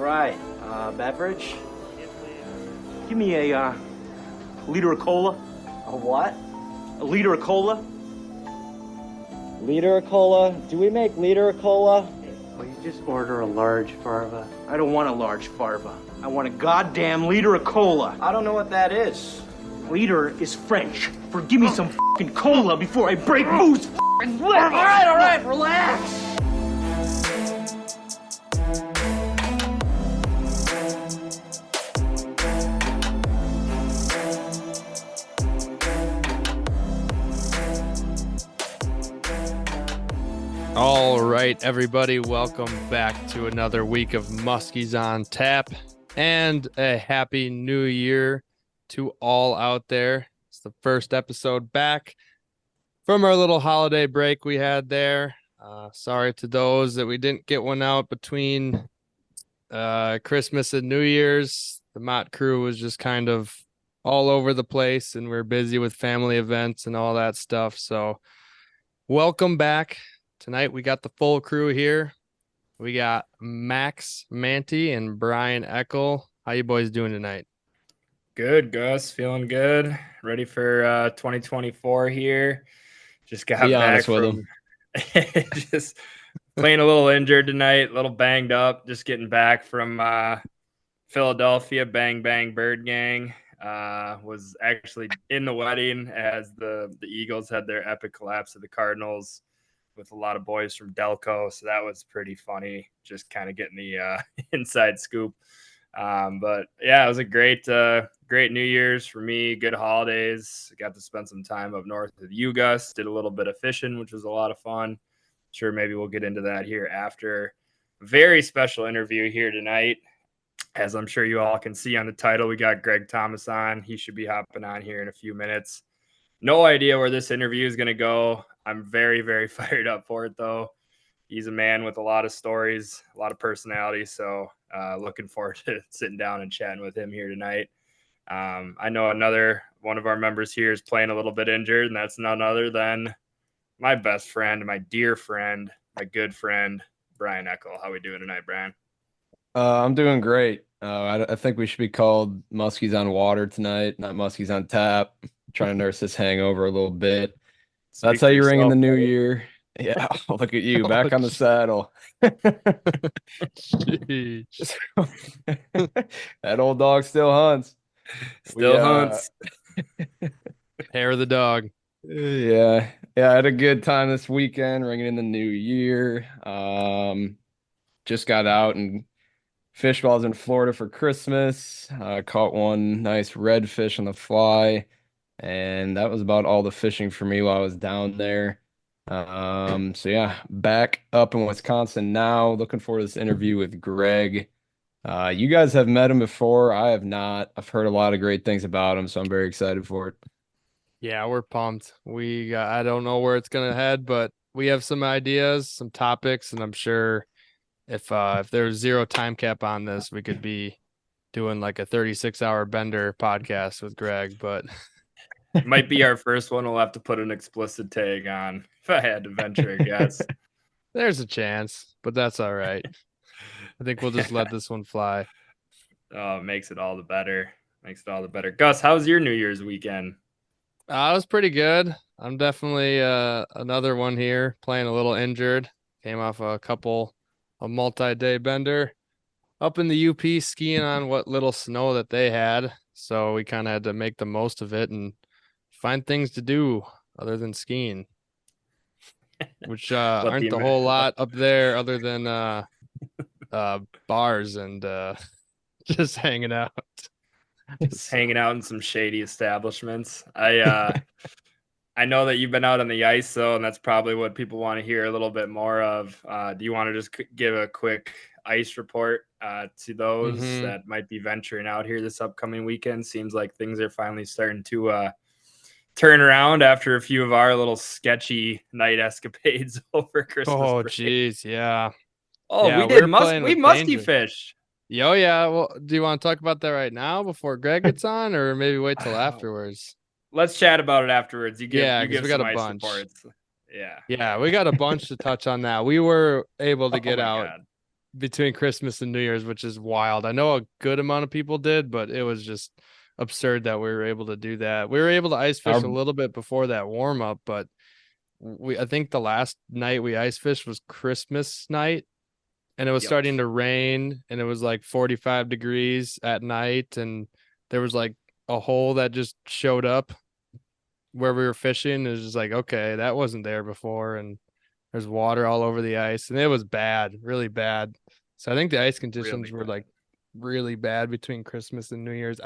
Right. Beverage? Give me a liter of cola. A what? A liter of cola. Liter of cola? Do we make liter of cola? Oh, you just order a large farva. I don't want a large farva. I want a goddamn liter of cola. I don't know what that is. Liter is French for give me some fucking cola before I break Moo's fucking leg. All right, relax. All right, everybody, welcome back to another week of Muskies on Tap, and a happy new year to all out there. It's the first episode back from our little holiday break we had there. Sorry to those that we didn't get one out between Christmas and New Year's. The Mott crew was just kind of all over the place, and we're busy with family events and all that stuff. So welcome back. Tonight we got the full crew here. We got Max Manty and Brian Eckel. How you boys doing tonight? Good, Gus. Feeling good. Ready for 2024 here. Just got back from just playing a little injured tonight, a little banged up. Just getting back from Philadelphia. Bang Bang Bird Gang. Was actually in the wedding as the Eagles had their epic collapse of the Cardinals, with a lot of boys from Delco. So that was pretty funny, just kind of getting the inside scoop. But yeah, it was a great New Year's for me. Good holidays. Got to spend some time up north with you, Gus. Did a little bit of fishing, which was a lot of fun. Sure, maybe we'll get into that here after. Very special interview here tonight. As I'm sure you all can see on the title, we got Gregg Thomas on. He should be hopping on here in a few minutes. No idea where this interview is going to go. I'm very, very fired up for it, though. He's a man with a lot of stories, a lot of personality. So looking forward to sitting down and chatting with him here tonight. I know another one of our members here is playing a little bit injured, and that's none other than my best friend, my dear friend, my good friend, Brian Eckel. How we doing tonight, Brian? I'm doing great. I think we should be called Muskies on Water tonight, not Muskies on Tap. Trying to nurse this hangover a little bit. That's how you ring in the new year. Yeah, look at you, back on the saddle. That old dog still hunts. Hunts. Hair of the dog. Yeah, I had a good time this weekend, ringing in the new year. Just got out and fished while I was in Florida for Christmas. Caught one nice redfish on the fly. And that was about all the fishing for me while I was down there. So yeah, back up in Wisconsin now. Looking forward to this interview with Gregg. You guys have met him before. I have not. I've heard a lot of great things about him, so I'm very excited for it. Yeah, we're pumped. I don't know where it's gonna head, but we have some ideas, some topics, and I'm sure if there's zero time cap on this, we could be doing like a 36-hour bender podcast with Gregg, but it might be our first one. We'll have to put an explicit tag on if I had to venture a guess. There's a chance, but that's all right. I think we'll just let this one fly. Oh, it makes it all the better. Gus, how was your New Year's weekend? It was pretty good. I'm definitely another one here, playing a little injured. Came off a multi-day bender up in the UP, skiing on what little snow that they had. So we kind of had to make the most of it and find things to do other than skiing, which aren't the whole lot up there other than bars and just hanging out. Hanging out in some shady establishments. I know that you've been out on the ice, though, and that's probably what people want to hear a little bit more of. Do you want to just give a quick ice report to those that might be venturing out here this upcoming weekend? Seems like things are finally starting to turn around after a few of our little sketchy night escapades over Christmas Oh, break. geez, yeah. Oh, Yeah, we musky fish. Yo, yeah. Well, do you want to talk about that right now before Gregg gets on, or maybe wait till afterwards? Let's chat about it afterwards. You give we got some a ice bunch. reports. Yeah. Yeah, we got a bunch to touch on that. We were able to get out. God. between Christmas and New Year's, which is wild. I know a good amount of people did, but it was just absurd that we were able to do that. We were able to ice fish a little bit before that warm up, but I think the last night we ice fished was Christmas night, and it was starting to rain, and it was like 45 degrees at night, and there was like a hole that just showed up where we were fishing. It was just like, okay, that wasn't there before, and there's water all over the ice, and it was bad, really bad. So I think the ice conditions were like really bad between Christmas and New Year's.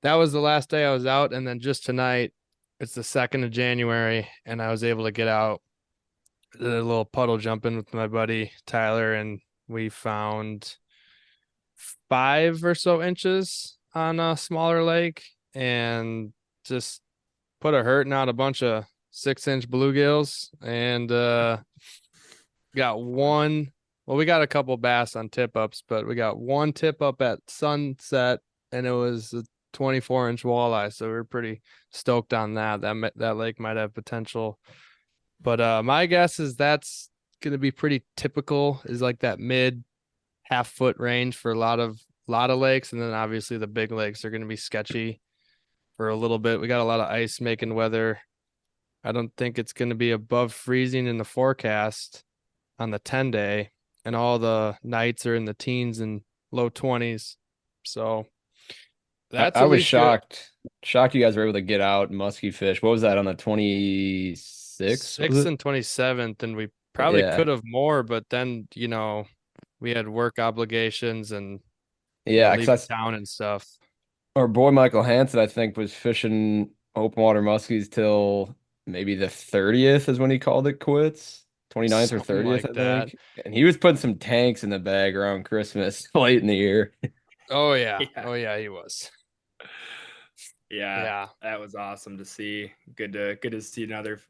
That was the last day I was out, and then just tonight, it's the 2nd of January, and I was able to get out, did a little puddle jumping with my buddy Tyler, and we found 5 or so inches on a smaller lake, and just put a hurting on a bunch of 6-inch bluegills, and got one. Well, we got a couple bass on tip ups, but we got one tip up at sunset, and it was a 24-inch walleye. So we we're pretty stoked on that. That lake might have potential. But my guess is that's going to be pretty typical, is like that mid half-foot range for a lot of lakes, and then obviously the big lakes are going to be sketchy for a little bit. We got a lot of ice making weather. I don't think it's going to be above freezing in the forecast on the 10-day, and all the nights are in the teens and low 20s. So that's I was shocked. Shocked you guys were able to get out musky fish. What was that on the 26th? 6th and 27th, and we probably could have more, but then we had work obligations and leave town and stuff. Our boy Michael Hansen, I think, was fishing open water muskies till maybe the 30th is when he called it quits. 29th or 30th, I think. And he was putting some tanks in the bag around Christmas late in the year. Oh yeah. Oh yeah, he was. Yeah, that was awesome to see. Good to see another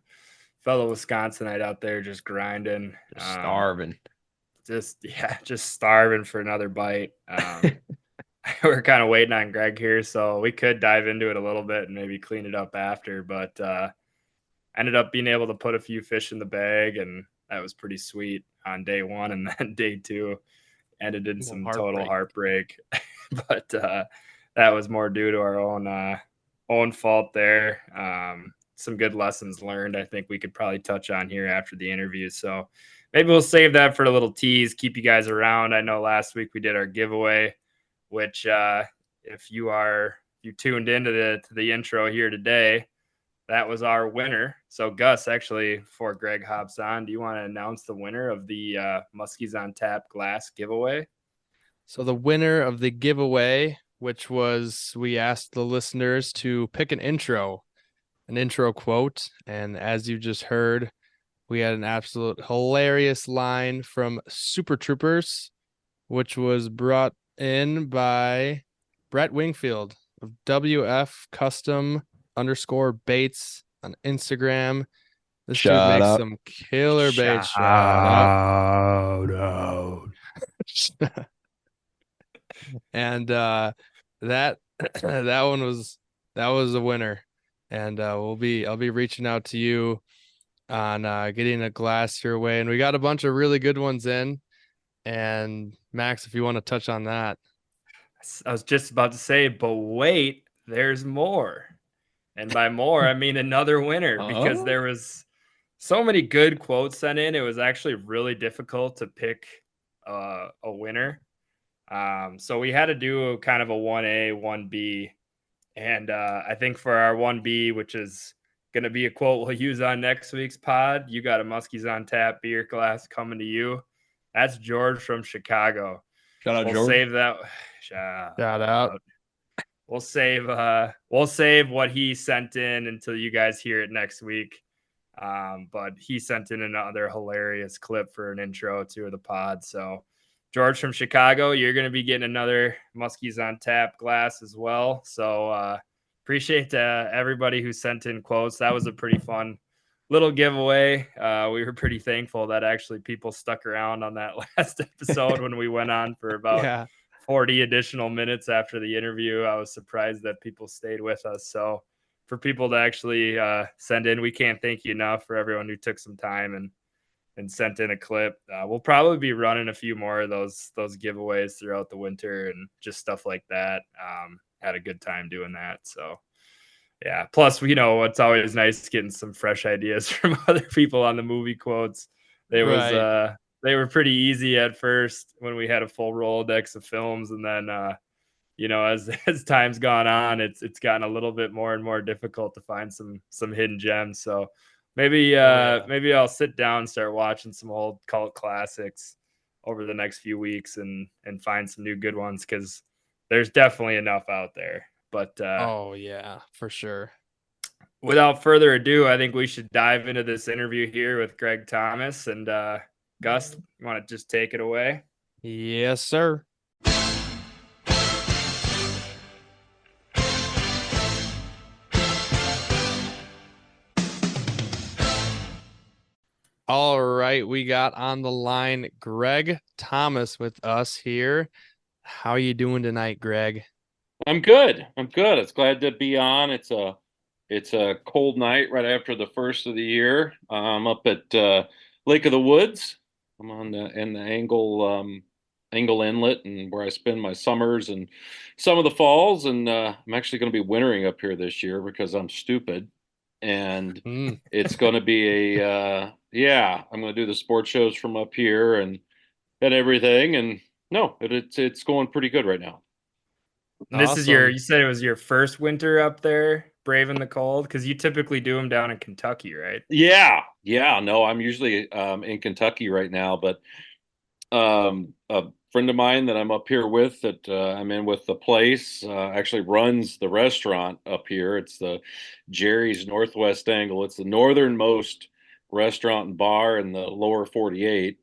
fellow Wisconsinite out there just grinding, starving. Just starving for another bite. We're kind of waiting on Gregg here, so we could dive into it a little bit and maybe clean it up after, but ended up being able to put a few fish in the bag, and that was pretty sweet on day 1. And then day 2 ended in some total heartbreak. But that was more due to our own fault there. Some good lessons learned I think we could probably touch on here after the interview. So maybe we'll save that for a little tease, keep you guys around. I know last week we did our giveaway, which if you tuned into the intro here today, that was our winner. So Gus, actually, before Gregg hops on, do you want to announce the winner of the Muskies on Tap glass giveaway? So the winner of the giveaway, which was, we asked the listeners to pick an intro quote. And as you just heard, we had an absolute hilarious line from Super Troopers, which was brought in by Brett Wingfield of WF Custom _ baits on Instagram. This dude makes some killer baits. Shout out. And that one was a winner. And I'll be reaching out to you on getting a glass your way. And we got a bunch of really good ones in. And Max, if you want to touch on that. I was just about to say, but wait, there's more. And by more, I mean another winner, because there was so many good quotes sent in. It was actually really difficult to pick a winner. So we had to do kind of a 1A, 1B. And I think for our 1B, which is going to be a quote we'll use on next week's pod, you got a Muskies on Tap beer glass coming to you. That's George from Chicago. Shout out, George. We'll save that. Shout out. We'll save what he sent in until you guys hear it next week. But he sent in another hilarious clip for an intro to the pod. So George from Chicago, you're going to be getting another Muskies on Tap glass as well. So appreciate everybody who sent in quotes. That was a pretty fun little giveaway. We were pretty thankful that actually people stuck around on that last episode when we went on for about 40 additional minutes after the interview. I was surprised that people stayed with us. So for people to actually send in, we can't thank you enough for everyone who took some time and and sent in a clip. We'll probably be running a few more of those giveaways throughout the winter and just stuff like that. Had a good time doing that. So yeah. Plus, it's always nice getting some fresh ideas from other people on the movie quotes. They were pretty easy at first when we had a full Rolodex of films, and then as time's gone on, it's gotten a little bit more and more difficult to find some hidden gems. So maybe I'll sit down and start watching some old cult classics over the next few weeks and find some new good ones, because there's definitely enough out there. But oh yeah, for sure. Without further ado, I think we should dive into this interview here with Gregg Thomas. And Gus, you want to just take it away? Yes, sir. All right, we got on the line Gregg Thomas with us here. How are you doing tonight, Gregg? I'm good. It's glad to be on. It's a cold night right after the first of the year. I'm up at Lake of the Woods. I'm on in the Angle Inlet, and where I spend my summers and some of the falls. And I'm actually going to be wintering up here this year because I'm stupid. And it's going to be I'm going to do the sports shows from up here and everything. And no, it's going pretty good right now. This is you said it was your first winter up there, braving the cold, because you typically do them down in Kentucky, right? Yeah. No, I'm usually in Kentucky right now, but a friend of mine that I'm up here with, that I'm in with the place, actually runs the restaurant up here. It's the Jerry's Northwest Angle. It's the northernmost restaurant and bar in the lower 48.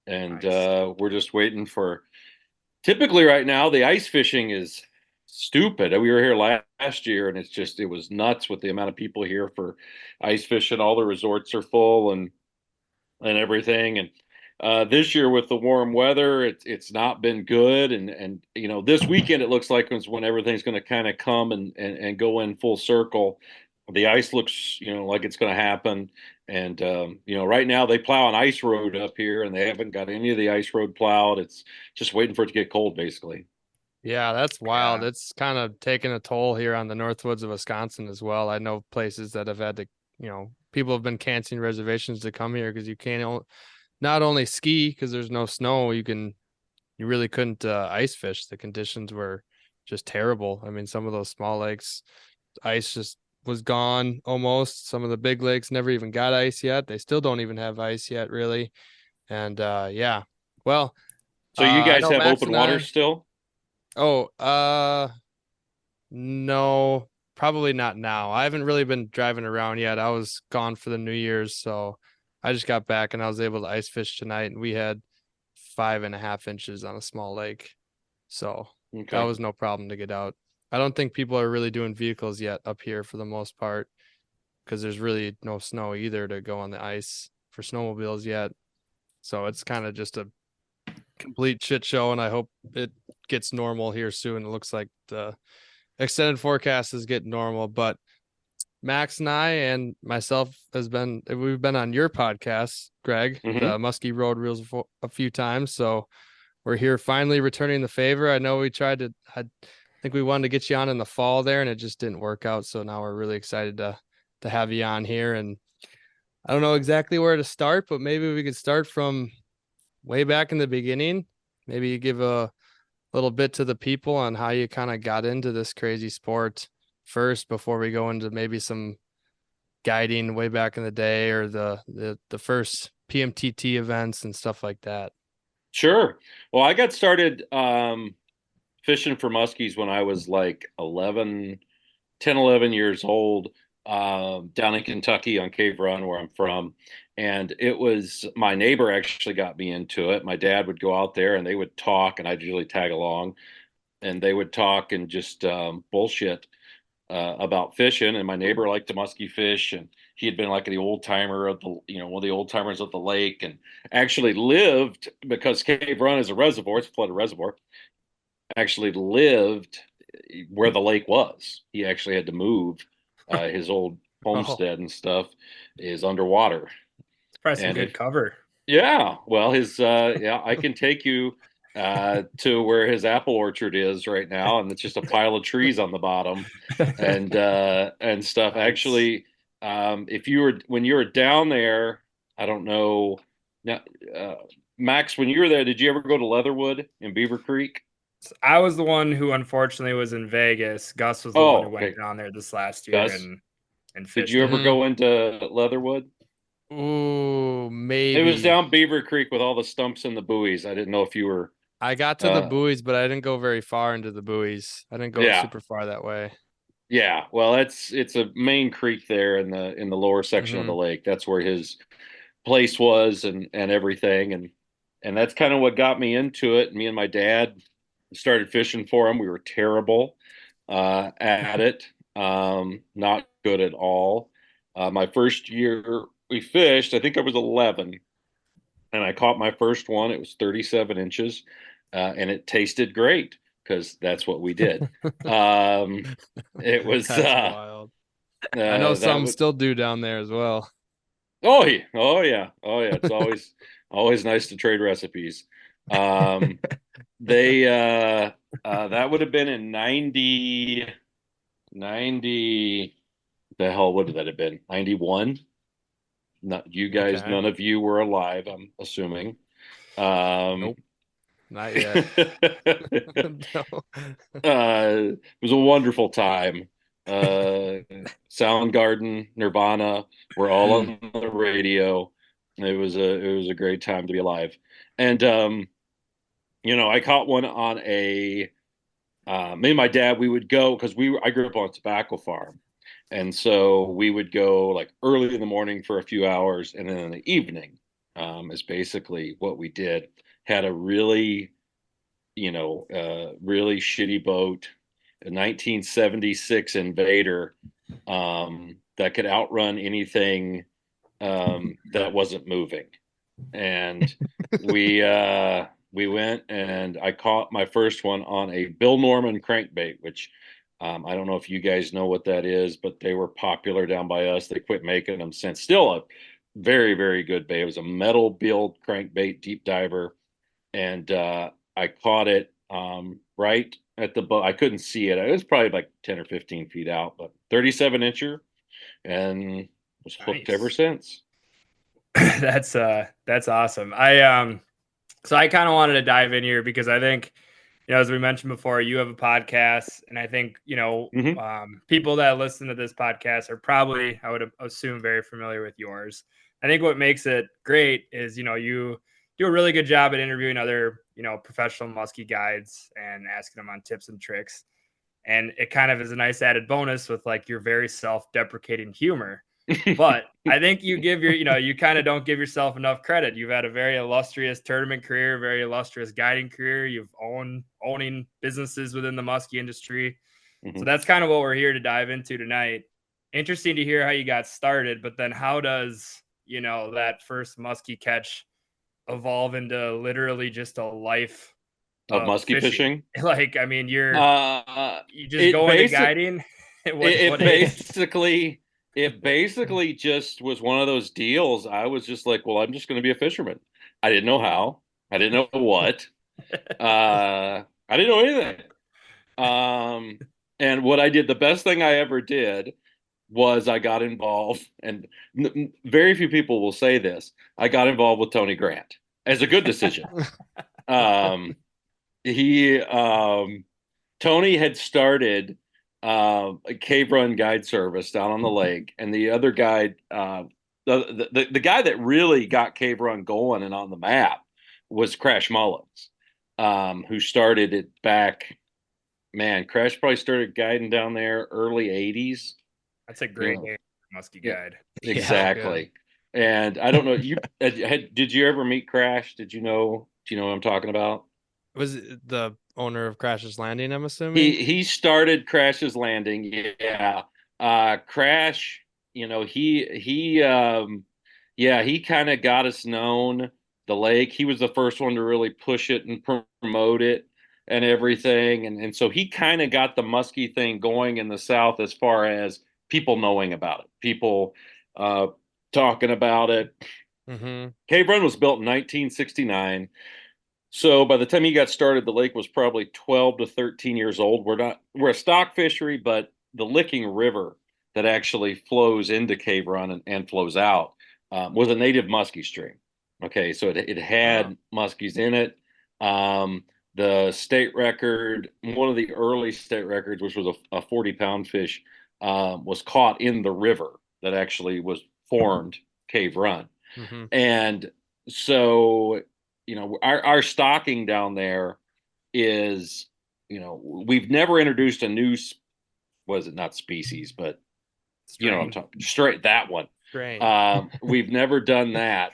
And nice. We're just waiting for, typically right now, the ice fishing is stupid. We were here last year, and it was nuts with the amount of people here for ice fishing. All the resorts are full and everything. And this year with the warm weather, it's not been good. And this weekend it looks like it's when everything's going to kind of come and go in full circle. The ice looks like it's going to happen. And right now they plow an ice road up here, and they haven't got any of the ice road plowed. It's just waiting for it to get cold, basically. Yeah, that's wild. Yeah. It's kind of taken a toll here on the Northwoods of Wisconsin as well. I know places that have had to, people have been canceling reservations to come here because you can't not only ski because there's no snow, you really couldn't ice fish. The conditions were just terrible. I mean, some of those small lakes, ice just was gone almost. Some of the big lakes never even got ice yet. They still don't even have ice yet, really. And yeah, well. So you guys have open water still? Oh, no, probably not now. I haven't really been driving around yet. I was gone for the New Year's, so I just got back and I was able to ice fish tonight, and we had 5.5 inches on a small lake. So That was no problem to get out. I don't think people are really doing vehicles yet up here for the most part, because there's really no snow either to go on the ice for snowmobiles yet. So it's kind of just a complete shit show, and I hope it gets normal here soon. It looks like the extended forecast is getting normal, but Max and I and myself we've been on your podcast, Gregg, the Musky Road Reels a few times. So we're here finally returning the favor. I know I think we wanted to get you on in the fall there, and it just didn't work out. So now we're really excited to have you on here. And I don't know exactly where to start, but maybe we could start from way back in the beginning. Maybe you give a little bit to the people on how you kind of got into this crazy sport first, before we go into maybe some guiding way back in the day, or the first PMTT events and stuff like that. Sure. Well, I got started fishing for muskies when I was like 11 years old, down in Kentucky on Cave Run, where I'm from. And it was my neighbor actually got me into it. My dad would go out there and they would talk, and I'd usually tag along, and they would talk and just bullshit about fishing. And my neighbor liked to musky fish, and he had been like the old timer of the, one of the old timers of the lake, and actually lived, because Cave Run is a reservoir, it's a flooded reservoir, actually lived where the lake was. He actually had to move. His old homestead and stuff is underwater. It's probably some good cover. Yeah, well, yeah, I can take you to where his apple orchard is right now, and it's just a pile of trees on the bottom and stuff. Nice. Actually, if you were when you were down there, I don't know. Now, uh, Max, when you were there, did you ever go to Leatherwood in Beaver Creek? I was the one who unfortunately was in Vegas. Gus was the one who Oh, went okay. down there this last year Gus, and did fished you it. ever go into Leatherwood? Ooh, It was maybe. down Beaver Creek with all the stumps and the buoys. I didn't know if you were. I got to the Uh, buoys, but I didn't go very far into the buoys. I didn't go yeah, super far that way. yeah. Well, it's a main creek there in the lower section of Hmm. the lake. That's where his place was and everything, and that's kind of what got me into it. Me and my dad started fishing for him. We were terrible at it, not good at all. My first year we fished, I think I was 11, and I caught my first one. It was 37 inches, and it tasted great because that's what we did. Um, it was That's wild. I know that some was still do down there as well. oh yeah, oh yeah, oh yeah. It's always nice to trade recipes. Um, they that would have been in 90. The hell would that have been? 91. Not you guys, Okay. none of you were alive, I'm assuming. Um, Nope, not yet. it No. was a wonderful time. Uh, Soundgarden, Nirvana were all Mm. on the radio. It was a great time to be alive. And I caught one on a me and my dad, we would go because I grew up on a tobacco farm. And so we would go like early in the morning for a few hours, and then in the evening is basically what we did. Had a really shitty boat, a 1976 Invader that could outrun anything that wasn't moving. And we went and I caught my first one on a Bill Norman crankbait, which I don't know if you guys know what that is, but they were popular down by us. They quit making them since. Still a very, very good bait. It was a metal build crankbait deep diver, and I caught it right at the boat. I couldn't see it. It was probably like 10 or 15 feet out, but 37 incher, and was hooked ever Nice. since. That's awesome. So I kind of wanted to dive in here because I think, as we mentioned before, you have a podcast, and I think, Hmm. people that listen to this podcast are probably, I would assume, very familiar with yours. I think what makes it great is, you do a really good job at interviewing other, professional muskie guides and asking them on tips and tricks. And it kind of is a nice added bonus with like your very self-deprecating humor. But I think you kind of don't give yourself enough credit. You've had a very illustrious tournament career, very illustrious guiding career. You've owning businesses within the muskie industry. So Hmm. that's kind of what we're here to dive into tonight. Interesting to hear how you got started, but then how does, that first muskie catch evolve into literally just a life Of of musky fishing? fishing. Like, I mean, Uh, you just it go into basic guiding. what it, what it age? basically it basically just was one of those deals. I was just like, well, I'm just going to be a fisherman. I didn't know how. I didn't know what. I didn't know anything. Um, and what I did, the best thing I ever did was I got involved, and very few people will say this. I got involved with Tony Grant as a good decision. Um, he Tony had started a cave run guide service down on the lake, and the other guide, the guy that really got cave run going and on the map was Crash Mullins, who started it back. Man, Crash probably started guiding down there early '80s. That's a You great know, name, muskie yeah, guide. Yeah, good. exactly. And I don't know, did you ever meet Crash? Did you know? Do you know what I'm talking about? Was it the owner of Crash's Landing, I'm assuming? He started Crash's Landing, yeah. Crash, he kind of got us known the lake. He was the first one to really push it and promote it and everything. And so he kind of got the muskie thing going in the South as far as people knowing about it, people uh talking about it. Mm-hmm. Cave Run was built in 1969. So by the time he got started, the lake was probably 12 to 13 years old. We're a stock fishery, but the Licking River that actually flows into Cave Run and flows out was a native muskie stream. Okay, so it had muskies in it. The state record, one of the early state records, which was a 40-pound fish, was caught in the river that actually was formed Cave Run. Mm-hmm. And so, our stocking down there is, we've never introduced a new, was it not species, but I'm talking straight that one. Strain. We've never done that.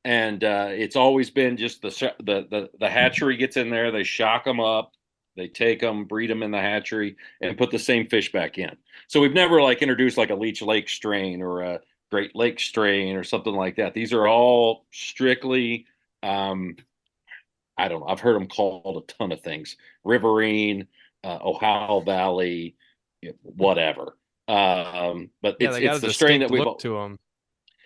And it's always been just the hatchery gets in there, they shock them up, they take them, breed them in the hatchery, and put the same fish back in. So we've never introduced a Leech Lake strain or a Great Lake strain or something like that. These are all strictly, I don't know, I've heard them called a ton of things: riverine, Ohio Valley, whatever. But Yeah, they got it's a the strain that distinct we've. look to them.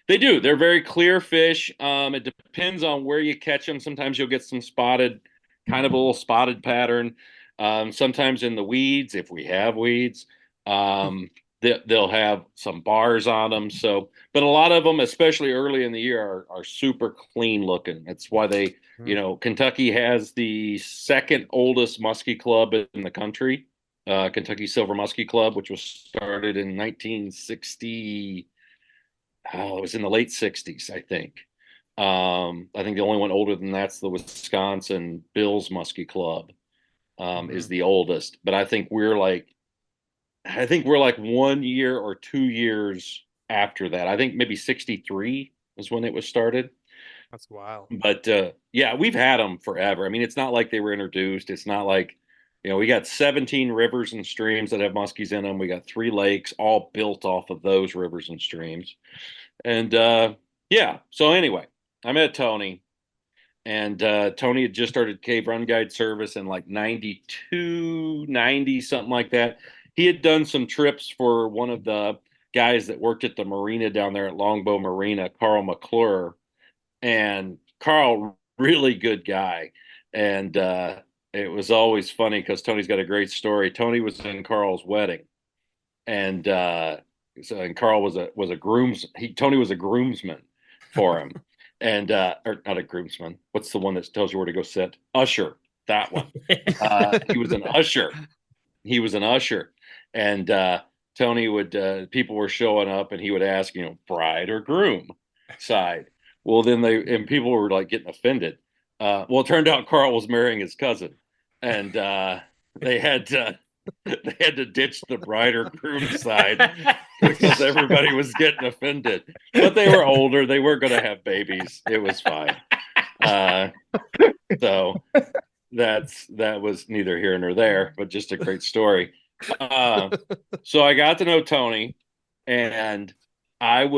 They do. They're very clear fish. It depends on where you catch them. Sometimes you'll get some spotted, kind of a little spotted pattern. Sometimes in the weeds, if we have weeds, they'll have some bars on them. So, but a lot of them, especially early in the year, are super clean looking. That's why they, Kentucky has the second oldest muskie club in the country, Kentucky Silver Muskie Club, which was started in 1960. It was in the late 60s, I think. I think the only one older than that's the Wisconsin Bills Muskie Club, is the oldest. But I think we're like 1 year or 2 years after that. I think maybe 63 is when it was started. That's wild. But yeah, we've had them forever. I mean, it's not like they were introduced. It's not like, we got 17 rivers and streams that have muskies in them. We got 3 lakes all built off of those rivers and streams. And yeah, so anyway, I met Tony, and Tony had just started Cave Run Guide service in 92, 90, something like that. He had done some trips for one of the guys that worked at the marina down there at Longbow Marina, Carl McClure. And Carl, really good guy. And it was always funny because Tony's got a great story. Tony was in Carl's wedding, and Carl was a Tony was a groomsman for him, and or not a groomsman. What's the one that tells you where to go sit? Usher. That one. He was an usher. He was an usher, and Tony would people were showing up, and he would ask, bride or groom side. Well, then people were getting offended. Well, it turned out Carl was marrying his cousin, and they had to ditch the bride or groom side because everybody was getting offended. But they were older; they weren't going to have babies. It was fine. So that was neither here nor there, but just a great story. So I got to know Tony, and I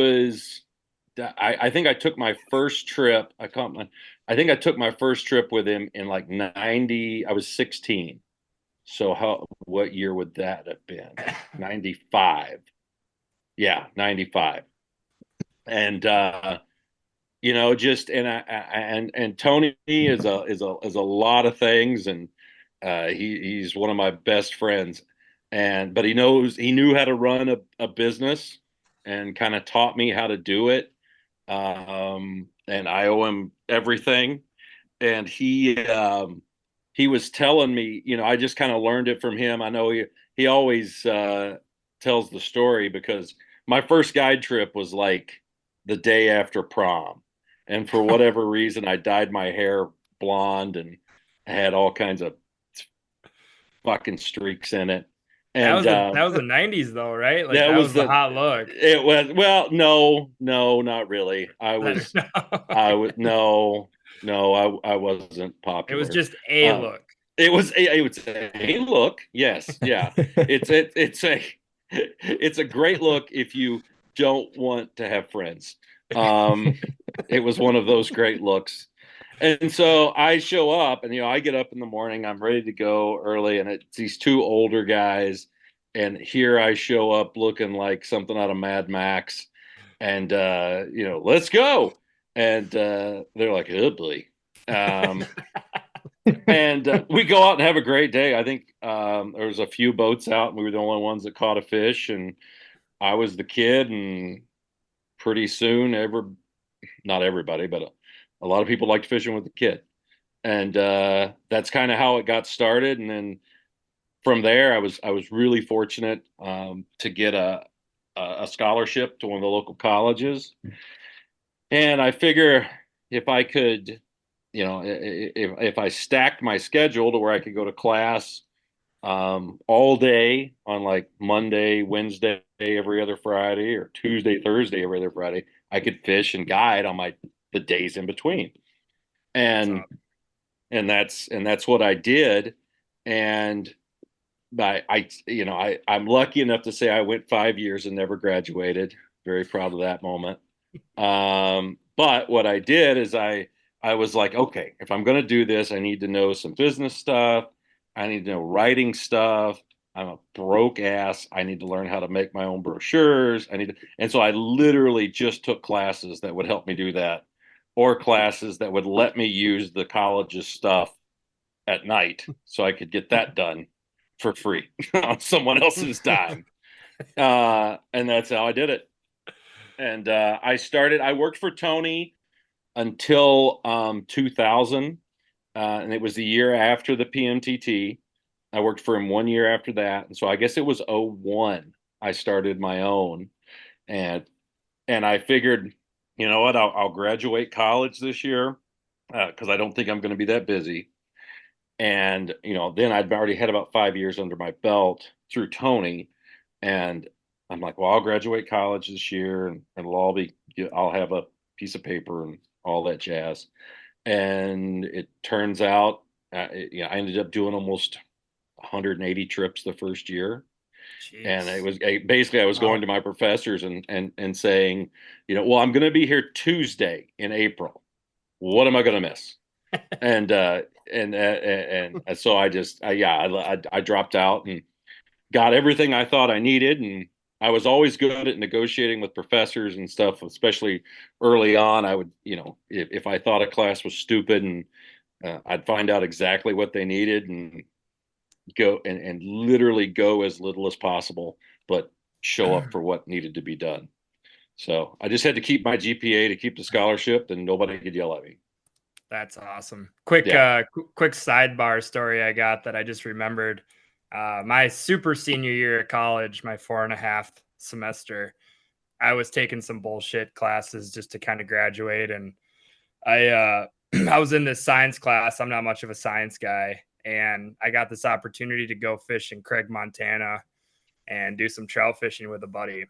think I took my first trip. I think I took my first trip with him in 90. I was 16. So what year would that have been? 95. Yeah, 95. And and Tony is a lot of things, and he's one of my best friends. But he knew how to run a business and kind of taught me how to do it. And I owe him everything. And he was telling me, I just kind of learned it from him. I know he always tells the story because my first guide trip was the day after prom. And for whatever reason, I dyed my hair blonde and had all kinds of fucking streaks in it. And that was the 90s though, right? That was the hot look. It was, well, no, not really. I wasn't popular. It was just a look. It was a look. Yes. Yeah. It's a great look if you don't want to have friends. It was one of those great looks. And so I show up, and I get up in the morning, I'm ready to go early, and it's these 2 older guys, and here I show up looking like something out of Mad Max, and let's go. and they're like, oh boy. And we go out and have a great day. I think there was a few boats out, and we were the only ones that caught a fish. And I was the kid, and pretty soon, not everybody, but a lot of people liked fishing with the kid. And that's kind of how it got started. And then from there, I was really fortunate to get a scholarship to one of the local colleges. And I figure if I could, if I stacked my schedule to where I could go to class all day on like Monday, Wednesday, every other Friday, or Tuesday, Thursday, every other Friday, I could fish and guide on the days in between. And that's what I did. And I'm lucky enough to say I went 5 years and never graduated. Very proud of that moment. But what I did is I was like, okay, if I'm going to do this, I need to know some business stuff. I need to know writing stuff. I'm a broke ass. I need to learn how to make my own brochures. And so I literally just took classes that would help me do that, or classes that would let me use the college's stuff at night so I could get that done for free on someone else's time. And that's how I did it. And I worked for Tony until 2000. And it was the year after the PMTT. I worked for him 1 year after that. And so I guess it was 01 I started my own. And I figured, you know what, I'll graduate college this year because I don't think I'm going to be that busy. And, then I'd already had about 5 years under my belt through Tony. And I'm like, well, I'll graduate college this year and I'll have a piece of paper and all that jazz. And it turns out, I ended up doing almost 180 trips the first year. Jeez. And it was basically, I was going to my professors and saying, well, I'm going to be here Tuesday in April. What am I going to miss? And so I dropped out and got everything I thought I needed. And I was always good at negotiating with professors and stuff, especially early on. I would, if I thought a class was stupid, and I'd find out exactly what they needed and go and literally go as little as possible, but show up for what needed to be done. So I just had to keep my GPA to keep the scholarship, and nobody could yell at me. That's awesome. Quick sidebar story I got that I just remembered. My super senior year at college, my 4.5 semester, I was taking some bullshit classes just to kind of graduate. And I was in this science class. I'm not much of a science guy. And I got this opportunity to go fish in Craig, Montana and do some trout fishing with a buddy.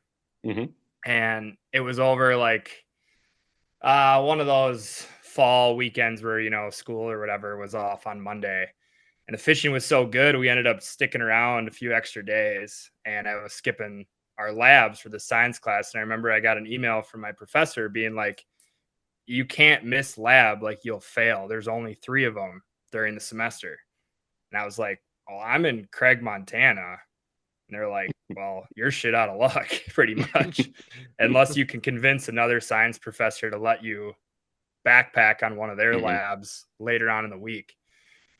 Mm-hmm. And it was over like one of those fall weekends where, school or whatever was off on Monday. And the fishing was so good, we ended up sticking around a few extra days. And I was skipping our labs for the science class. And I remember I got an email from my professor being like, you can't miss lab, like you'll fail. There's only 3 of them during the semester. And I was like, well, I'm in Craig, Montana. And they're like, well, you're shit out of luck, pretty much, unless you can convince another science professor to let you backpack on one of their labs later on in the week.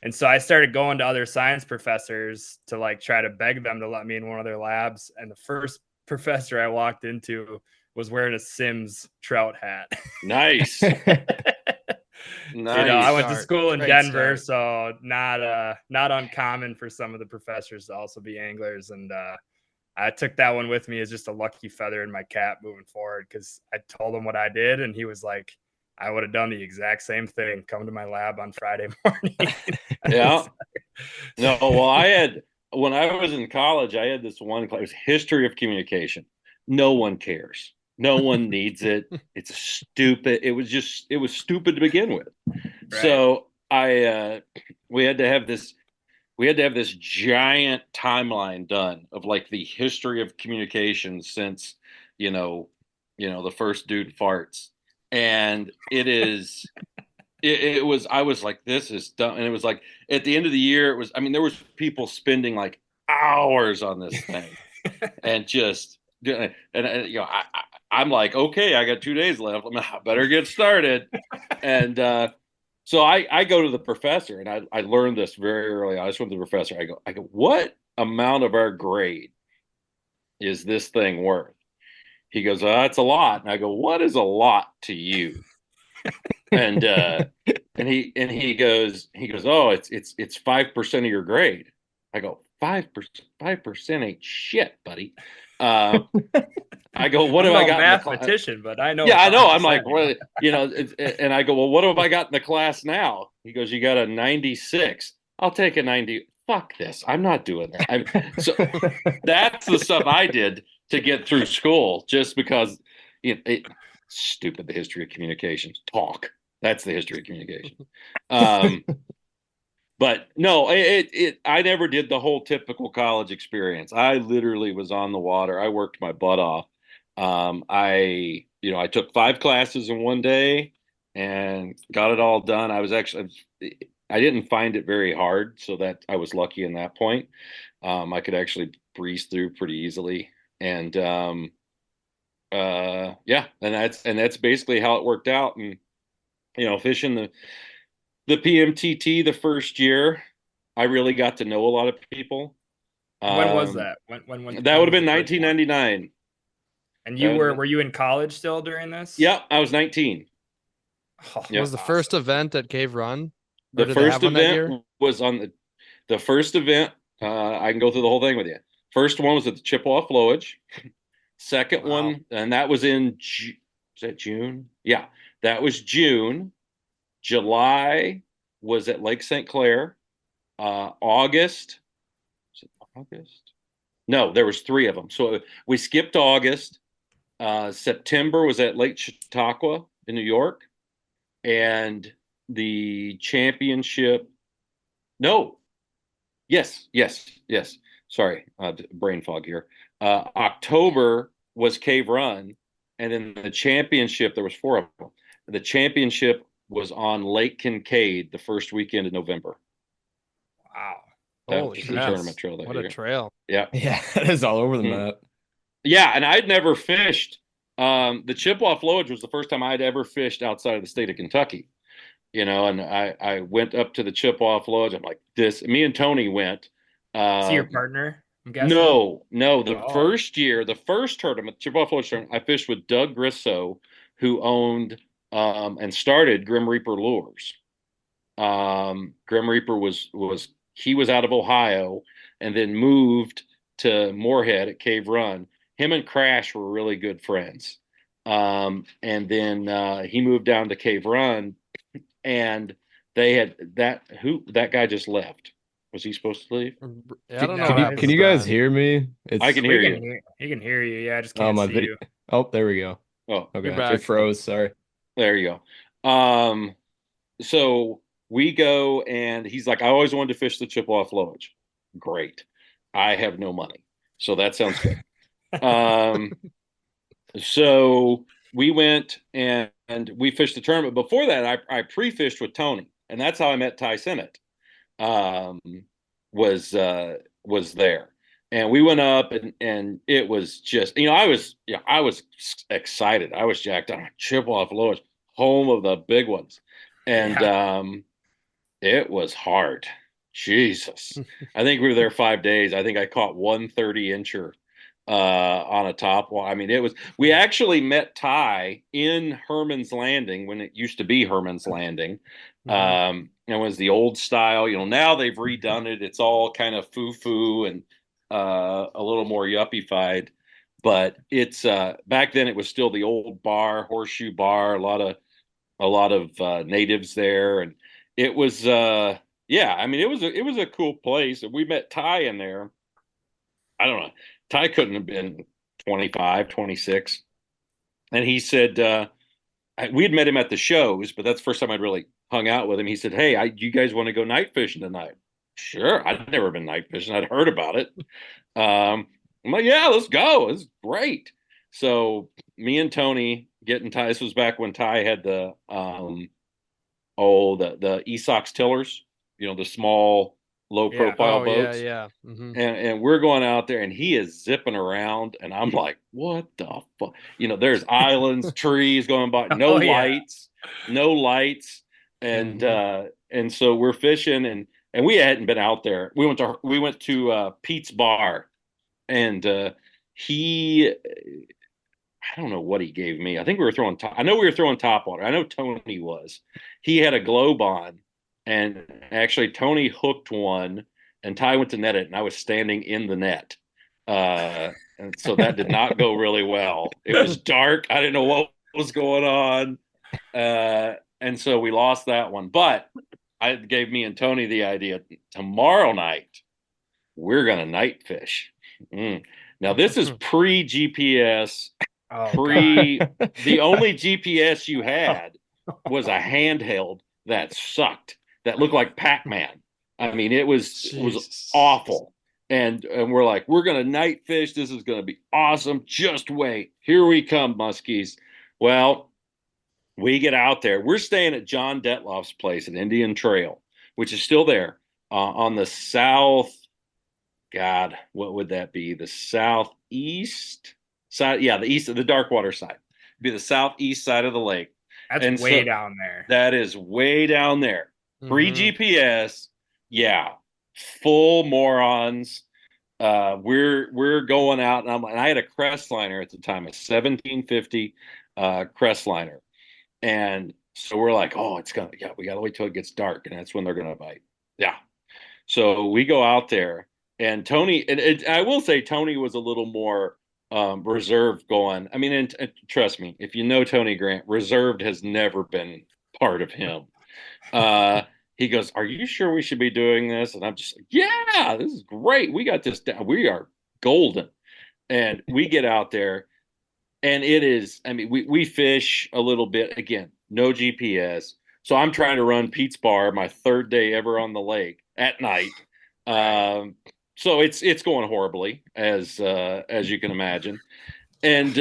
And so I started going to other science professors to like try to beg them to let me in one of their labs. And the first professor I walked into was wearing a Sims trout hat. Nice. Nice. I went to school in Denver, so not uncommon for some of the professors to also be anglers. And I took that one with me as just a lucky feather in my cap moving forward, because I told him what I did, and he was like, I would have done the exact same thing. Come to my lab on Friday morning. Yeah. No, well, when I was in college, I had this one class, history of communication. No one cares. No one needs it. It's stupid. It was stupid to begin with. Right. So we had to have this giant timeline done of like the history of communication since, the first dude farts. And I was like, this is dumb. And it was like, at the end of the year, there was people spending like hours on this thing and just, I'm like, okay, I got 2 days left. I better get started. And so I go to the professor, and I learned this very early. I just went to the professor. I go, what amount of our grade is this thing worth? He goes, that's a lot. And I go, what is a lot to you? And he goes, oh, it's 5% of your grade. I go, 5% ain't shit, buddy. I go, what I'm have I no got in the class? mathematician, but I know. Yeah, I know. I'm 5%. like, what, and I go, well, what have I got in the class now? He goes, you got a 96. I'll take a 90. Fuck this. I'm not doing that. So that's the stuff I did to get through school, just because stupid, the history of communications talk. That's the history of communication. But no, I never did the whole typical college experience. I literally was on the water. I worked my butt off. I took 5 classes in one day and got it all done. I didn't find it very hard, so that I was lucky in that point. I could actually breeze through pretty easily. And yeah, and that's basically how it worked out. And fishing the PMTT the first year, I really got to know a lot of people. When was that? That would have been 1999. And you were you in college still during this? Yep, I was 19. Oh, yep. Was the first event at Cave Run? The first event was on the first event. I can go through the whole thing with you. First one was at the Chippewa Flowage. Second one, and that was in is that June? Yeah, that was June. July was at Lake St. Clair. August. Was it August? No, there was 3 of them. So we skipped August. September was at Lake Chautauqua in New York. And the championship. No. Yes. Sorry, brain fog here. October was Cave Run. And then the championship, there was 4 of them. The championship was on Lake Kincaid the first weekend of November. Wow. Holy shit. Tournament trail that what year. A trail. Yeah. Yeah, that is all over the map. Yeah, and I'd never fished. The Chippewa Flowage was the first time I'd ever fished outside of the state of Kentucky. And I went up to the Chippewa Flowage. I'm like, me and Tony went. Is he your partner? I'm guessing? No. The first year, the first tournament, Chippewa Flowage tournament, I fished with Doug Grisso, who owned and started Grim Reaper Lures. Grim Reaper was out of Ohio and then moved to Moorhead at Cave Run. Him and Crash were really good friends. And then he moved down to Cave Run, and they had that guy just left. Was he supposed to leave? I don't know. Can you guys hear me? I can hear you. He can hear you. Yeah, I just can't see you. Oh, there we go. Oh, okay. It froze. Sorry. There you go. So we go, and he's like, I always wanted to fish the Chippewa Flowage. Great. I have no money. So that sounds good. So we went and we fished the tournament. Before that, I pre-fished with Tony, and that's how I met Ty Sinnott. Was there, and we went up, and it was just, I was excited. I was jacked on Chippewa Flowage, home of the big ones, and it was hard. Jesus, I think we were there 5 days. I think I caught 130 incher on a top wall. I mean, we actually met Ty in Herman's Landing when it used to be Herman's Landing. It was the old style. Now they've redone it. It's all kind of foo-foo and a little more yuppie-fied. But it's back then it was still the old bar, Horseshoe Bar, a lot of natives there, and it was it was a cool place. And we met Ty in there. I don't know. Ty couldn't have been 25, 26. And he said, we had met him at the shows, but that's the first time I'd really hung out with him. He said, hey, you guys want to go night fishing tonight? Sure. I'd never been night fishing. I'd heard about it. I'm like, yeah, let's go. It's great. So me and Tony getting Ty, this was back when Ty had the ESOX tillers, the small low Yeah. profile Oh, boats. yeah. Mm-hmm. And we're going out there and he is zipping around and I'm like, what the fuck? There's islands, trees going by, Oh, yeah. no lights. And and so we're fishing and we hadn't been out there. We went to Pete's bar and he I don't know what he gave me. I think we were throwing top. I know we were throwing top water. I know Tony was. He had a globe on, and actually Tony hooked one, and Ty went to net it, and I was standing in the net. And so that did not go really well. It was dark. I didn't know what was going on, and so we lost that one. But I gave me and Tony the idea. Tomorrow night we're gonna night fish. Now this is pre GPS. The only GPS you had was a handheld that sucked, that looked like Pac-Man. I mean, it was awful. And we're like, we're gonna night fish. This is gonna be awesome. Just wait. Here we come, muskies. Well, we get out there. We're staying at John Detloff's place at Indian Trail, which is still there on the south. God, what would that be? The southeast side? Yeah, the east of the Darkwater side. It'd be the southeast side of the lake. That's way down there. That is way down there. Pre GPS, yeah, full morons. We're going out, and I had a Crestliner at the time, a 1750 Crestliner, and so we're like, oh, we gotta wait till it gets dark, and that's when they're gonna bite. Yeah, so we go out there. And Tony, I will say Tony was a little more reserved going. I mean, and trust me, if you know Tony Grant, reserved has never been part of him. He goes, "Are you sure we should be doing this?" And I'm just like, "Yeah, this is great. We got this down. We are golden." And we get out there, and it is. I mean, we fish a little bit again. No GPS, so I'm trying to run Pete's Bar, my third day ever on the lake at night. So it's going horribly as you can imagine, and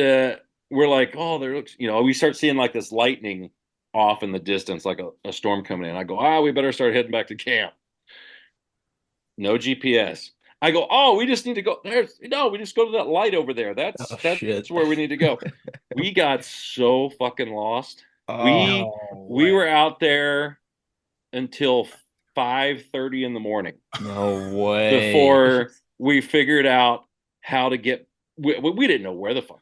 we're like, oh, there looks, we start seeing like this lightning off in the distance, like a storm coming in. I go, we better start heading back to camp. No GPS. I go, oh, we just need to go. We just go to that light over there. That's where we need to go. We got so fucking lost. We were out there until 5:30 in the morning. No way. Before we figured out how to get, we didn't know where the fuck.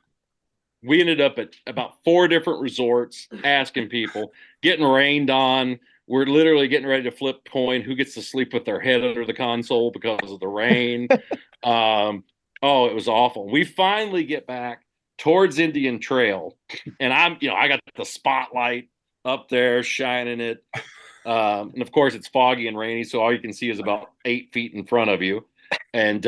We ended up at about 4 different resorts, asking people, getting rained on. We're literally getting ready to flip coin who gets to sleep with their head under the console because of the rain. It was awful. We finally get back towards Indian Trail, and I got the spotlight up there shining it. And of course it's foggy and rainy, so all you can see is about 8 feet in front of you. And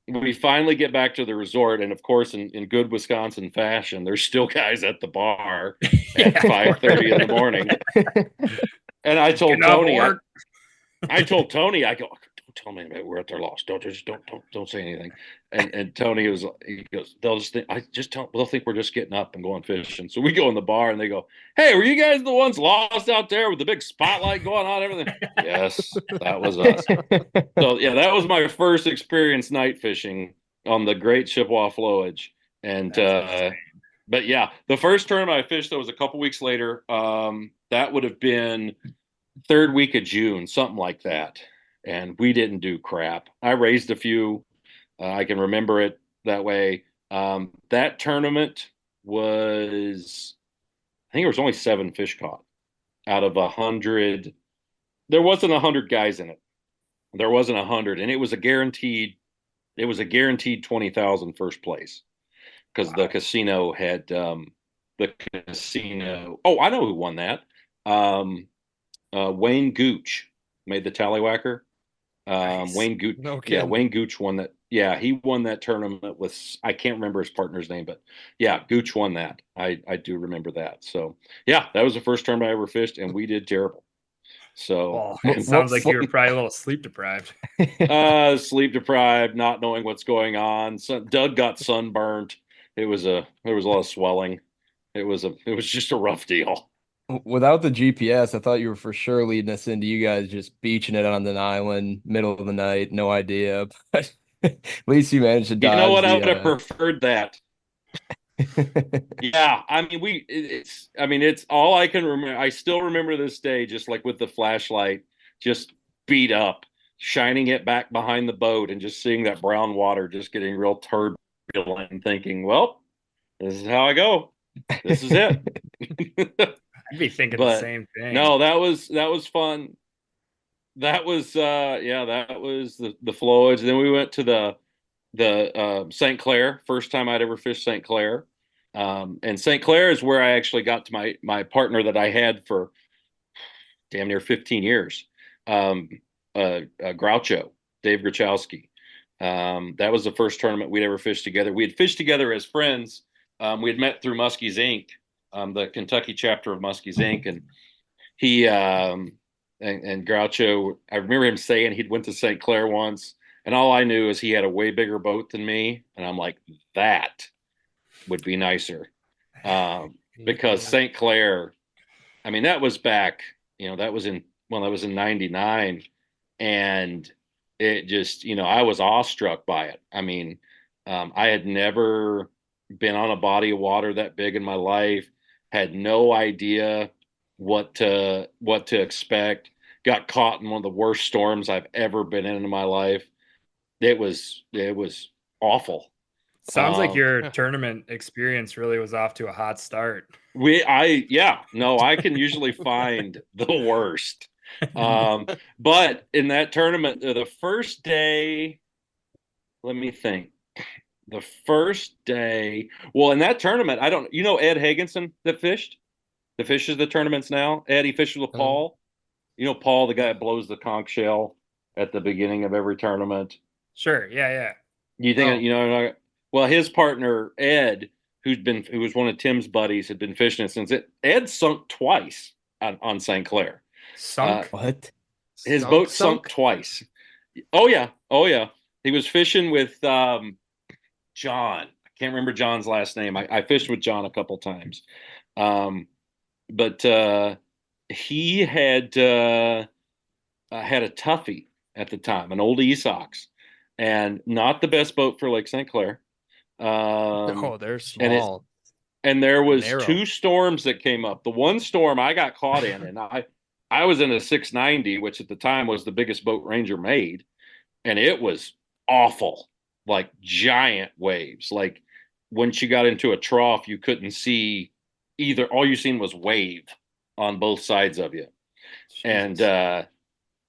we finally get back to the resort, and of course in good Wisconsin fashion, there's still guys at the bar at 5:30 in the morning. And I told Tony, I go, don't tell me we're at their loss. Don't say anything. And Tony he goes, they'll think we're just getting up and going fishing. So we go in the bar and they go, hey, were you guys the ones lost out there with the big spotlight going on and everything? Yes, that was us. So yeah, that was my first experience night fishing on the Great Chippewa Flowage. And but yeah, the first tournament I fished, that was a couple weeks later. That would have been 3rd week of June, something like that. And we didn't do crap. I raised a few. I can remember it that way. That tournament was, I think it was only 7 fish caught out of 100. There wasn't 100 guys in it. There wasn't 100, and it was a guaranteed 20,000 first place because the casino had the casino. Oh, I know who won that. Wayne Gooch made the tallywhacker. Nice. Wayne Gooch. No kidding. Yeah, Wayne Gooch won that. Yeah, he won that tournament with, I can't remember his partner's name, but yeah, Gooch won that. I do remember that. So yeah, that was the first tournament I ever fished, and we did terrible. So it sounds like you were probably a little sleep deprived. Sleep deprived, not knowing what's going on. So Doug got sunburned. There was a lot of swelling. It was just a rough deal. Without the GPS, I thought you were for sure leading us into you guys just beaching it on an island, middle of the night, no idea. But at least you managed to You know dodge what? I the would have preferred that. Yeah, I mean, it's all I can remember. I still remember this day, just like with the flashlight, just beat up, shining it back behind the boat, and just seeing that brown water just getting real turbulent, and thinking, "Well, this is how I go. This is it." I'd be thinking the But same thing. no, that was fun. That was yeah, that was the flowage. Then we went to the St. Clair. First time I'd ever fished St. Clair. And St. Clair is where I actually got to my partner that I had for damn near 15 years. Um, Groucho, Dave Grachowski. That was the first tournament we'd ever fished together. We had fished together as friends. We had met through Muskie's Inc., the Kentucky chapter of Muskie's Inc. And he and Groucho, I remember him saying he'd went to St. Clair once, and all I knew is he had a way bigger boat than me, and I'm like, that would be nicer, because St. Clair, I mean, that was back, that was in '99, and it just, I was awestruck by it. I mean, I had never been on a body of water that big in my life, had no idea what to expect. Got caught in one of the worst storms I've ever been in my life. It was awful. Sounds like Um, your tournament experience really was off to a hot start. yeah, no, I can usually find the worst. But in that tournament, the first day, let me think. The first day, well, in that tournament, I don't, Ed Hagenson that fishes the tournaments now. Ed, he fishes with Paul. Paul, the guy that blows the conch shell at the beginning of every tournament. Sure. Yeah. Yeah. You think, well, his partner, Ed, who was one of Tim's buddies, had been fishing it since Ed sunk twice on St. Clair. Sunk? What? His boat sunk twice. Oh, yeah. Oh, yeah. He was fishing with John. I can't remember John's last name. I fished with John a couple times. But he had a Tuffy at the time, an old Esox, and not the best boat for Lake St. Clair. They're small. And there was narrow. two storms that came up. The one storm I got caught in, and I was in a 690, which at the time was the biggest boat Ranger made, and it was awful, like giant waves. Like once you got into a trough, you couldn't see either. All you seen was wave on both sides of you. Jesus.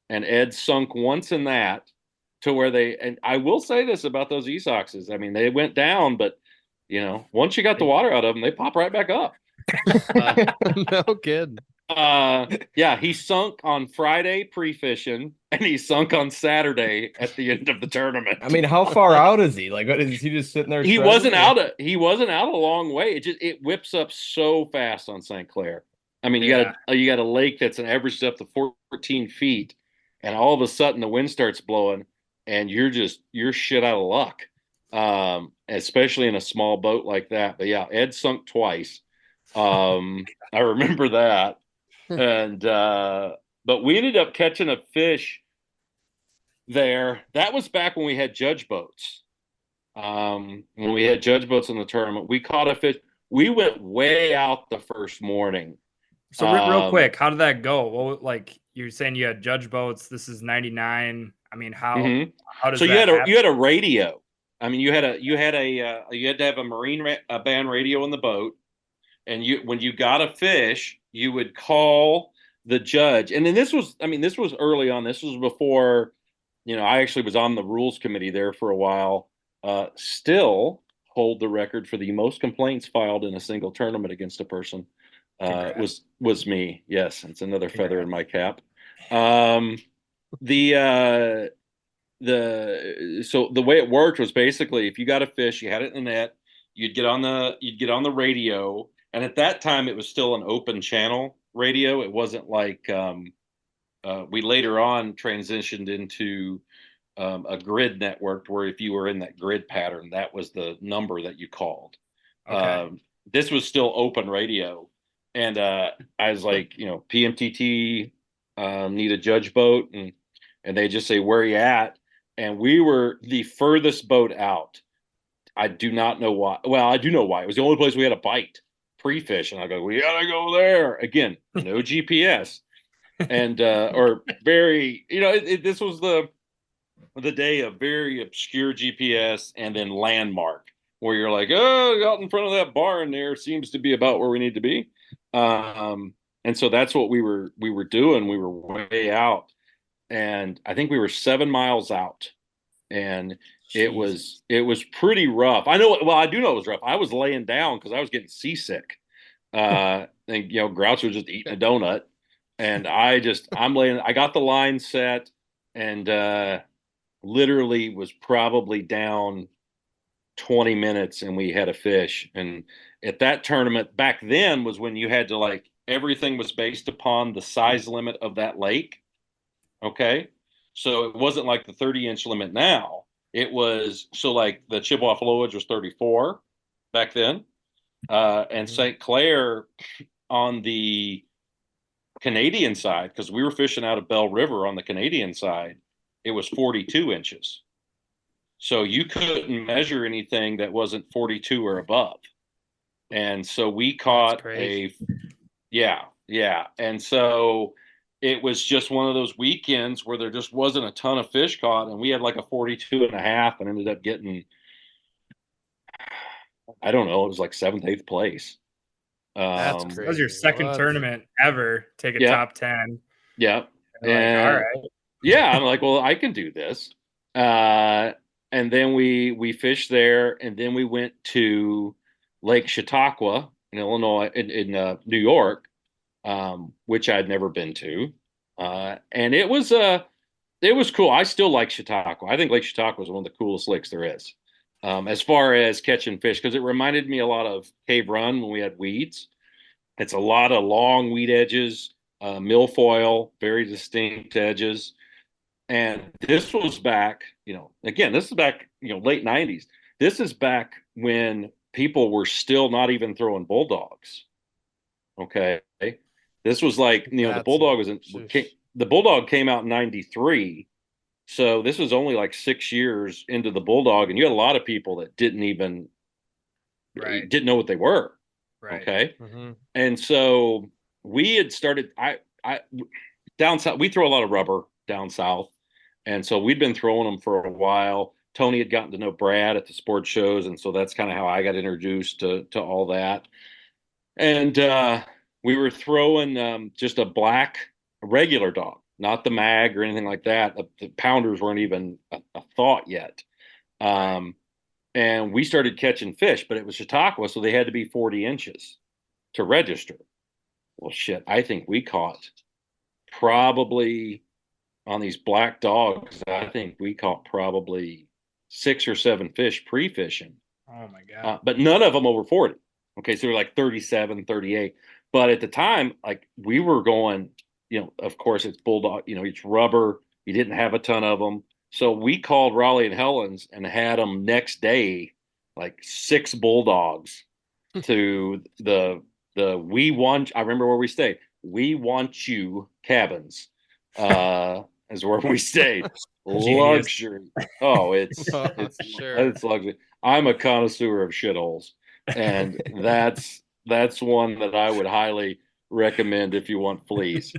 And Ed sunk once in that, to where and I will say this about those Esoxes. I mean, they went down, but once you got the water out of them, they pop right back up. No kidding. Yeah, he sunk on Friday pre-fishing, and he sunk on Saturday at the end of the tournament. I mean, how far out is he? Like, is he just sitting there? He wasn't out a long way. It whips up so fast on St. Clair. I mean, you got a lake that's an average depth of 14 feet, and all of a sudden the wind starts blowing, and you're shit out of luck, especially in a small boat like that. But yeah, Ed sunk twice. I remember that, and but we ended up catching a fish there. That was back when we had judge boats. When we had judge boats in the tournament, we caught a fish. We went way out the first morning. So real quick, how did that go? Well, like you're saying you had judge boats. This is 99. I mean, how does so that happen? You had a radio. I mean, you had to have a marine band radio in the boat, and when you got a fish, you would call the judge. And then this was early on. This was before, I actually was on the rules committee there for a while. Still hold the record for the most complaints filed in a single tournament against a person. Was me. Yes, it's another feather in my cap. So the way it worked was basically, if you got a fish, you had it in the net, you'd get on the radio, and at that time it was still an open channel radio. It wasn't like we later on transitioned into a grid network, where if you were in that grid pattern, that was the number that you called. Okay. This was still open radio. And I was like, PMTT need a judge boat, and they just say, where are you at? And we were the furthest boat out. I do not know why. Well, I do know why. It was the only place we had a bite pre-fish, and I go, we gotta go there again. No GPS, and or very, this was the day of very obscure GPS and then landmark where you're like, oh, out in front of that barn there seems to be about where we need to be. And so that's what we were doing. We were way out, and I think we were 7 miles out, and it was pretty rough. I know. Well, I do know it was rough. I was laying down because I was getting seasick. And Grouch was just eating a donut, and I'm laying. I got the line set, and literally was probably down 20 minutes, and we had a fish. And at that tournament back then was when you had to, like, everything was based upon the size limit of that lake. Okay. So it wasn't like the 30-inch limit now. It was, so like the Chippewa flowage was 34 back then. And St. Clair on the Canadian side, because we were fishing out of Bell River on the Canadian side, it was 42 inches. So you couldn't measure anything that wasn't 42 or above. And so we caught yeah. And so it was just one of those weekends where there just wasn't a ton of fish caught. And we had like a 42 and a half and ended up getting, I don't know, it was like 7th, 8th place. That's crazy. That was your second tournament ever. Take a top 10. Yeah. And all right. Yeah, I'm like, well, I can do this. And then we fished there, and then we went to Lake Chautauqua in Illinois, in New York, which I'd never been to, and it was cool. I still like Chautauqua. I think Lake Chautauqua is one of the coolest lakes there is, as far as catching fish, because it reminded me a lot of Cave Run when we had weeds. It's a lot of long weed edges, milfoil, very distinct edges. And this was back, again, this is back, late 90s. This is back when people were still not even throwing bulldogs. Okay. This was like, the bulldog came out in 93. So this was only like 6 years into the bulldog. And you had a lot of people that didn't know what they were. Right. Okay. Mm-hmm. And so we had started, down south, we throw a lot of rubber down south. And so we'd been throwing them for a while. Tony had gotten to know Brad at the sports shows. And so that's kind of how I got introduced to all that. And we were throwing just a regular dog, not the mag or anything like that. The pounders weren't even a thought yet. And we started catching fish, but it was Chautauqua, so they had to be 40 inches to register. Well, shit, I think we caught probably... on these black dogs, I think we caught probably 6 or 7 fish pre-fishing. Oh my God. But none of them over 40. Okay. So they're like 37, 38. But at the time, like, we were going, of course it's bulldog, it's rubber. You didn't have a ton of them. So we called Raleigh and Helens and had them next day, like 6 bulldogs to the I remember where we stayed. We Want You cabins. Is where we stayed. Luxury. Oh, it's sure. It's luxury. I'm a connoisseur of shitholes, and that's one that I would highly recommend if you want fleas.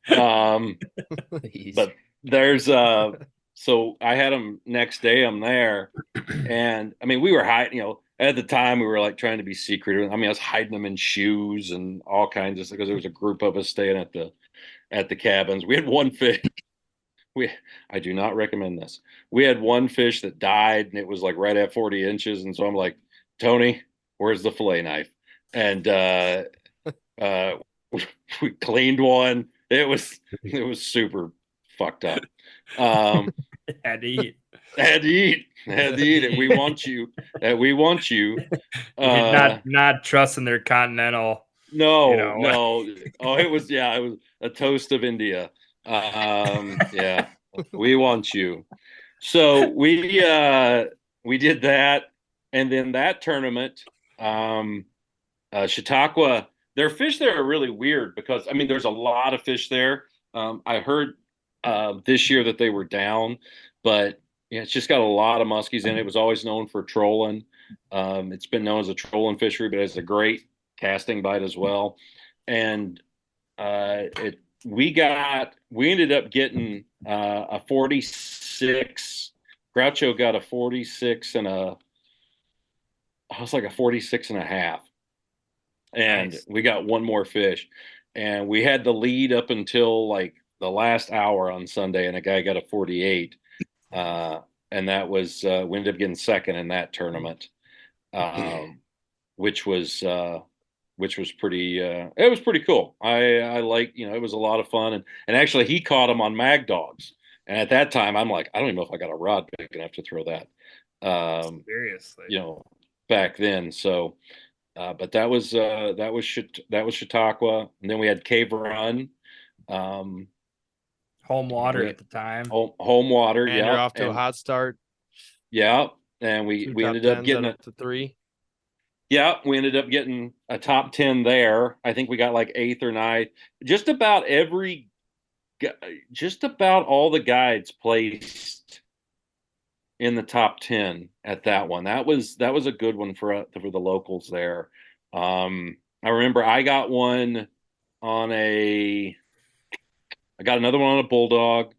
But there's so I had them next day. I'm there, and I mean, we were hiding. At the time we were like trying to be secretive. I mean, I was hiding them in shoes and all kinds of stuff because there was a group of us staying at the cabins. We had one fish. I do not recommend this. We had one fish that died, and it was like right at 40 inches. And so I'm like, Tony, where's the fillet knife? And we cleaned one. It was super fucked up. Had to eat. Had to eat it. We want you. We want you. Not trusting their continental. No. Oh, it was a toast of India. Yeah, we want you. So we did that, and then that tournament, Chautauqua. their fish there are really weird because I mean, there's a lot of fish there. I heard this year that they were down, but yeah, it's just got a lot of muskies in it. It was always known for trolling. It's been known as a trolling fishery, but it's a great casting bite as well. And we ended up getting a 46. Groucho got a 46 and I was like a 46 and a half. And Nice. we got one more fish. And we had the lead up until like the last hour on Sunday, and a guy got a 48. And that was we ended up getting second in that tournament, which was pretty it was pretty cool. I like, it was a lot of fun, and actually he caught him on mag dogs. And at that time I'm like, I don't even know if I got a rod big enough to throw that. Seriously. Back then. So but that was Chautauqua, and then we had Cave Run, Home water at the time. home water. And Yeah, you're off to a hot start. Yeah, and we ended up getting up to 3. Yeah, we ended up getting a top 10 there. I think we got like 8th or 9th. Just about all the guides placed in the top 10 at that one. That was a good one for the locals there. I remember I got another one on a bulldog,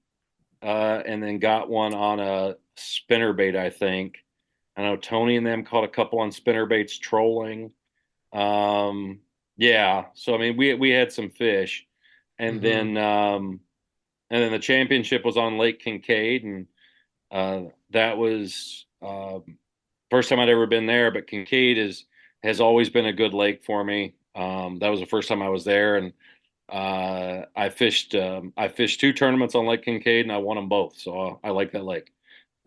and then got one on a spinnerbait, I think. I know Tony and them caught a couple on spinnerbaits trolling. Yeah, so I mean we had some fish, and then the championship was on Lake Kincaid, and that was first time I'd ever been there. But Kincaid has always been a good lake for me. That was the first time I was there, and I fished 2 tournaments on Lake Kincaid, and I won them both. So I like that lake.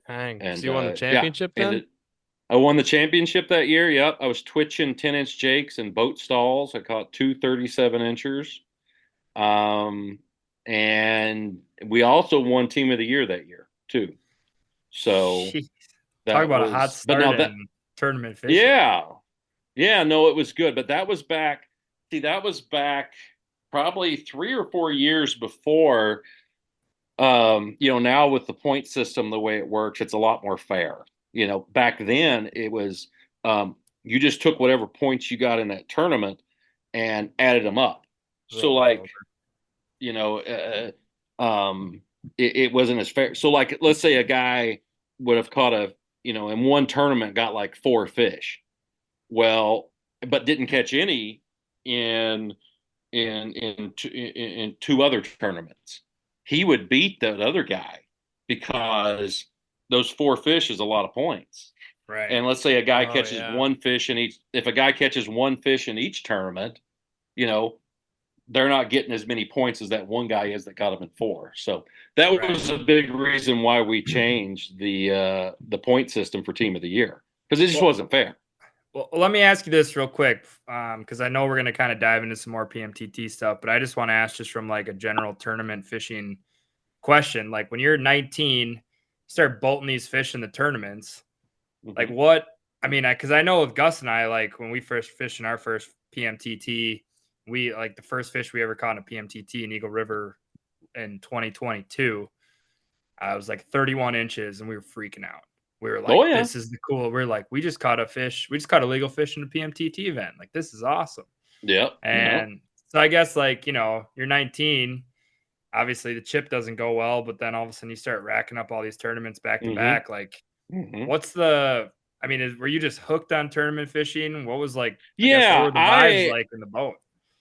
Dang. And So you won the championship then? I won the championship that year. Yep. I was twitching 10-inch jakes and boat stalls. I caught 2 37-inchers. And we also won team of the year that year too. So Jeez. Talk about a hot start in tournament fishing. Yeah. Yeah, no, it was good. But that was back probably 3 or 4 years before. Now with the point system, the way it works, it's a lot more fair. Back then it was you just took whatever points you got in that tournament and added them up. So like, it wasn't as fair. So like, let's say a guy would have caught in one tournament got like 4 fish. Well, but didn't catch any in 2 other tournaments. He would beat that other guy because those 4 fish is a lot of points. Right. And let's say a guy catches 1 fish in each. If a guy catches 1 fish in each tournament, they're not getting as many points as that one guy is that got them in 4. So that was a big reason why we changed the point system for team of the year, because it just wasn't fair. Well, let me ask you this real quick, because I know we're going to kind of dive into some more PMTT stuff, but I just want to ask, just from like a general tournament fishing question, like when you're 19, you start bolting these fish in the tournaments, like what? I mean, because I know with Gus and I, like when we first fished in our first PMTT, we like the first fish we ever caught in a PMTT in Eagle River in 2022. I was like 31 inches, and we were freaking out. We were like, this is the cool. We're like, we just caught a fish. We just caught a legal fish in a PMTT event. Like, this is awesome. Yeah. And so I guess like, you're 19. Obviously the chip doesn't go well, but then all of a sudden you start racking up all these tournaments back to back. Like, what's were you just hooked on tournament fishing? What was like, what were the vibes like in the boat?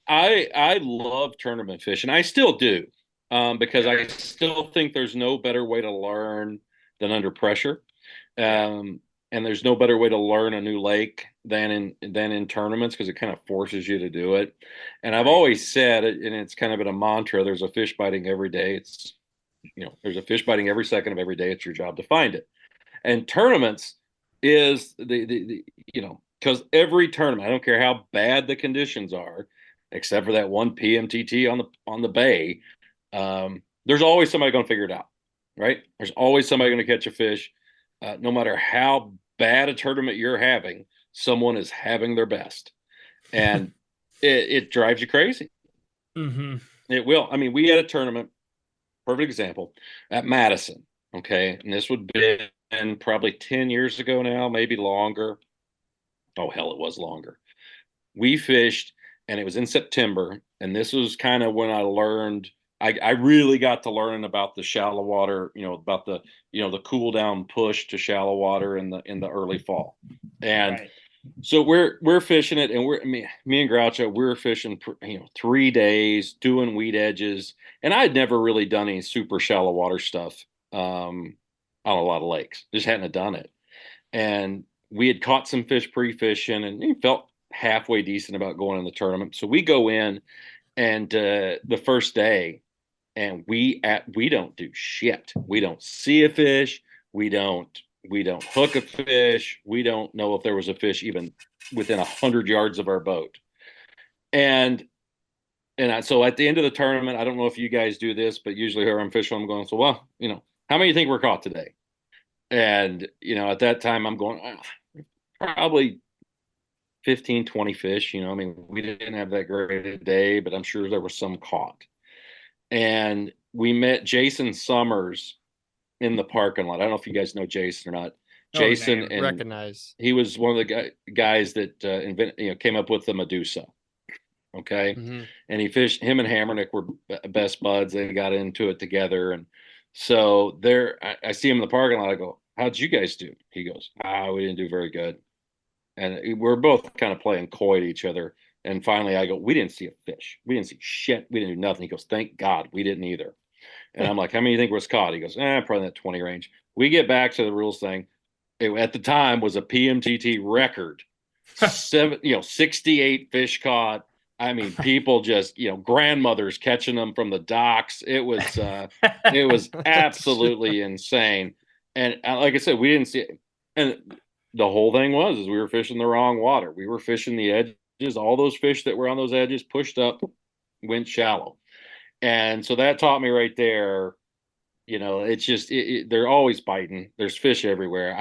I love tournament fishing. I still do, because I still think there's no better way to learn than under pressure. And there's no better way to learn a new lake than in tournaments, because it kind of forces you to do it. And I've always said, and it's kind of been a mantra, there's a fish biting every day. It's, there's a fish biting every second of every day. It's your job to find it. And tournaments is because every tournament, I don't care how bad the conditions are, except for that one PMTT on the bay, there's always somebody going to figure it out, right? There's always somebody going to catch a fish. No matter how bad a tournament you're having, someone is having their best. And it drives you crazy. Mm-hmm. It will. I mean, we had a tournament, perfect example, at Madison. Okay. And this would have been probably 10 years ago now, maybe longer. Oh, hell, it was longer. We fished and it was in September. And this was kind of when I learned, I really got to learning about the shallow water, about the cool down push to shallow water in the early fall. And Right. so we're fishing it, and me and Groucho, we're fishing 3 days doing weed edges, and I'd never really done any super shallow water stuff on a lot of lakes. Just hadn't done it, and we had caught some fish pre-fishing, and we felt halfway decent about going in the tournament. So we go in, and the first day, and we don't do shit. We don't see a fish. We don't hook a fish. We don't know if there was a fish even within 100 yards of our boat. And so at the end of the tournament, I don't know if you guys do this, but usually here I'm fishing, I'm going, so well, how many do you think we're caught today? And at that time I'm going, probably 15, 20 fish. I mean, we didn't have that great a day, but I'm sure there was some caught. And we met Jason Summers in the parking lot. I don't know if you guys know Jason or not. Jason and recognize. He was one of the guys that came up with the Medusa. Okay. Mm-hmm. And he fished, him and Hammernick were best buds. They got into it together. And so I see him in the parking lot. I go, how'd you guys do? He goes, we didn't do very good. And we're both kind of playing coy to each other. And finally I go, we didn't see a fish. We didn't see shit. We didn't do nothing. He goes, thank God we didn't either. And I'm like, how many do you think was caught? He goes, probably in that 20 range. We get back to the rules thing. It, at the time, was a PMTT record. 68 fish caught. I mean, people just, grandmothers catching them from the docks. It was absolutely insane. And like I said, we didn't see it. And the whole thing is we were fishing the wrong water. We were fishing the edges. All those fish that were on those edges pushed up, went shallow. And so that taught me right there, it's just, they're always biting. There's fish everywhere.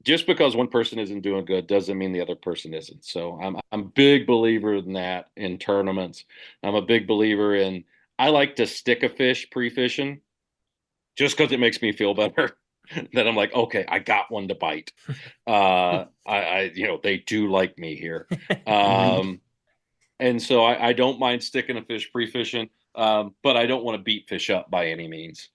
Just because one person isn't doing good doesn't mean the other person isn't. So I'm a big believer in that in tournaments. I'm a big believer I like to stick a fish pre-fishing just because it makes me feel better. That I'm like, okay, I got one to bite. They do like me here. And so I don't mind sticking a fish pre-fishing. But I don't want to beat fish up by any means.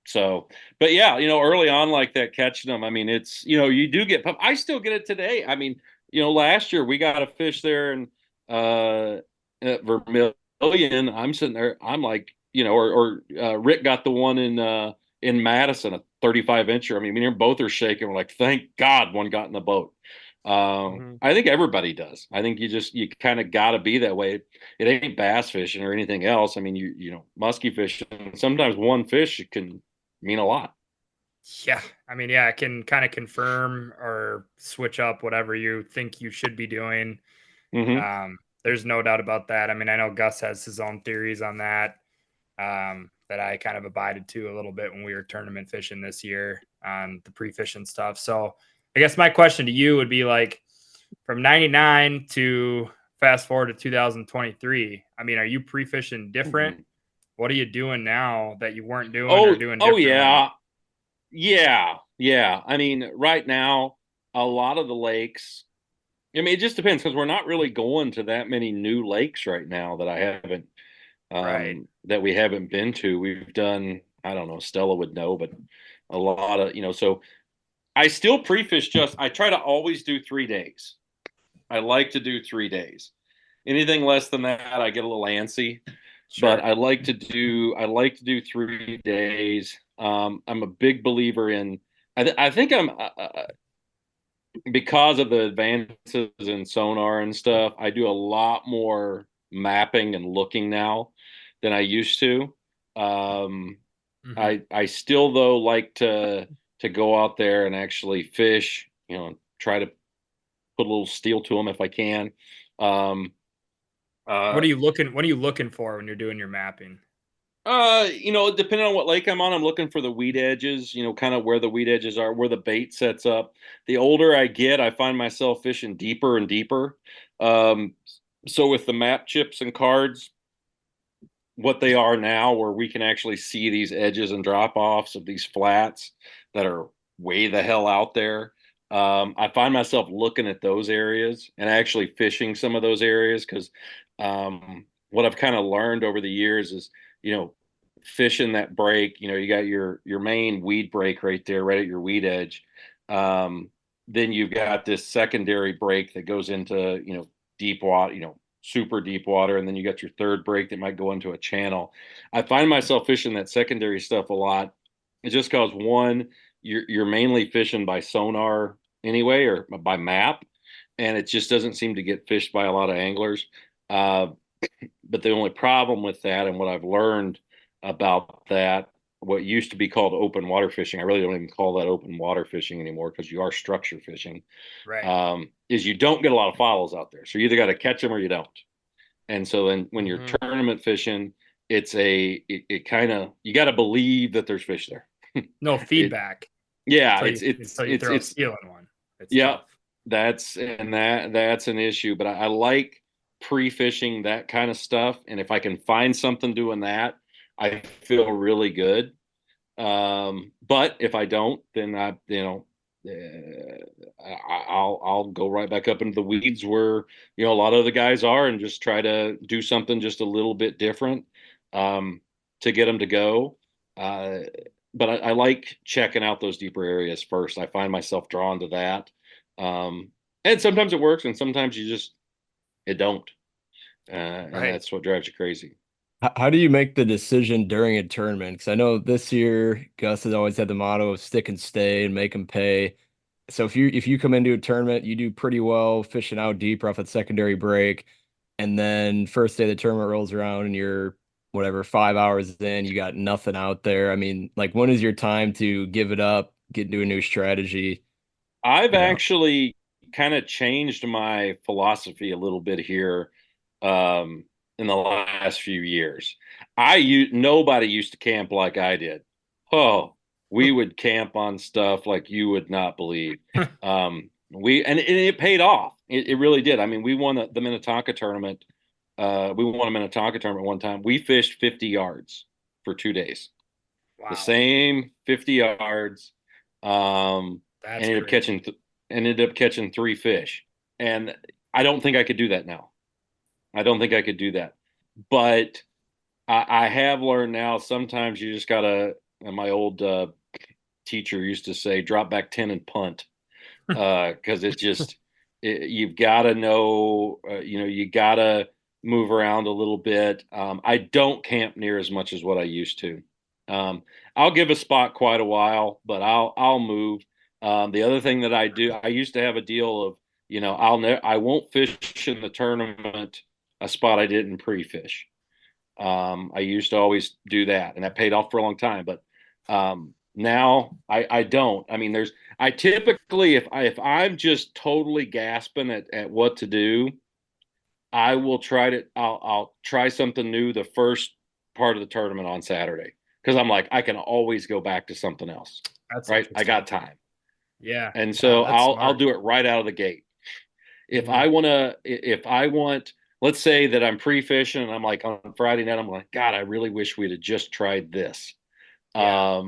So, but yeah, early on like that, catching them, I mean, it's, you do get, I still get it today. I mean, last year we got a fish there at Vermilion. I'm sitting there, I'm like, Rick got the one in Madison, a 35 incher. I mean, both are shaking. We're like, thank God one got in the boat. I think everybody does. I think you kind of got to be that way. It ain't bass fishing or anything else. I mean, musky fishing, sometimes one fish can mean a lot. Yeah. I mean, yeah, it can kind of confirm or switch up whatever you think you should be doing. Mm-hmm. There's no doubt about that. I mean, I know Gus has his own theories on that, that I kind of abided to a little bit when we were tournament fishing this year on the pre-fishing stuff. So I guess my question to you would be like, from 99 to fast forward to 2023, I mean, are you pre-fishing different? Mm-hmm. What are you doing now that you weren't doing or doing differently? Yeah. I mean, right now, a lot of the lakes, I mean, it just depends because we're not really going to that many new lakes right now that I haven't, that we haven't been to. We've done, I don't know, Stella would know, but a lot of, so I still pre-fish I try to always do 3 days. I like to do 3 days. Anything less than that, I get a little antsy. Sure. But I like to do 3 days. I'm a big believer in. I think I'm because of the advances in sonar and stuff. I do a lot more mapping and looking now than I used to. I still though like to go out there and actually fish. Try to put a little steel to them if I can. What are you looking for when you're doing your mapping? Depending on what lake I'm on, I'm looking for the weed edges, kind of where the weed edges are, where the bait sets up. The older I get, I find myself fishing deeper and deeper. So with the map chips and cards, what they are now, where we can actually see these edges and drop offs of these flats that are way the hell out there. I find myself looking at those areas and actually fishing some of those areas because what I've kind of learned over the years is, fishing that break. You got your main weed break right there, right at your weed edge. Then you've got this secondary break that goes into deep water, super deep water, and then you got your third break that might go into a channel. I find myself fishing that secondary stuff a lot. It's just because one, you're mainly fishing by sonar anyway or by map, and it just doesn't seem to get fished by a lot of anglers. Uh, but the only problem with that, and what I've learned about that, what used to be called open water fishing, I really don't even call that open water fishing anymore because you are structure fishing. Right. Is you don't get a lot of follows out there, so you either got to catch them or you don't. And so then when you're tournament fishing, it kind of, you got to believe that there's fish there. No feedback. Yeah, until you throw a seal in one. It's yeah, tough. that's an issue. But I like pre-fishing that kind of stuff, and if I can find something doing that, I feel really good. But if I don't, then I'll go right back up into the weeds where a lot of the guys are, and just try to do something just a little bit different to get them to go. But I like checking out those deeper areas first. I find myself drawn to that. And sometimes it works, and sometimes it don't. And that's what drives you crazy. How do you make the decision during a tournament? Because I know this year Gus has always had the motto of stick and stay and make them pay. So if you come into a tournament, you do pretty well fishing out deeper off that secondary break, and then first day the tournament rolls around and you're whatever 5 hours in, you got nothing out there. I mean, like when is your time to give it up, get into a new strategy? I've You know? actually kind of changed my philosophy a little bit here in the last few years. Nobody used to camp like I did. Oh, we would camp on stuff like you would not believe. And it paid off. It really did. I mean, we won the Minnetonka tournament. We won a Minnetonka tournament one time. We fished 50 yards for 2 days. Wow. The same 50 yards. That's ended up catching 3 fish. And I don't think I could do that now. I don't think I could do that. But I have learned now, sometimes you just gotta, and my old teacher used to say, drop back 10 and punt. Because you've got to know, you got to move around a little bit. I don't camp near as much as what I used to. I'll give a spot quite a while, but I'll move. The other thing that I do, I used to have a deal of, I won't fish in the tournament a spot I didn't pre-fish. I used to always do that, and that paid off for a long time. But now I don't. I mean, I typically, if I'm just totally gasping at what to do, I'll try something new the first part of the tournament on Saturday, because I'm like, I can always go back to something else. That's right. I got time. Yeah. And so I'll smart. do it right out of the gate. If I want, let's say that I'm pre-fishing and I'm like on Friday night, I'm like, God, I really wish we'd have just tried this. Yeah.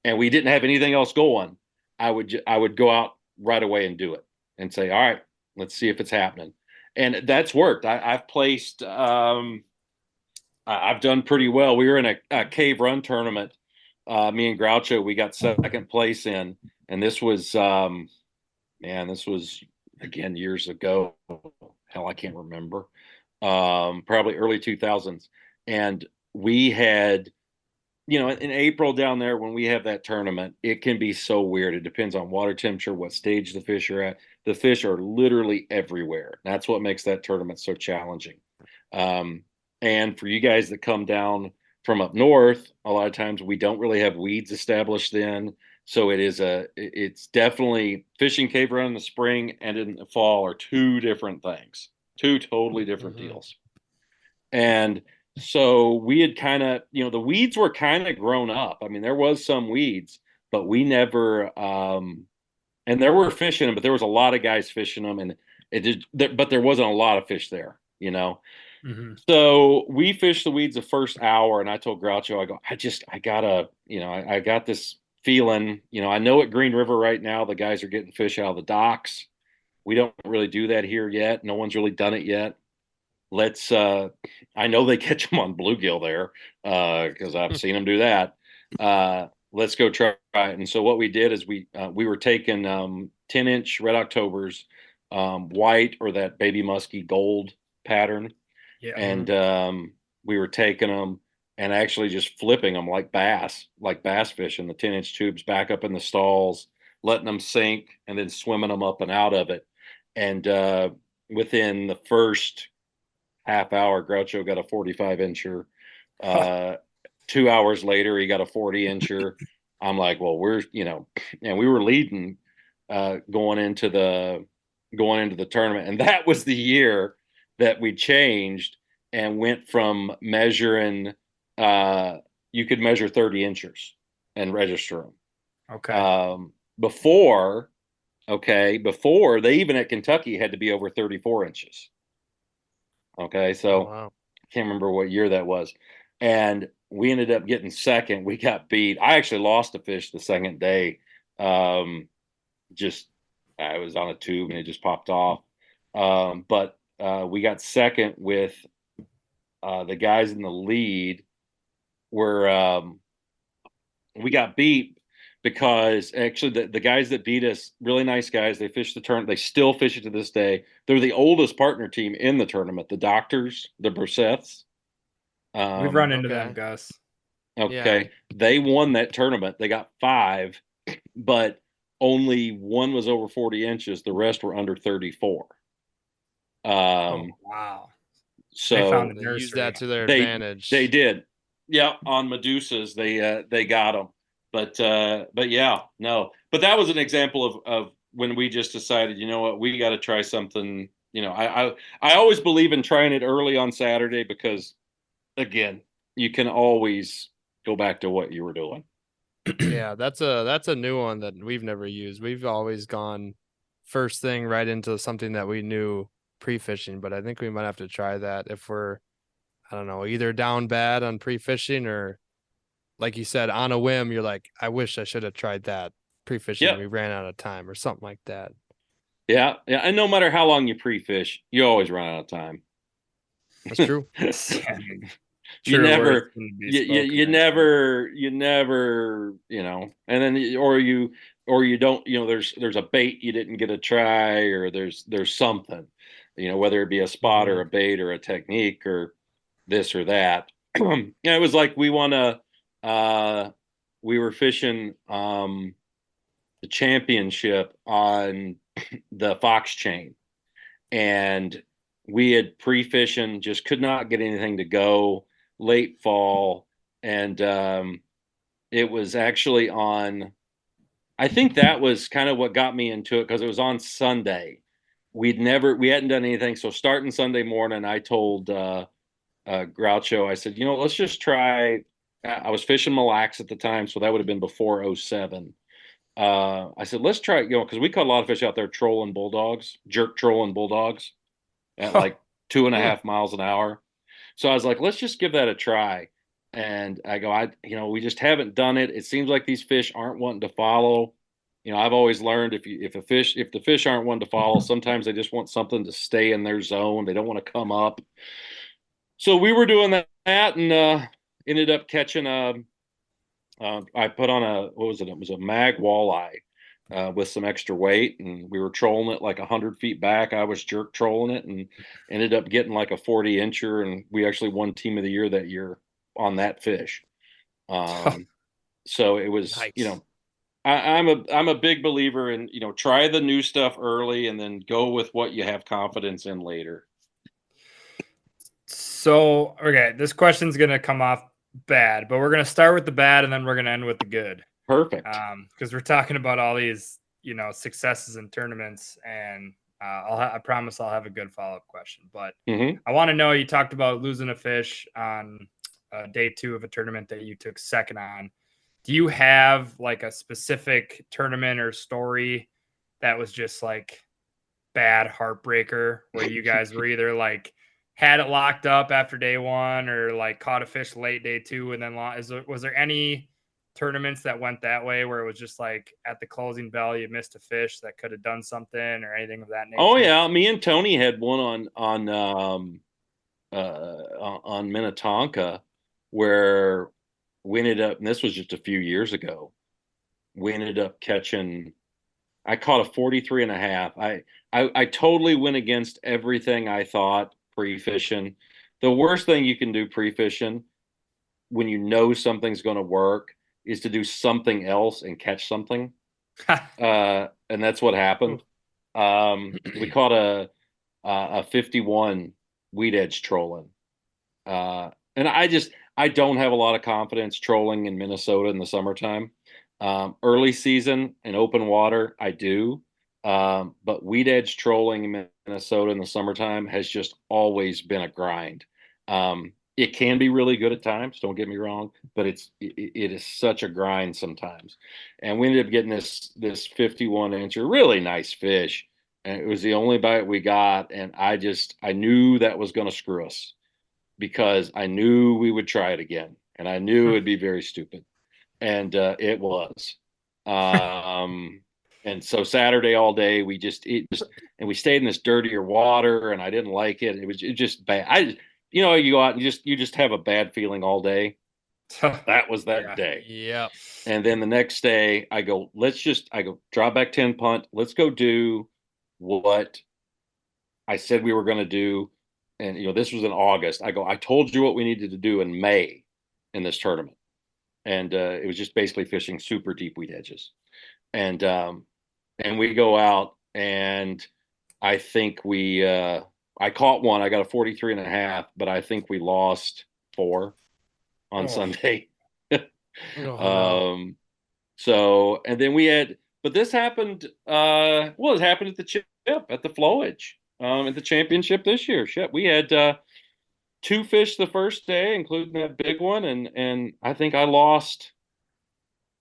And we didn't have anything else going. I would go out right away and do it and say, all right, let's see if it's happening. And that's worked. I've placed, I've done pretty well. We were in a cave run tournament. Me and Groucho, we got second place in, and this was, this was again years ago. Hell, I can't remember. Probably early 2000s. And we had, in April down there, when we have that tournament, it can be so weird. It depends on water temperature, what stage the fish are at. The fish are literally everywhere. That's what makes that tournament so challenging. And for you guys that come down from up north, a lot of times we don't really have weeds established then. So it's definitely fishing cave run in the spring and in the fall are two different things, two totally different deals. And so we had kind of, the weeds were kind of grown up. I mean, there was some weeds, but we never, and there were fish in them, but there was a lot of guys fishing them, and but there wasn't a lot of fish there. you know. Mm-hmm. So we fished the weeds the first hour, and I told Groucho, I go, I gotta, I got this feeling, I know at Green River right now the guys are getting fish out of the docks. We don't really do that here yet. No one's really done it yet. Let's I know they catch them on bluegill there, because I've seen them do that. Let's go try it. And so what we did is we were taking 10-inch red Octobers, white or that baby musky gold pattern, Yeah. and we were taking them and actually just flipping them like bass fish in the 10-inch tubes back up in the stalls, letting them sink, and then swimming them up and out of it. And within the first half hour, Groucho got a 45-incher. 2 hours later, he got a 40-incher. I'm like, well, and we were leading going into the tournament, and that was the year that we changed and went from measuring. You could measure 30 inches and register them. Okay. Before they even at Kentucky had to be over 34 inches. Okay, so wow. I can't remember what year that was. And we ended up getting second. We got beat. I actually lost a fish the second day. Just I was on a tube and it just popped off. But we got second with the guys in the lead were we got beat because actually the guys that beat us, really nice guys, they fished the tournament. They still fish it to this day. They're the oldest partner team in the tournament, the Doctors, the Brisseths. We've run into them, Gus. Okay. Yeah. They won that tournament. They got 5, but only one was over 40 inches. The rest were under 34. Wow. So they found the They used that to their they, advantage. They did. Yeah. On Medusas, they got them. But yeah, no. But that was an example of when we just decided, you know what, we got to try something. I always believe in trying it early on Saturday because, again, you can always go back to what you were doing. Yeah, that's a new one that we've never used. We've always gone first thing right into something that we knew pre-fishing, but I think we might have to try that if we're, I don't know, either down bad on pre-fishing or, like you said, on a whim, you're like, I wish I should have tried that pre-fishing. Yep. We ran out of time or something like that. Yeah. And no matter how long you pre-fish, you always run out of time. That's true. You never, you never, and then, or you don't, there's a bait you didn't get a try, or there's something, whether it be a spot or a bait or a technique or this or that. It was like we were fishing the championship on the Fox chain, and we had pre-fishing, just could not get anything to go, late fall, and it was actually on, I think that was kind of what got me into it, because it was on Sunday. We hadn't done anything, so starting Sunday morning, I told Groucho, I said, let's just try. I was fishing Mille Lacs at the time, so that would have been before 2007. I said, let's try, because we caught a lot of fish out there trolling bulldogs, jerk trolling bulldogs at like 2.5 miles an hour. So I was like, let's just give that a try. And I go, we just haven't done it. It seems like these fish aren't wanting to follow. I've always learned if the fish aren't wanting to follow, sometimes they just want something to stay in their zone. They don't want to come up. So we were doing that and ended up catching I put on what was it? It was a mag walleye with some extra weight, and we were trolling it like 100 feet back. I was jerk trolling it and ended up getting like a 40-incher, and we actually won Team of the Year that year on that fish. So it was, nice. I'm a big believer in, try the new stuff early and then go with what you have confidence in later. So, okay, this question's going to come off bad, but we're going to start with the bad and then we're going to end with the good. Perfect. Because we're talking about all these, successes in tournaments, and I promise I'll have a good follow-up question. But I want to know, you talked about losing a fish on day 2 of a tournament that you took second on. Do you have like a specific tournament or story that was just like bad heartbreaker, where you guys were either like had it locked up after day one, or like caught a fish late day two and then was there any tournaments that went that way where it was just like at the closing bell you missed a fish that could have done something or anything of that nature? Oh yeah, me and Tony had one on Minnetonka where we ended up, and this was just a few years ago, we ended up catching, I caught a 43 and a half. I totally went against everything I thought pre-fishing. The worst thing you can do pre-fishing when you know something's going to work is to do something else and catch something. And that's what happened. We caught a 51 weed edge trolling. And I don't have a lot of confidence trolling in Minnesota in the summertime. Early season and open water, I do. But weed edge trolling in Minnesota in the summertime has just always been a grind. It can be really good at times, don't get me wrong, but it is such a grind sometimes. And we ended up getting this 51 incher, really nice fish. And it was the only bite we got. And I knew that was going to screw us because I knew we would try it again. And I knew it'd be very stupid. And it was. And so Saturday all day, we stayed in this dirtier water and I didn't like it. It was just bad. You go out and you just have a bad feeling all day. That was that day. Yeah. And then the next day I go drop back 10 punt. Let's go do what I said we were going to do. And, this was in August. I told you what we needed to do in May in this tournament. And it was just basically fishing super deep weed edges. And we go out and I think I caught one. I got a 43 and a half, but I think we lost 4 on Sunday. So, and then but this happened, it happened at the chip, at the flowage, at the championship this year. Shit, we had 2 fish the first day, including that big one. And I think I lost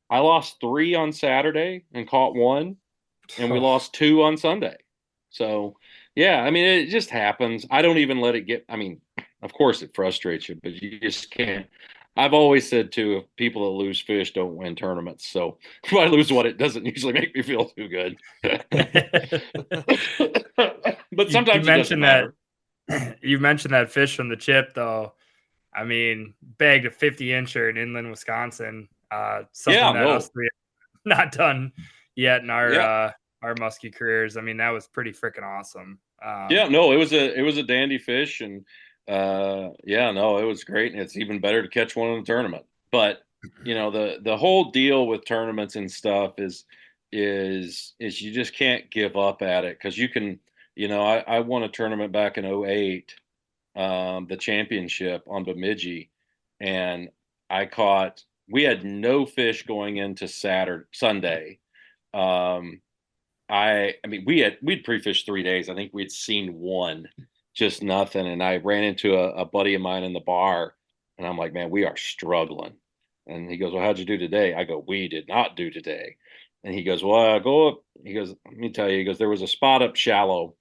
3 on Saturday and caught 1, and we lost 2 on Sunday. So, yeah, I mean, it just happens. I don't even let it get, of course it frustrates you, but you just can't. I've always said too, if people that lose fish don't win tournaments. So if I lose one, it doesn't usually make me feel too good. But sometimes you it doesn't matter. You mentioned that fish from the chip, though. I mean, bagged a 50 incher in inland Wisconsin. Something us three have not done yet in our musky careers. I mean, that was pretty freaking awesome. It was a dandy fish, and it was great, and it's even better to catch one in a tournament. But the whole deal with tournaments and stuff is you just can't give up at it, because you can. I won a tournament back in 2008, the championship on Bemidji, and we had no fish going into Sunday. We'd pre-fished 3 days. I think we'd seen 1, just nothing. And I ran into a buddy of mine in the bar, and I'm like, man, we are struggling. And he goes, well, how'd you do today? I go, we did not do today. And he goes, well, go up. He goes, let me tell you. He goes, there was a spot up shallow.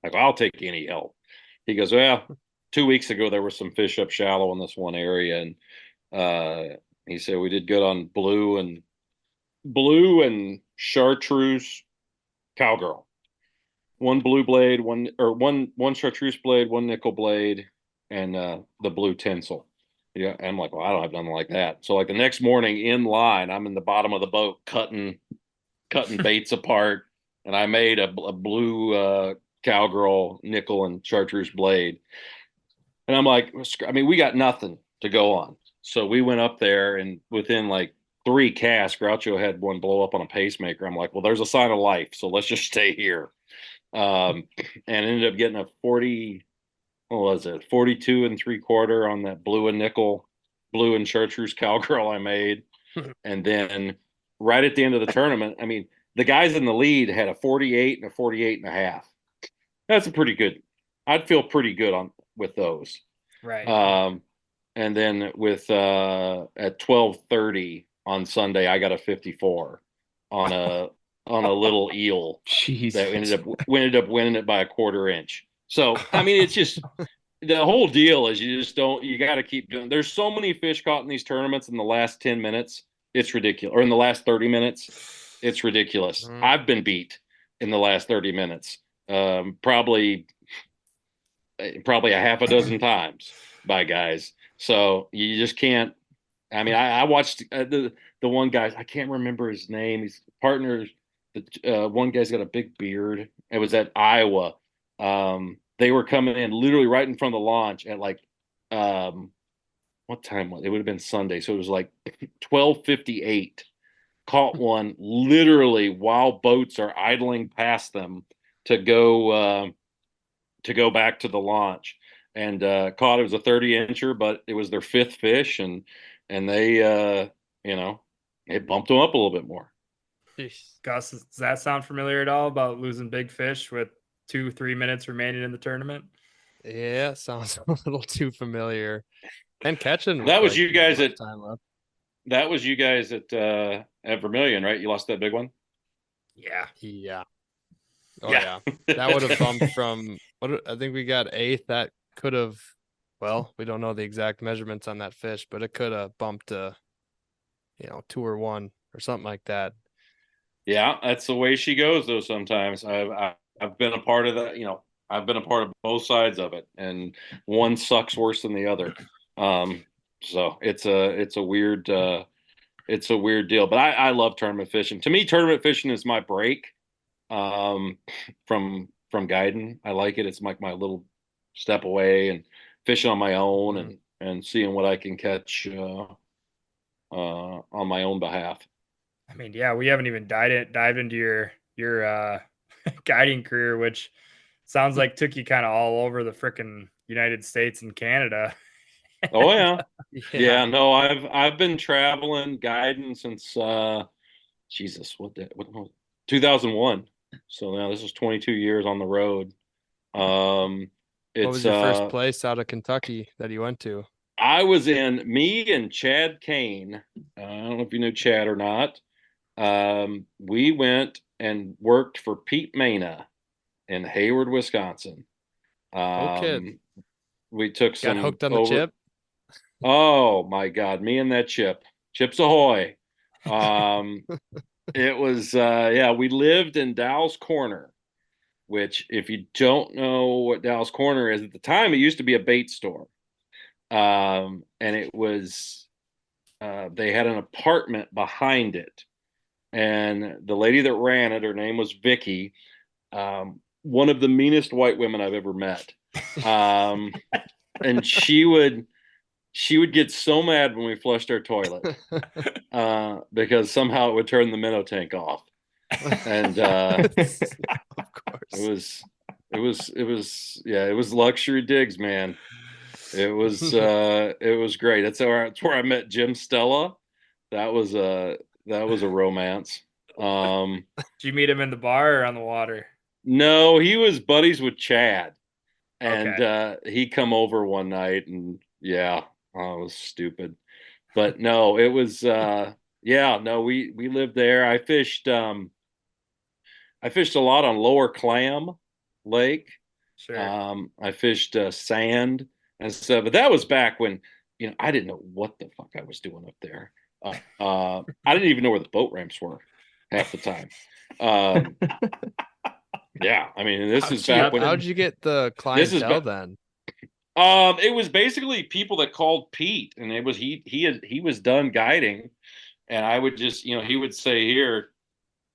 I go, I'll take any help. He goes, well, 2 weeks ago, there were some fish up shallow in this one area. And he said, we did good on blue and chartreuse cowgirl. 1 blue blade, one chartreuse blade, 1 nickel blade, and the blue tinsel. Yeah, and I'm like, well, I don't have nothing like that. So like the next morning in line, I'm in the bottom of the boat cutting baits apart, and I made a blue cowgirl, nickel, and chartreuse blade. And I'm like, we got nothing to go on. So we went up there, and within like 3 casts, Groucho had one blow up on a pacemaker. I'm like, well, there's a sign of life, so let's just stay here. And ended up getting a 42 and 3/4 on that blue and nickel, blue and chartreuse cowgirl I made. And then right at the end of the tournament, the guys in the lead had a 48 and a 48 and a half. That's a pretty good. I'd feel pretty good with those. Right. And then with at 12:30 on Sunday, I got a 54 on a little eel. Jeez. That ended up winning it by a 1/4 inch. So it's just the whole deal is you got to keep doing. There's so many fish caught in these tournaments in the last 10 minutes. It's ridiculous. Or in the last 30 minutes. It's ridiculous. I've been beat in the last 30 minutes. Probably a half a dozen times by guys. So you just can't. I mean, I watched the one guy. I can't remember his name. He's partners. The one guy's got a big beard. It was at Iowa. They were coming in literally right in front of the launch at like what time was it? It would have been Sunday, so it was like 12:58. Caught one literally while boats are idling past them to go back to the launch, and caught. It was a 30-incher, but it was their fifth fish, and they it bumped them up a little bit more. Gus, does that sound familiar at all about losing big fish with 2-3 minutes remaining in the tournament? Yeah, sounds a little too familiar. And catching that was you guys at time left. That was you guys at Vermilion, right? You lost that big one. Yeah. Oh yeah. That would have bumped from I think we got 8th. That could have. Well, we don't know the exact measurements on that fish, but it could have bumped to 2 or 1 or something like that. Yeah, that's the way she goes, though. Sometimes I've been a part of that. I've been a part of both sides of it, and one sucks worse than the other. So it's a weird deal. But I love tournament fishing. To me, tournament fishing is my break from guiding. I like it. It's like my little step away and fishing on my own and seeing what I can catch on my own behalf. I mean, yeah, we haven't even dived into your guiding career, which sounds like took you kind of all over the frickin' United States and Canada. Oh yeah. Yeah. No, I've been traveling guiding since Jesus, what 2001. So now this is 22 years on the road. What was your first place out of Kentucky that you went to? I was in me and Chad Kane. I don't know if you knew Chad or not. We went and worked for Pete Mena in Hayward, Wisconsin. Okay. We took Got some hooked on the chip. Oh my God, me and that chip. Chips ahoy. It was we lived in Dow's Corner, which if you don't know what Dow's Corner is, at the time it used to be a bait store. And it was they had an apartment behind it. And the lady that ran it, her name was Vicky, one of the meanest white women I've ever met. And she would get so mad when we flushed our toilet because somehow it would turn the minnow tank off. And of course. it was luxury digs, man. It was great. That's where I met Jim Stella. That was a romance. Did you meet him in the bar or on the water? No, he was buddies with Chad, and he come over one night, and it was stupid. But no, it was we lived there. I fished a lot on Lower Clam Lake. Sure. I fished sand and stuff, but that was back when I didn't know what the fuck I was doing up there. I didn't even know where the boat ramps were half the time. Yeah, I mean, this is back when. How'd you get the clientele then? It was basically people that called Pete, and it was he was done guiding, and I would just he would say, here,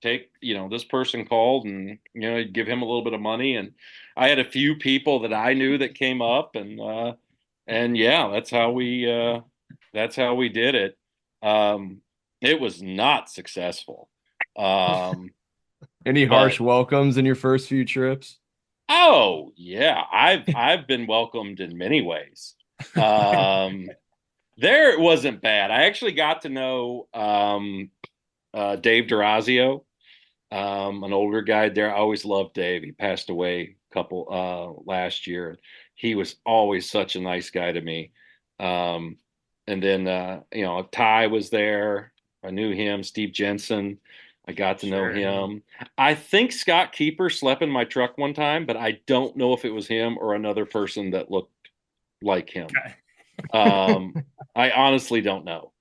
take this person called, and give him a little bit of money, and I had a few people that I knew that came up, and that's how we did it. It was not successful. Any harsh welcomes in your first few trips? Oh yeah, I've been welcomed in many ways. There it wasn't bad. I actually got to know Dave Durazio, an older guy there. I always loved Dave. He passed away last year. He was always such a nice guy to me. And then Ty was there. I knew him. Steve Jensen. I got to know him. I think Scott Keeper slept in my truck one time, but I don't know if it was him or another person that looked like him. I honestly don't know.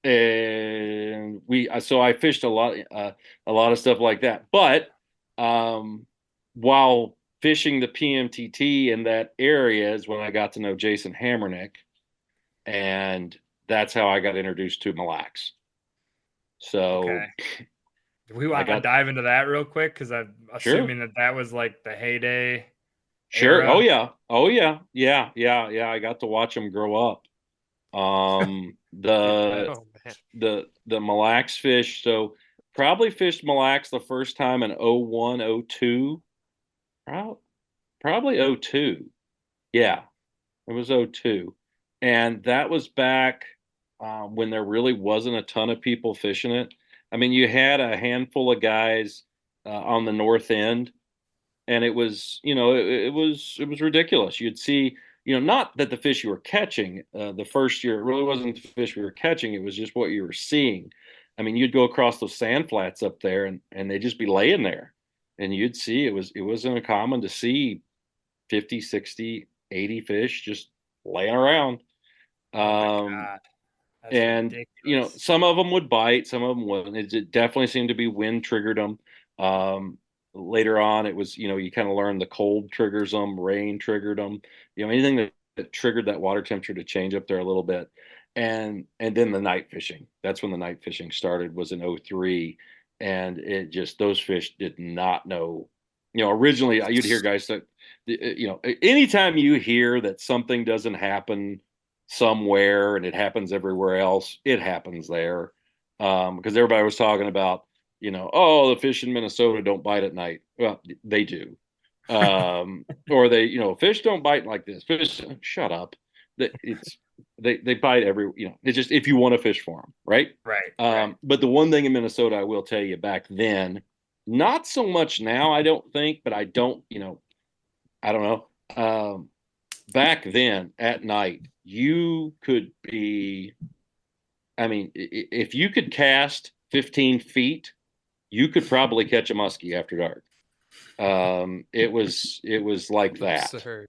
And so I fished a lot of stuff like that. But while fishing the PMTT in that area is when I got to know Jason Hammernick, and that's how I got introduced to Mille Lacs. So okay. Do we want to dive into that real quick? Because I'm assuming that was like the heyday. Sure. Era. Oh yeah. Yeah. I got to watch them grow up. The Mille Lacs fish. So probably fished Mille Lacs the first time in 01, 02. Probably 02. Yeah, it was 02. And that was back when there really wasn't a ton of people fishing it. I mean, you had a handful of guys on the north end, and it was, it was ridiculous. You'd see, not that the fish you were catching the first year, it really wasn't the fish we were catching. It was just what you were seeing. I mean, you'd go across those sand flats up there, and they'd just be laying there, and you'd see it wasn't uncommon to see 50, 60, 80 fish just laying around. And ridiculous. Some of them would bite, some of them wouldn't. It definitely seemed to be wind triggered them. Later on, it was, you kind of learn the cold triggers them, rain triggered them, anything that triggered that water temperature to change up there a little bit. And then the night fishing. That's when the night fishing started, was in 03. And it just, those fish did not know. Originally you'd hear guys that, anytime you hear that something doesn't happen somewhere and it happens everywhere else, it happens there. Because everybody was talking about, the fish in Minnesota don't bite at night. Well, they do. Or they, fish don't bite like this. Fish, shut up. They bite it's just if you want to fish for them, right? Right. But the one thing in Minnesota, I will tell you, back then, not so much now, I don't think, but I don't know. Back then at night, you could be, if you could cast 15 feet, you could probably catch a muskie after dark. It was like that. Absurd.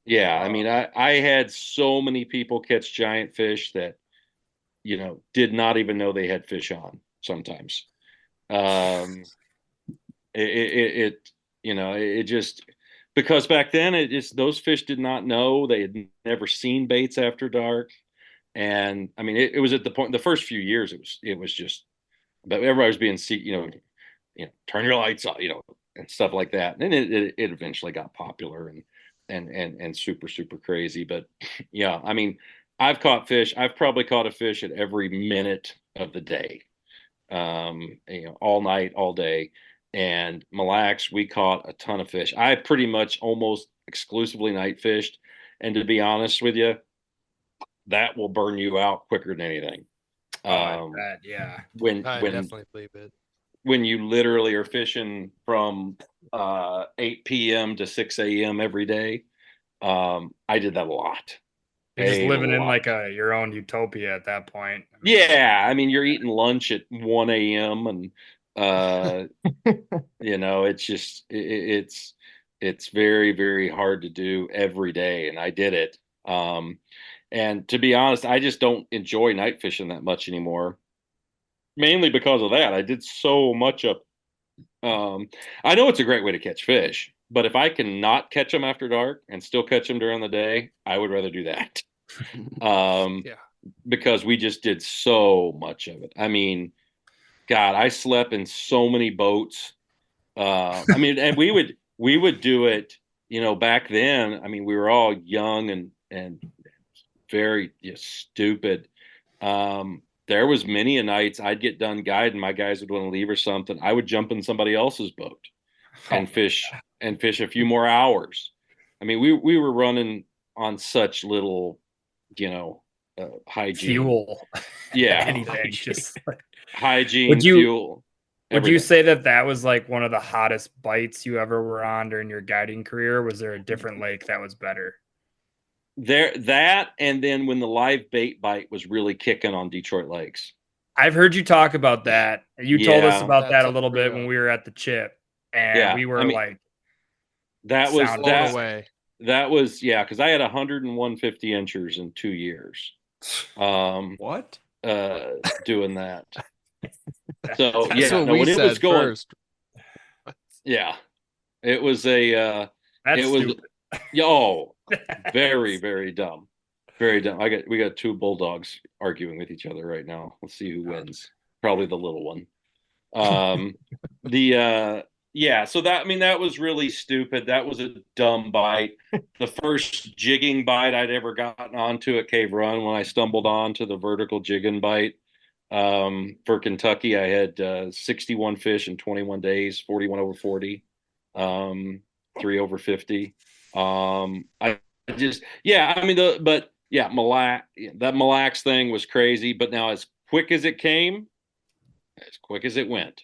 Yeah. I had so many people catch giant fish that, did not even know they had fish on sometimes. It just, because back then those fish did not know, they had never seen baits after dark. And it was at the point, the first few years, it was just, but everybody was being, turn your lights off, and stuff like that. And then it eventually got popular and super, super crazy. But yeah, I've caught fish. I've probably caught a fish at every minute of the day, all night, all day. And Mille Lacs, we caught a ton of fish. I pretty much almost exclusively night fished. And to be honest with you, that will burn you out quicker than anything. I bet, yeah. I definitely believe it. When you literally are fishing from 8 p.m. to 6 a.m. every day, I did that a lot. You're just living in like your own utopia at that point. Yeah, you're eating lunch at 1 a.m. and it's just it's very, very hard to do every day, and I did it. And to be honest, I just don't enjoy night fishing that much anymore. Mainly because of that. I did so much of. I know it's a great way to catch fish, but if I can not catch them after dark and still catch them during the day, I would rather do that. Yeah. Because we just did so much of it. God, I slept in so many boats. And we would do it, back then. We were all young and very stupid. There was many a nights I'd get done guiding, my guys would want to leave or something. I would jump in somebody else's boat and fish a few more hours. We were running on such little, hygiene. Fuel. Yeah. Anything. Just hygiene, fuel. Would you say that was like one of the hottest bites you ever were on during your guiding career? Or was there a different lake that was better? That, and then when the live bait bite was really kicking on Detroit lakes. I've heard you talk about that. You told us about that a little bit when we were at the chip, and we were like, that was blown away. that was, yeah, because I had 150 inchers in 2 years. What? Doing that. So That's yeah, what no, we when it was said going, first. yeah, it was a, That's it was, stupid. oh, very, very dumb. Very dumb. We got two bulldogs arguing with each other right now. Let's see who wins. Probably the little one. Um, the yeah, so that, I mean, that was really stupid. That was a dumb bite. The first jigging bite I'd ever gotten onto at Cave Run, when I stumbled onto the vertical jigging bite. For Kentucky, I had 61 fish in 21 days, 41 over 40, 3 over 50. I just, yeah, I mean, but yeah, that Mille Lacs thing was crazy, but now as quick as it came, as quick as it went.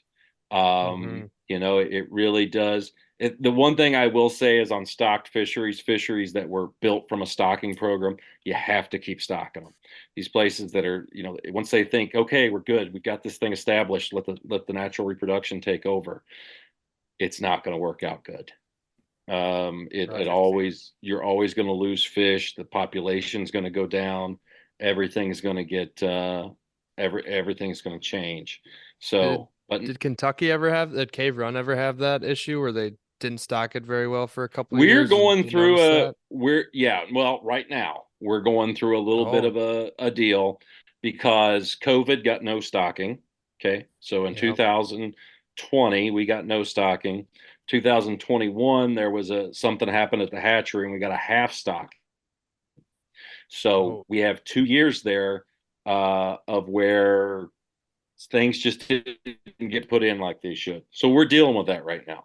It really does. The one thing I will say is, on stocked fisheries that were built from a stocking program, you have to keep stocking them. These places that are, once they think, okay, we're good, we got this thing established, let the natural reproduction take over, it's not going to work out good. You're always going to lose fish. The population's going to go down. Everything's going to get everything's going to change. So, Did Kentucky ever have that? Cave Run ever have that issue where they didn't stock it very well for a couple of we're years? going You through noticed that? well, right now we're going through a little bit of a deal, because COVID got no stocking. Okay. So in Yep. 2020, we got no stocking. 2021, there was something happened at the hatchery and we got a half stock. So we have 2 years there of where things just didn't get put in like they should. So we're dealing with that right now.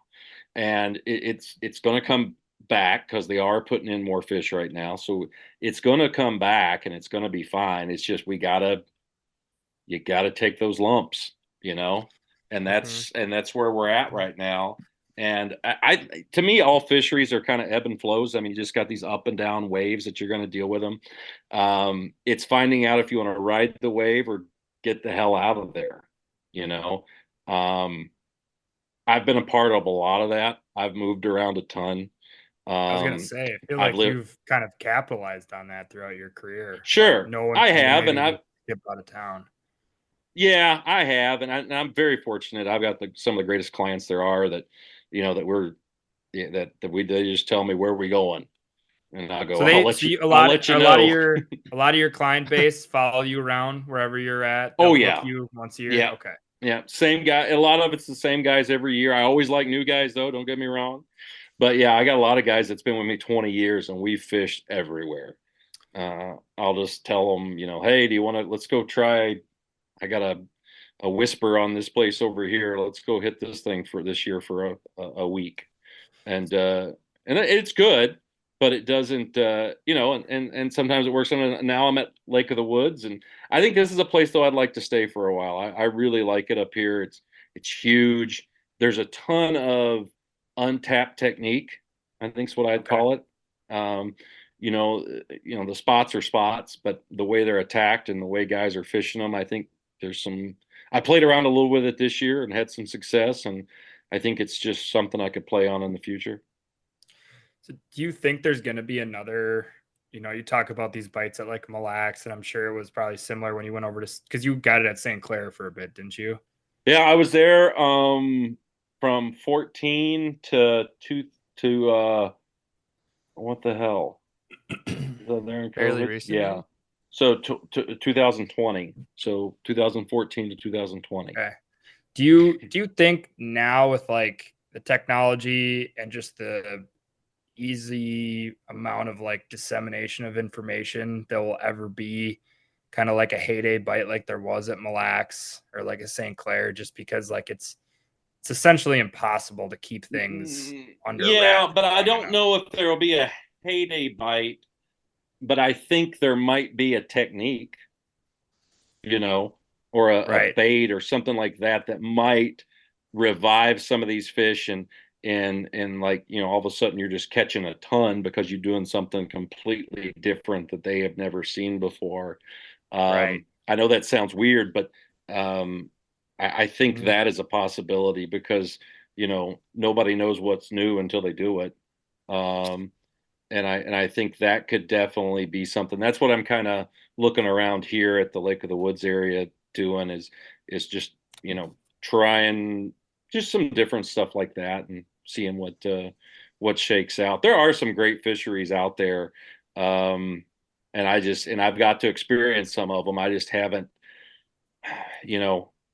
And it's going to come back, because they are putting in more fish right now. So it's going to come back and it's going to be fine. It's just, you got to take those lumps, and that's where we're at right now. And to me, all fisheries are kind of ebb and flows. I mean, you just got these up and down waves that you're going to deal with them. It's finding out if you want to ride the wave or get the hell out of there. I've been a part of a lot of that. I've moved around a ton. I was gonna say, I feel like you've kind of capitalized on that throughout your career. Sure, No one I have, and I've skip out of town. Yeah, I have, and I'm very fortunate. I've got some of the greatest clients there are, that they just tell me, where are we going, and I go, So I'll let you know. A lot of your client base follow you around wherever you're at. Oh, They'll yeah. book you once a year. Yeah. Okay. Yeah, same guy. A lot of it's the same guys every year. I always like new guys, though. Don't get me wrong, but yeah, I got a lot of guys that's been with me 20 years, and we've fished everywhere. I'll just tell them, hey, do you want to? Let's go try. I got a whisper on this place over here. Let's go hit this thing for this year for a week, and it's good, but it doesn't, and sometimes it works. Now I'm at Lake of the Woods, and I think this is a place, though, I'd like to stay for a while. I really like it up here. It's huge. There's a ton of untapped technique, I think is what I'd call it. The spots are spots, but the way they're attacked and the way guys are fishing them, I think there's some. I played around a little with it this year and had some success, and I think it's just something I could play on in the future. So do you think there's going to be another, you talk about these bites at like Mille Lacs, and I'm sure it was probably similar when you went over to, because you got it at St. Clair for a bit, didn't you? Yeah, I was there from 14 to what the hell? Fairly recently. Yeah. So to 2020. So 2014 to 2020. Okay. Do you think now, with like the technology and just the easy amount of like dissemination of information, there will ever be kind of like a heyday bite like there was at Mille Lacs or like a St. Clair, just because like it's essentially impossible to keep things under wraps? But I don't know if there will be a heyday bite, but I think there might be a technique, or a bait or something like that might revive some of these fish, and like, all of a sudden you're just catching a ton because you're doing something completely different that they have never seen before. I know that sounds weird, but I think that is a possibility, because nobody knows what's new until they do it. I think that could definitely be something. That's what I'm kind of looking around here at the Lake of the Woods area doing is just, trying just some different stuff like that and seeing what shakes out. There are some great fisheries out there. And I've got to experience some of them. I just haven't,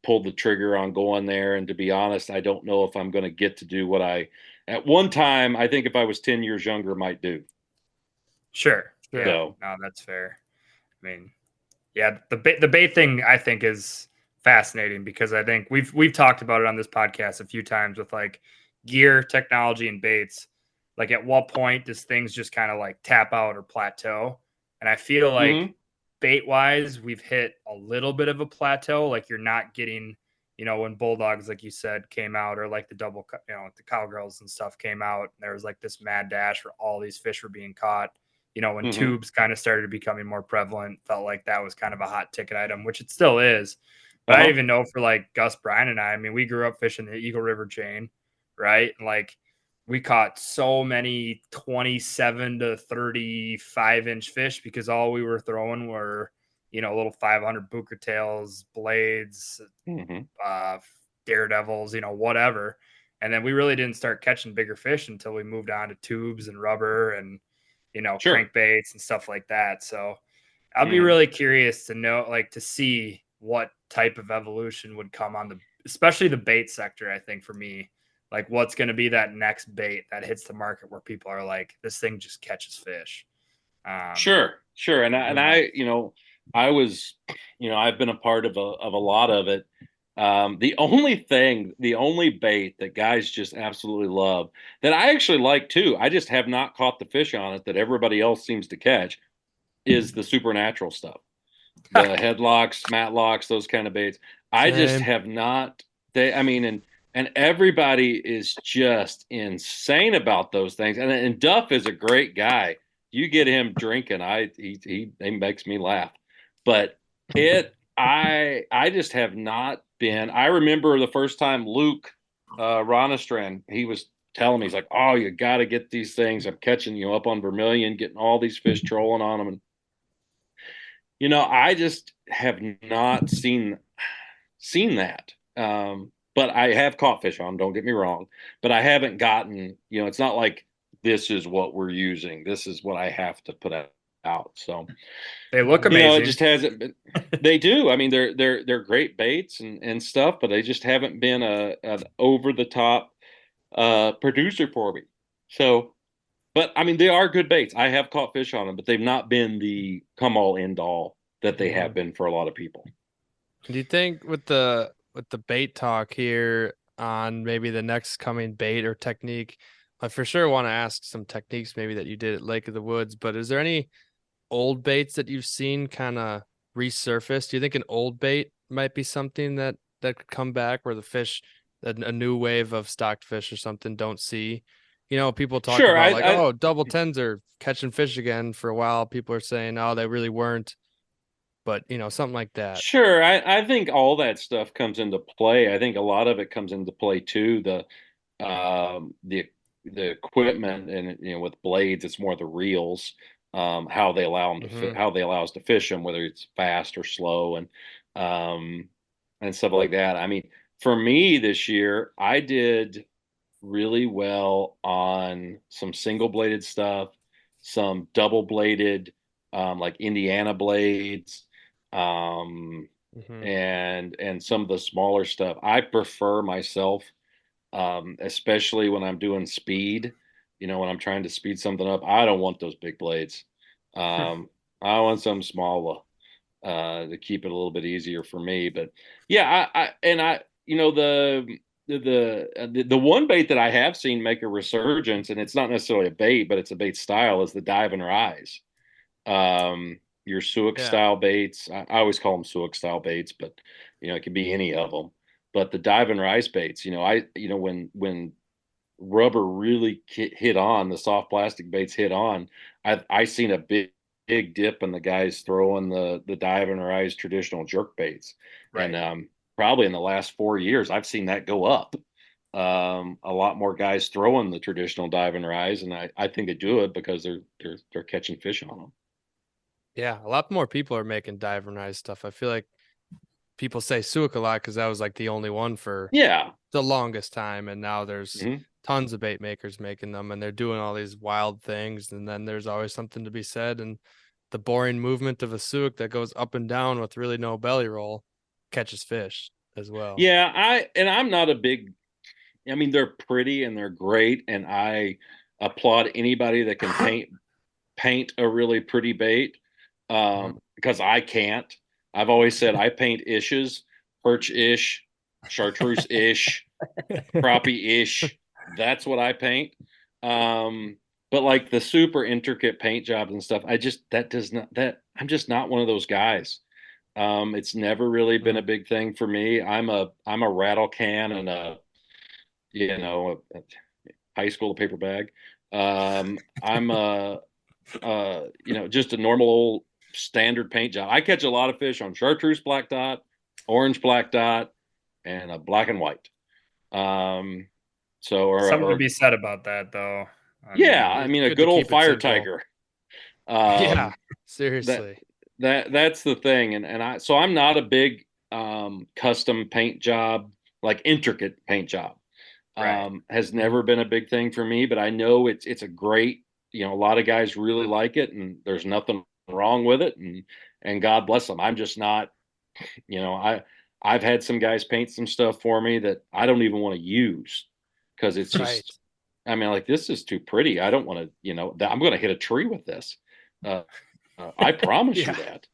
pulled the trigger on going there. And to be honest, I don't know if I'm going to get to do what at one time, I think if I was 10 years younger, might do. Sure. Yeah. So. No, that's fair. I mean, yeah, the bait thing I think is fascinating because I think we've talked about it on this podcast a few times with like gear, technology, and baits. Like, at what point does things just kind of like tap out or plateau? And I feel like bait wise, we've hit a little bit of a plateau. Like, you're not getting, when bulldogs, like you said, came out, or like the the cowgirls and stuff came out, and there was like this mad dash where all these fish were being caught. When tubes kind of started becoming more prevalent, felt like that was kind of a hot ticket item, which it still is. But I even know for like Gus, Brian, and I mean, we grew up fishing the Eagle River chain, right? And like, we caught so many 27 to 35-inch fish because all we were throwing were, little 500 booker tails, blades, daredevils, whatever. And then we really didn't start catching bigger fish until we moved on to tubes and rubber and, crankbaits and stuff like that. So I'll be really curious to know, like, to see what type of evolution would come on especially the bait sector. I think for me, like, what's going to be that next bait that hits the market where people are like, this thing just catches fish. Sure. And I was, I've been a part of a lot of it. The only bait that guys just absolutely love, that I actually like too, I just have not caught the fish on it that everybody else seems to catch, is the supernatural stuff. The headlocks, matlocks, those kind of baits. I just have not. And everybody is just insane about those things. And Duff is a great guy. You get him drinking, he makes me laugh. But I just have not been. I remember the first time Luke Ronastrand, he was telling me, he's like, "Oh, you got to get these things. I'm catching you up on Vermilion, getting all these fish trolling on them." And I just have not seen that. But I have caught fish on them, don't get me wrong. But I haven't gotten, it's not like this is what we're using. This is what I have to put out. So they look amazing. It just hasn't been. They do. I mean, they're great baits and stuff, but they just haven't been an over the top producer for me. So, but I mean, they are good baits. I have caught fish on them, but they've not been the come all end all that they have been for a lot of people. Do you think with the bait talk here on maybe the next coming bait or technique, I for sure want to ask some techniques maybe that you did at Lake of the Woods, but is there any old baits that you've seen kind of resurface? Do you think an old bait might be something that could come back where the fish, a new wave of stocked fish or something, don't see? People talk about double tens are catching fish again. For a while, people are saying, oh, they really weren't. But, something like that. Sure. I think all that stuff comes into play. I think a lot of it comes into play too. The equipment and, with blades, it's more the reels, how they allow them to how they allow us to fish them, whether it's fast or slow and stuff like that. I mean, for me this year, I did really well on some single bladed stuff, some double bladed, like Indiana blades, and some of the smaller stuff. I prefer myself, especially when I'm doing speed, when I'm trying to speed something up. I don't want those big blades. I want some smaller, to keep it a little bit easier for me. But yeah, the one bait that I have seen make a resurgence, and it's not necessarily a bait, but it's a bait style, is the dive and rise. Your Suick style baits. I always call them Suick style baits, but it could be any of them. But the dive and rise baits, when rubber really hit on, the soft plastic baits hit on, I seen a big dip in the guys throwing the dive and rise traditional jerk baits. Right. And probably in the last 4 years, I've seen that go up. a lot more guys throwing the traditional dive and rise, and I think they do it because they're catching fish on them. Yeah, a lot more people are making dive and rise stuff. I feel like people say Suic a lot because that was like the only one for Yeah. the longest time, and now there's Mm-hmm. tons of bait makers making them, and they're doing all these wild things. And then there's always something to be said, and the boring movement of a Suic that goes up and down with really no belly roll catches fish as well. Yeah, I'm not a big. I mean, they're pretty and they're great, and I applaud anybody that can paint a really pretty bait, because I can't. I've always said I paint ishes, perch ish, chartreuse ish, crappie ish. That's what I paint. But like the super intricate paint jobs and stuff, I'm just not one of those guys. It's never really been a big thing for me. I'm a rattle can and a high school paper bag. I'm just a normal old standard paint job. I catch a lot of fish on chartreuse black dot, orange black dot, and a black and white. Something to be said about that, though. I mean, a good old fire tiger. Yeah, That seriously. that's the thing, so I'm not a big custom paint job, like intricate paint job. Has never been a big thing for me, but I know it's a great, a lot of guys really like it, and there's nothing wrong with it, and God bless them. I'm just not, I've had some guys paint some stuff for me that I don't even want to use because it's just, I mean, like, this is too pretty. I don't want to, I'm going to hit a tree with this. I promise you that.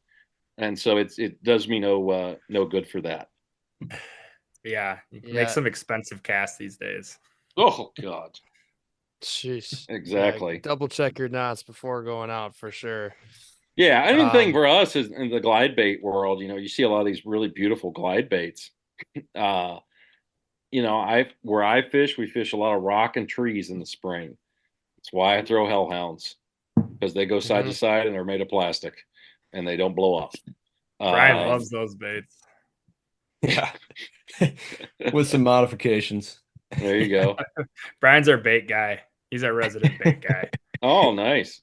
And so it does me no good for that. Yeah, you can make some expensive casts these days. Oh God. Jeez. Exactly. Yeah, double check your knots before going out for sure. Yeah, I mean, the thing for us is in the glide bait world, you see a lot of these really beautiful glide baits. Where I fish, we fish a lot of rock and trees in the spring. That's why I throw hellhounds, because they go side to side and they're made of plastic and they don't blow up. Brian loves those baits. Yeah. With some modifications. There you go. Brian's our bait guy. He's our resident bait guy. Oh, nice.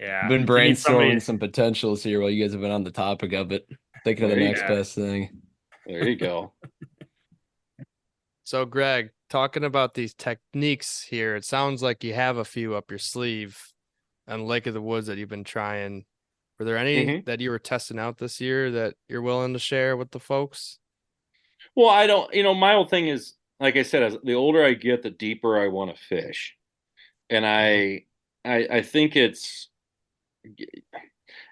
Yeah. Been brainstorming some potentials here while you guys have been on the topic of it. Thinking of the next best thing. There you go. So, Greg, talking about these techniques here, it sounds like you have a few up your sleeve on Lake of the Woods that you've been trying. Were there any that you were testing out this year that you're willing to share with the folks? Well, I don't, my whole thing is, like I said, as the older I get, the deeper I want to fish. And I think it's,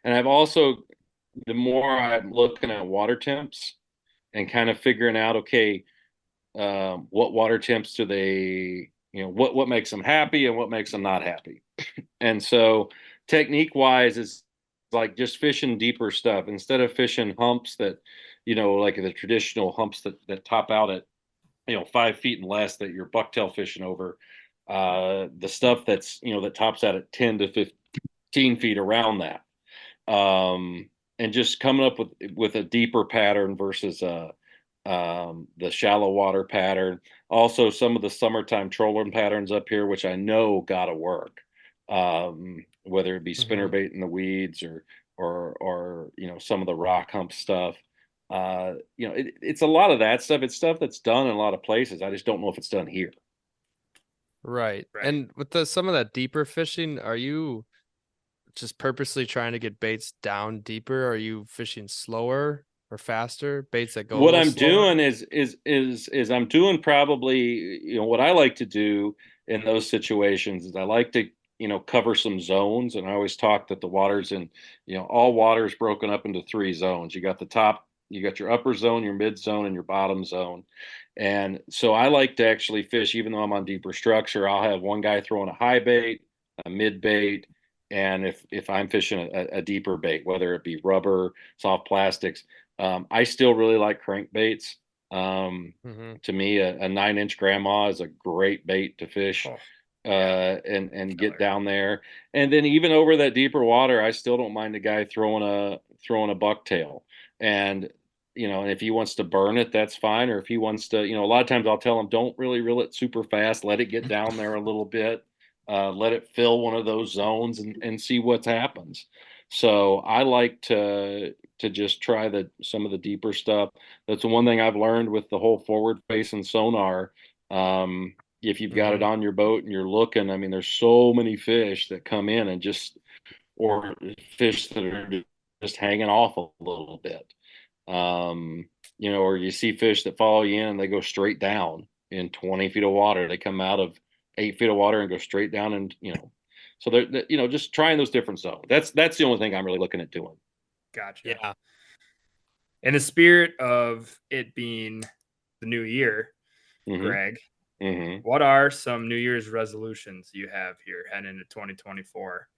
and I've also, the more I'm looking at water temps and kind of figuring out, okay, what water temps do they, what makes them happy and what makes them not happy. And so technique wise is like just fishing deeper stuff instead of fishing humps that, like the traditional humps that top out at, 5 feet and less that you're bucktail fishing over. The stuff that's, that tops out at 10 to 15 feet around that. And just coming up with a deeper pattern versus the shallow water pattern. Also, some of the summertime trolling patterns up here, which I know gotta work. Whether it be spinnerbait in the weeds or some of the rock hump stuff. It's a lot of that stuff. It's stuff that's done in a lot of places. I just don't know if it's done here. Right. And with some of that deeper fishing, are you just purposely trying to get baits down deeper? Are you fishing slower or faster? Baits that go. What I'm doing is I'm doing probably, what I like to do in those situations is I like to, cover some zones. And I always talk that the water's in, all water is broken up into 3 zones. You got the top, you got your upper zone, your mid zone, and your bottom zone. And so I like to actually fish, even though I'm on deeper structure, I'll have one guy throwing a high bait, a mid bait, and if I'm fishing a deeper bait, whether it be rubber, soft plastics, I still really like crankbaits. To me, a 9-inch grandma is a great bait to fish, and get down there. And then even over that deeper water, I still don't mind the guy throwing a bucktail. And and if he wants to burn it, that's fine. Or if he wants to, a lot of times I'll tell him, don't really reel it super fast. Let it get down there a little bit. Let it fill one of those zones and see what happens. So I like to just try some of the deeper stuff. That's the one thing I've learned with the whole forward facing sonar. If you've got it on your boat and you're looking, I mean, there's so many fish that come in or fish that are just hanging off a little bit. Or you see fish that follow you in and they go straight down in 20 feet of water. They come out of 8 feet of water and go straight down, and so they're just trying those different zones. That's the only thing I'm really looking at doing. Gotcha. Yeah. In the spirit of it being the new year, Gregg, what are some New Year's resolutions you have here heading into 2024?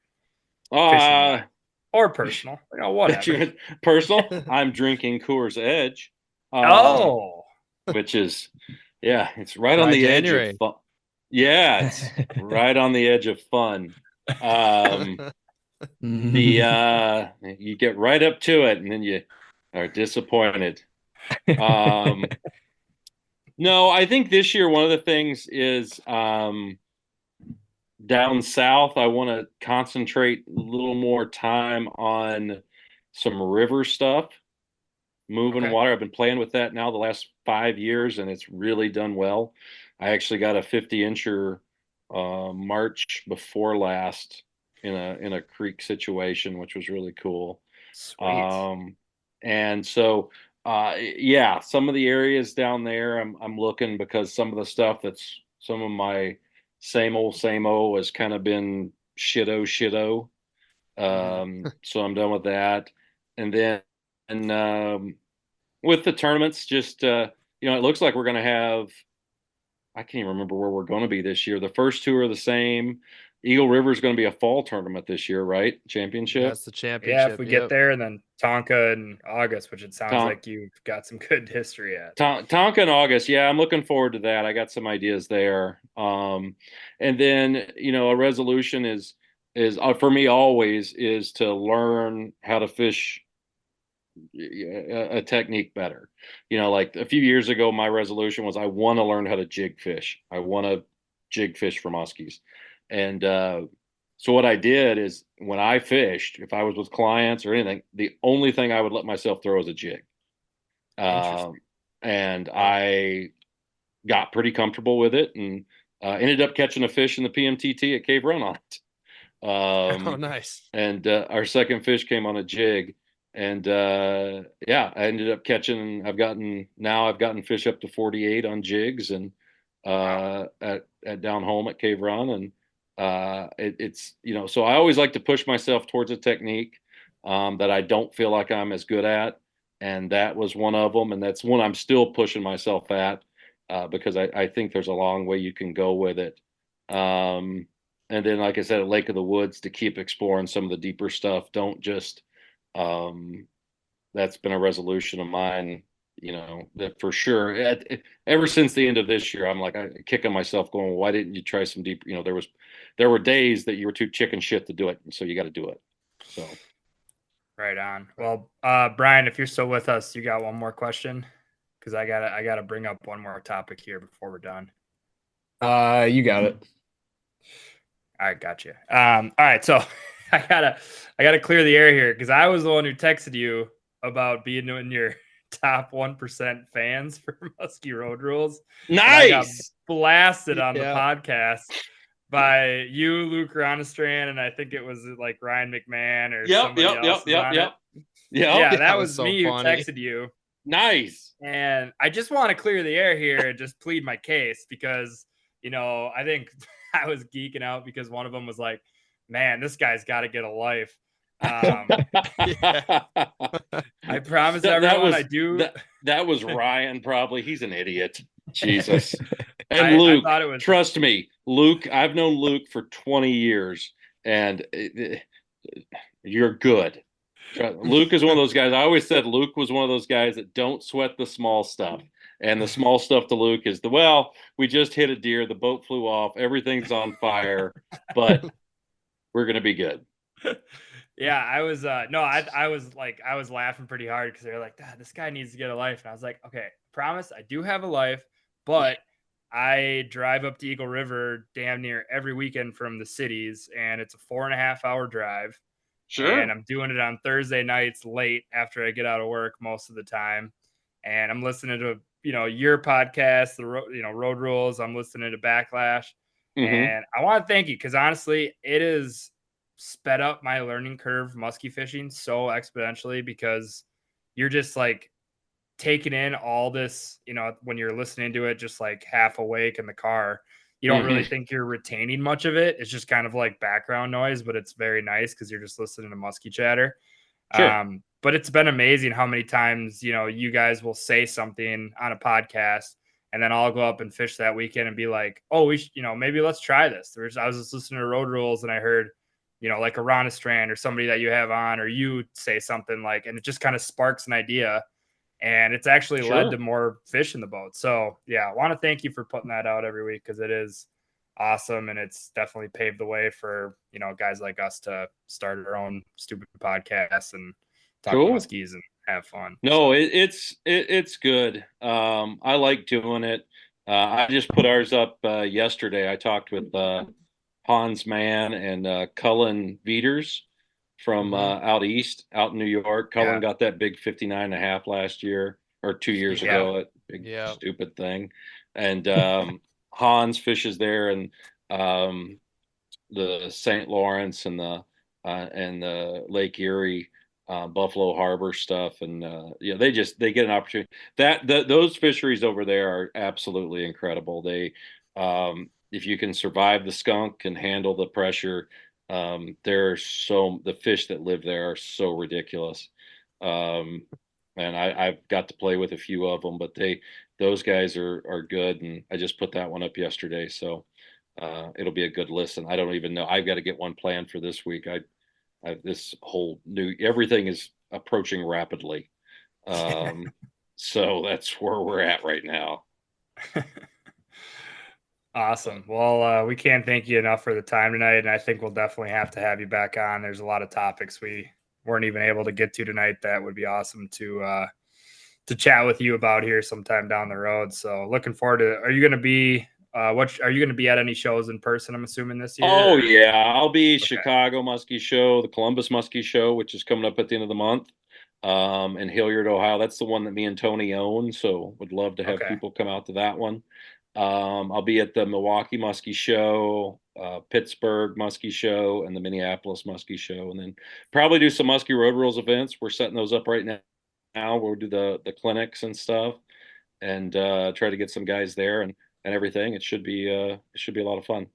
Or personal, whatever. Personal. I'm drinking Coors Edge. Which is, it's right on the January. edge of fun. Yeah, it's right on the edge of fun. You get right up to it, and then you are disappointed. No, I think this year one of the things is down south. I want to concentrate a little more time on some river stuff, moving water. I've been playing with that now the last 5 years, and it's really done well. I actually got a 50-incher March before last in a creek situation, which was really cool. Sweet. And so some of the areas down there I'm looking, because some of the stuff that's some of my same old has kind of been shitto. So I'm done with that. And then with the tournaments, just it looks like we're going to have, I can't even remember where we're going to be this year. The first two are the same. Eagle River is going to be a fall tournament this year, right? Championship. That's the championship. Yeah, if we get there, and then Tonka in August, which it sounds like you've got some good history at. Tonka in August, yeah, I'm looking forward to that. I got some ideas there. And then a resolution is for me always is to learn how to fish a technique better. Like a few years ago, my resolution was I want to learn how to jig fish. I want to jig fish for muskies. And so what I did is when I fished, if I was with clients or anything, the only thing I would let myself throw is a jig. And I got pretty comfortable with it, and ended up catching a fish in the PMTT at Cave Run on it. Oh, nice. And our second fish came on a jig. And I ended up catching. I've gotten fish up to 48 on jigs, and at down home at Cave Run, and it's so I always like to push myself towards a technique that I don't feel like I'm as good at, and that was one of them, and that's one I'm still pushing myself at because I think there's a long way you can go with it. And then, like I said, at Lake of the Woods, to keep exploring some of the deeper stuff. Don't just that's been a resolution of mine, that for sure. Ever since the end of this year, I'm like kicking myself, going, why didn't you try some deep? There were days that you were too chicken shit to do it, and so you got to do it. So, right on. Well, Brian, if you're still with us, you got one more question, because I gotta bring up one more topic here before we're done. You got it. All right, got you. All right, so I gotta clear the air here, because I was the one who texted you about being in your top 1% fans for Musky Road Rules. Nice. I got blasted on the podcast by you, Luke Ronestrand, and I think it was like Ryan McMahon or somebody else. Yeah, that was me who texted you. Nice. And I just want to clear the air here and just plead my case, because I think I was geeking out because one of them was like, man, this guy's got to get a life. I promise everyone I do. That was Ryan, probably. He's an idiot. Jesus. And Luke, trust me, Luke, I've known Luke for 20 years, and you're good. Luke is one of those guys. I always said Luke was one of those guys that don't sweat the small stuff. And the small stuff to Luke is we just hit a deer, the boat flew off, everything's on fire, but we're going to be good. Yeah, I was no, I was laughing pretty hard because they're like, this guy needs to get a life. And I was like, okay, promise I do have a life, but I drive up to Eagle River damn near every weekend from the cities, and it's a 4.5 hour drive. And Sure. I'm doing it on Thursday nights late after I get out of work most of the time. And I'm listening to, your podcast, Road Rules. I'm listening to Backlash. Mm-hmm. And I want to thank you because honestly, it is sped up my learning curve musky fishing so exponentially because you're just like taking in all this, when you're listening to it, just like half awake in the car, you don't really Mm-hmm. think you're retaining much of it. It's just kind of like background noise, but it's very nice because you're just listening to musky chatter. Sure. But it's been amazing how many times, you guys will say something on a podcast and then I'll go up and fish that weekend and be like, oh, we should, maybe let's try this. I was just listening to Road Rules and I heard, like a Ron Strand or somebody that you have on, or you say something like, and it just kind of sparks an idea. And it's actually led to Sure. more fish in the boat. So yeah, I want to thank you for putting that out every week because it is awesome. And it's definitely paved the way for, guys like us to start our own stupid podcasts and talk Cool. muskies and have fun. No, it's good. I like doing it. I just put ours up yesterday. I talked with Hans Mann and Cullen Vieters from out east, out in New York. Cullen Yeah. got that big 59.5 last year or 2 years Yeah. ago, that big Yeah. stupid thing. And Hans fishes there and the St. Lawrence and the Lake Erie, Buffalo Harbor stuff, and they get an opportunity. Those fisheries over there are absolutely incredible. They if you can survive the skunk and handle the pressure, the fish that live there are so ridiculous. And I've got to play with a few of them, but those guys are good, and I just put that one up yesterday, so it'll be a good listen. I don't even know. I've got to get one planned for this week. This whole new everything is approaching rapidly, so that's where we're at right now. Awesome. Well, we can't thank you enough for the time tonight, and I think we'll definitely have to have you back on. There's a lot of topics we weren't even able to get to tonight that would be awesome to chat with you about here sometime down the road. So looking forward to. Are you going to be? Are you going to be at any shows in person? I'm assuming this year. Oh yeah, I'll be Chicago Muskie Show, the Columbus Muskie Show, which is coming up at the end of the month, in Hilliard, Ohio. That's the one that me and Tony own, so would love to have people come out to that one. I'll be at the Milwaukee Muskie Show, Pittsburgh Muskie Show, and the Minneapolis Muskie Show, and then probably do some Muskie Road Rules events. We're setting those up right now. We'll do the clinics and stuff, and try to get some guys there and everything. It should be a lot of fun.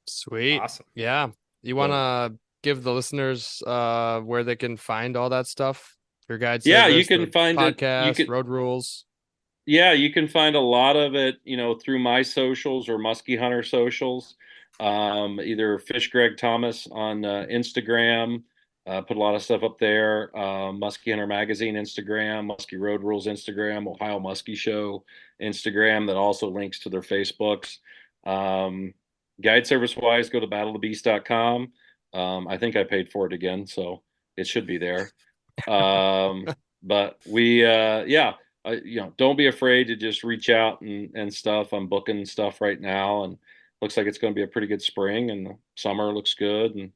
Sweet. Awesome. Yeah. You want to give the listeners where they can find all that stuff? Your guide service, yeah, you can find podcast, Road Rules. Yeah, you can find a lot of it, through my socials or Muskie Hunter socials. Either Fish Gregg Thomas on Instagram, put a lot of stuff up there. Muskie Hunter Magazine Instagram, Muskie Road Rules Instagram, Ohio Muskie Show Instagram, that also links to their Facebooks. Guide service wise, go to battleofthebeast.com. I think I paid for it again, so it should be there. But we, don't be afraid to just reach out and stuff. I'm booking stuff right now, and looks like it's going to be a pretty good spring, and the summer looks good, and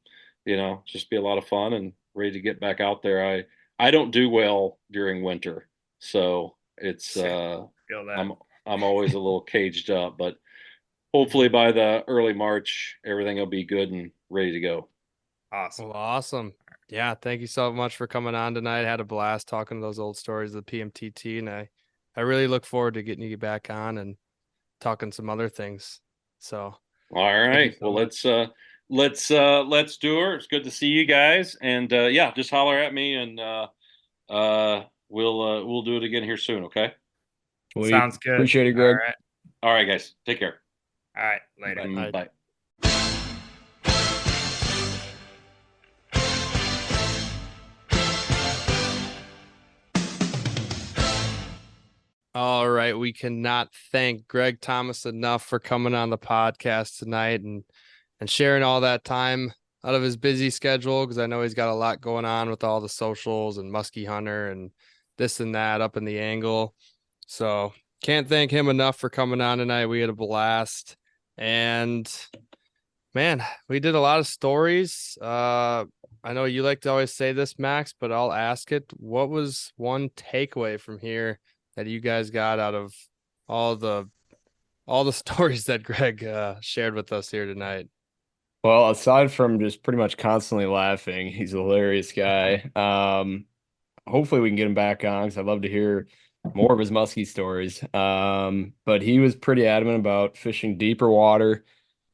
just be a lot of fun and ready to get back out there. I don't do well during winter, so it's I'm always a little caged up, but hopefully by the early March everything will be good and ready to go. Awesome. Well, awesome. Yeah, thank you so much for coming on tonight. I had a blast talking to those old stories of the PMTT, and I really look forward to getting you back on and talking some other things. So, all right, well, let's do her. It's good to see you guys, and just holler at me, and we'll do it again here soon. Okay. Sounds good. Appreciate it, Greg. All right, guys. Take care. All right. Later. Bye. all right, we cannot thank Gregg Thomas enough for coming on the podcast tonight and sharing all that time out of his busy schedule, because I know he's got a lot going on with all the socials and Musky Hunter and this and that up in the angle. So can't thank him enough for coming on tonight. We had a blast. And man, we did a lot of stories. I know you like to always say this, Max, but I'll ask it. What was one takeaway from here that you guys got out of all the stories that Gregg shared with us here tonight? Well, aside from just pretty much constantly laughing, he's a hilarious guy. Hopefully we can get him back on because I'd love to hear more of his musky stories. But he was pretty adamant about fishing deeper water,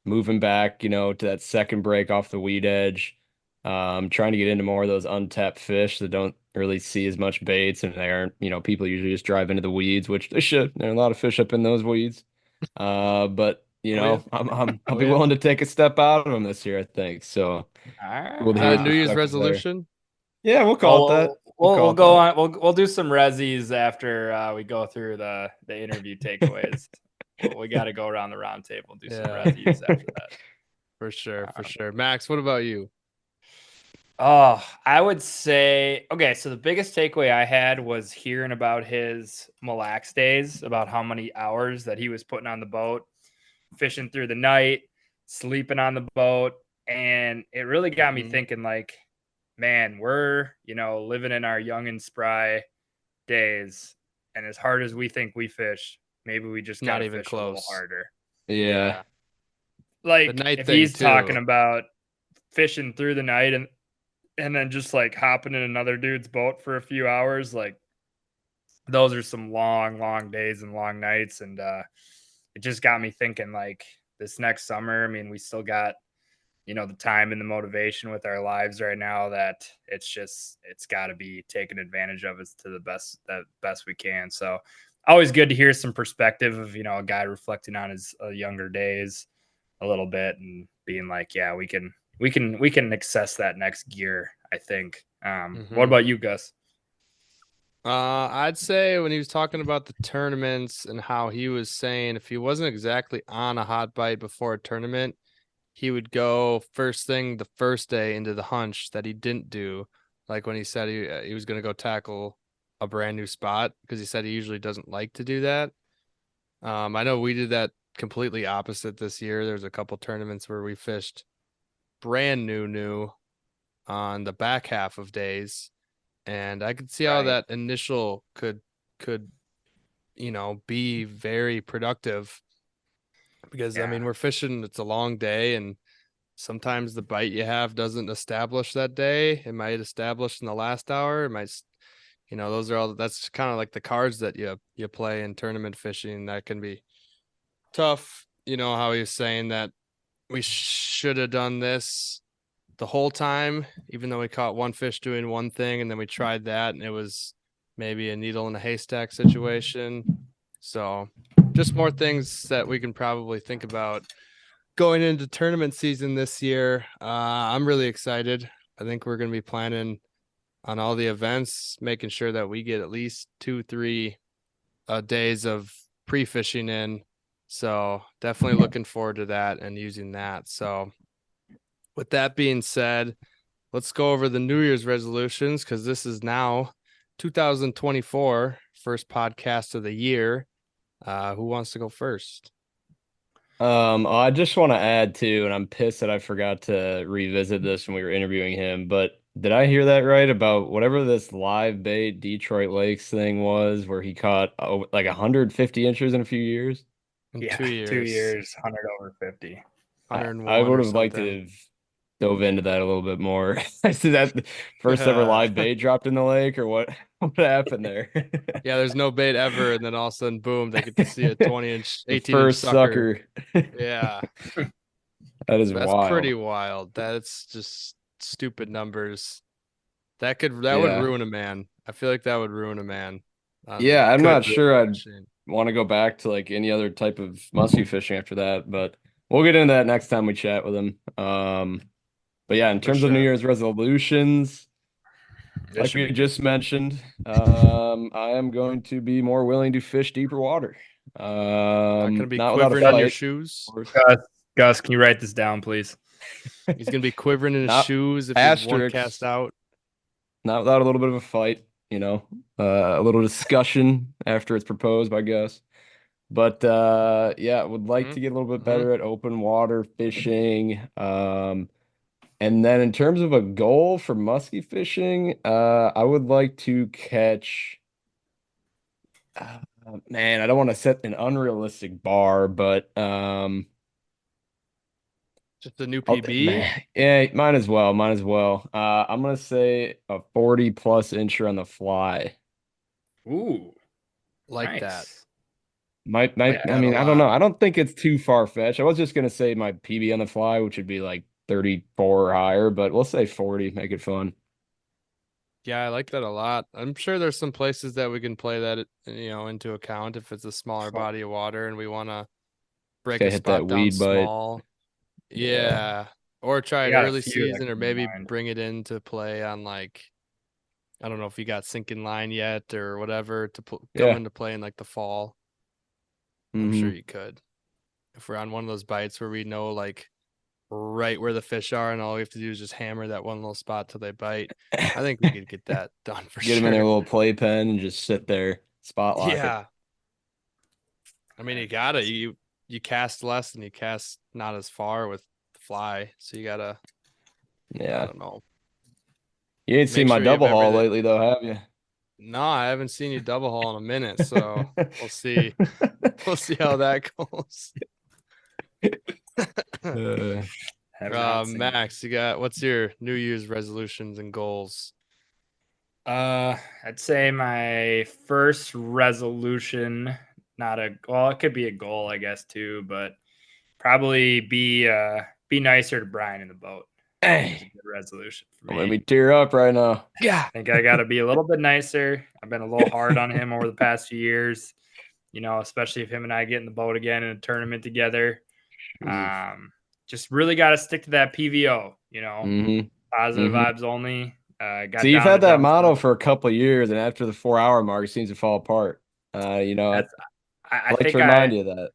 moving back, to that second break off the weed edge, trying to get into more of those untapped fish that don't really see as much baits, and they aren't, people usually just drive into the weeds, which they should. There are a lot of fish up in those weeds. But I'll be willing to take a step out of them this year, I think. So New Year's resolution. Yeah, we'll call it that. We'll go on. We'll do some resis after we go through the interview takeaways. We got to go around the round table, do some resis after that. For sure. Max, what about you? Oh, I would say, okay, so the biggest takeaway I had was hearing about his Mille Lacs days, about how many hours that he was putting on the boat, fishing through the night, sleeping on the boat. And it really got me thinking, like, man, we're, living in our young and spry days. And as hard as we think we fish, maybe we just got to fish close. A little harder. Yeah. Like, if he's talking about fishing through the night and then just like hopping in another dude's boat for a few hours, like those are some long days and long nights. And it just got me thinking, like, this next summer, I mean, we still got, the time and the motivation with our lives right now that it's got to be taken advantage of to the best we can. So always good to hear some perspective of, a guy reflecting on his younger days a little bit and being like, yeah, we can access that next gear, I think. What about you, Gus? I'd say when he was talking about the tournaments and how he was saying if he wasn't exactly on a hot bite before a tournament, he would go first thing the first day into the hunch that he didn't do. Like when he said he was going to go tackle a brand new spot, because he said he usually doesn't like to do that. I know we did that completely opposite this year. There's a couple tournaments where we fished brand new on the back half of days, and I could see how that initial could be very productive, because I mean, we're fishing, it's a long day, and sometimes the bite you have doesn't establish that day. It might establish in the last hour. It might, that's kind of like the cards that you play in tournament fishing. That can be tough. How he was saying that we should have done this the whole time, even though we caught one fish doing one thing, and then we tried that and it was maybe a needle in a haystack situation. So just more things that we can probably think about going into tournament season this year. I'm really excited. I think we're going to be planning on all the events, making sure that we get at least 2-3 days of pre-fishing in. So definitely looking forward to that and using that. So with that being said, let's go over the New Year's resolutions, because this is now 2024, first podcast of the year. Who wants to go first? I just want to add too, and I'm pissed that I forgot to revisit this when we were interviewing him, but did I hear that right about whatever this live bait Detroit Lakes thing was, where he caught like 150 inches in a few years? In 2 years. 2 years, 100 over 50. 101 I would have liked to have dove into that a little bit more. I see that the first ever live bait dropped in the lake, or what happened there? Yeah, there's no bait ever, and then all of a sudden, boom, they get to see a 20-inch, 18-inch first sucker. Yeah. That's wild. That's pretty wild. That's just stupid numbers. That would ruin a man. I feel like that would ruin a man. Yeah, I'm not sure I'd want to go back to like any other type of musky fishing after that, but we'll get into that next time we chat with him. But yeah, in terms of New Year's resolutions, like we just mentioned, I am going to be more willing to fish deeper water. Not going to be quivering in your shoes. Gus, can you write this down, please? He's gonna be quivering in his Not shoes if he's one asterisks. cast out. Not without a little bit of a fight, a little discussion after it's proposed by Gus. But yeah, would like to get a little bit better at open water fishing. And then in terms of a goal for musky fishing, I would like to catch. Man, I don't want to set an unrealistic bar, but Just a new PB. yeah, might as well. I'm gonna say a 40 plus incher on the fly. Ooh, Like nice. that. Might, Like I that mean, a I don't lot. know. I don't think it's too far fetched. I was just gonna say my PB on the fly, which would be like 34 or higher, but we'll say 40, make it fun. Yeah, I like that a lot. I'm sure there's some places that we can play that, into account if it's a smaller body of water and we want to break Okay, a hit that spot down weed bite. small. Yeah. Yeah. Or try I it got a early few that season or come to maybe mind. bring it in to play on like, I don't know if you got sinking line yet or whatever to come Yeah. into play in like the fall. Mhm. I'm sure you could. If we're on one of those bites where we know like right where the fish are and all we have to do is just hammer that one little spot till they bite, I think we could get that done for Get them in their sure. little playpen and just sit there, spot lock it. Yeah. I mean, you cast less and you cast not as far with the fly, so you gotta. I Yeah. don't know. You ain't Make seen my sure you have double haul everything. lately though, have you? No, I haven't seen you double haul in a minute, so we'll see. We'll see how that goes. Have not seen it. Max, what's your New Year's resolutions and goals? I'd say my first resolution, it could be a goal, I guess, too, but probably be nicer to Brian in the boat. Hey, Good resolution for don't me. make me tear up right now. Yeah. I think I got to be a little bit nicer. I've been a little hard on him over the past few years, especially if him and I get in the boat again in a tournament together. Just really got to stick to that PVO, positive vibes only. So you've had that motto for a couple of years, and after the 4 hour mark, it seems to fall apart. I like to remind you of that.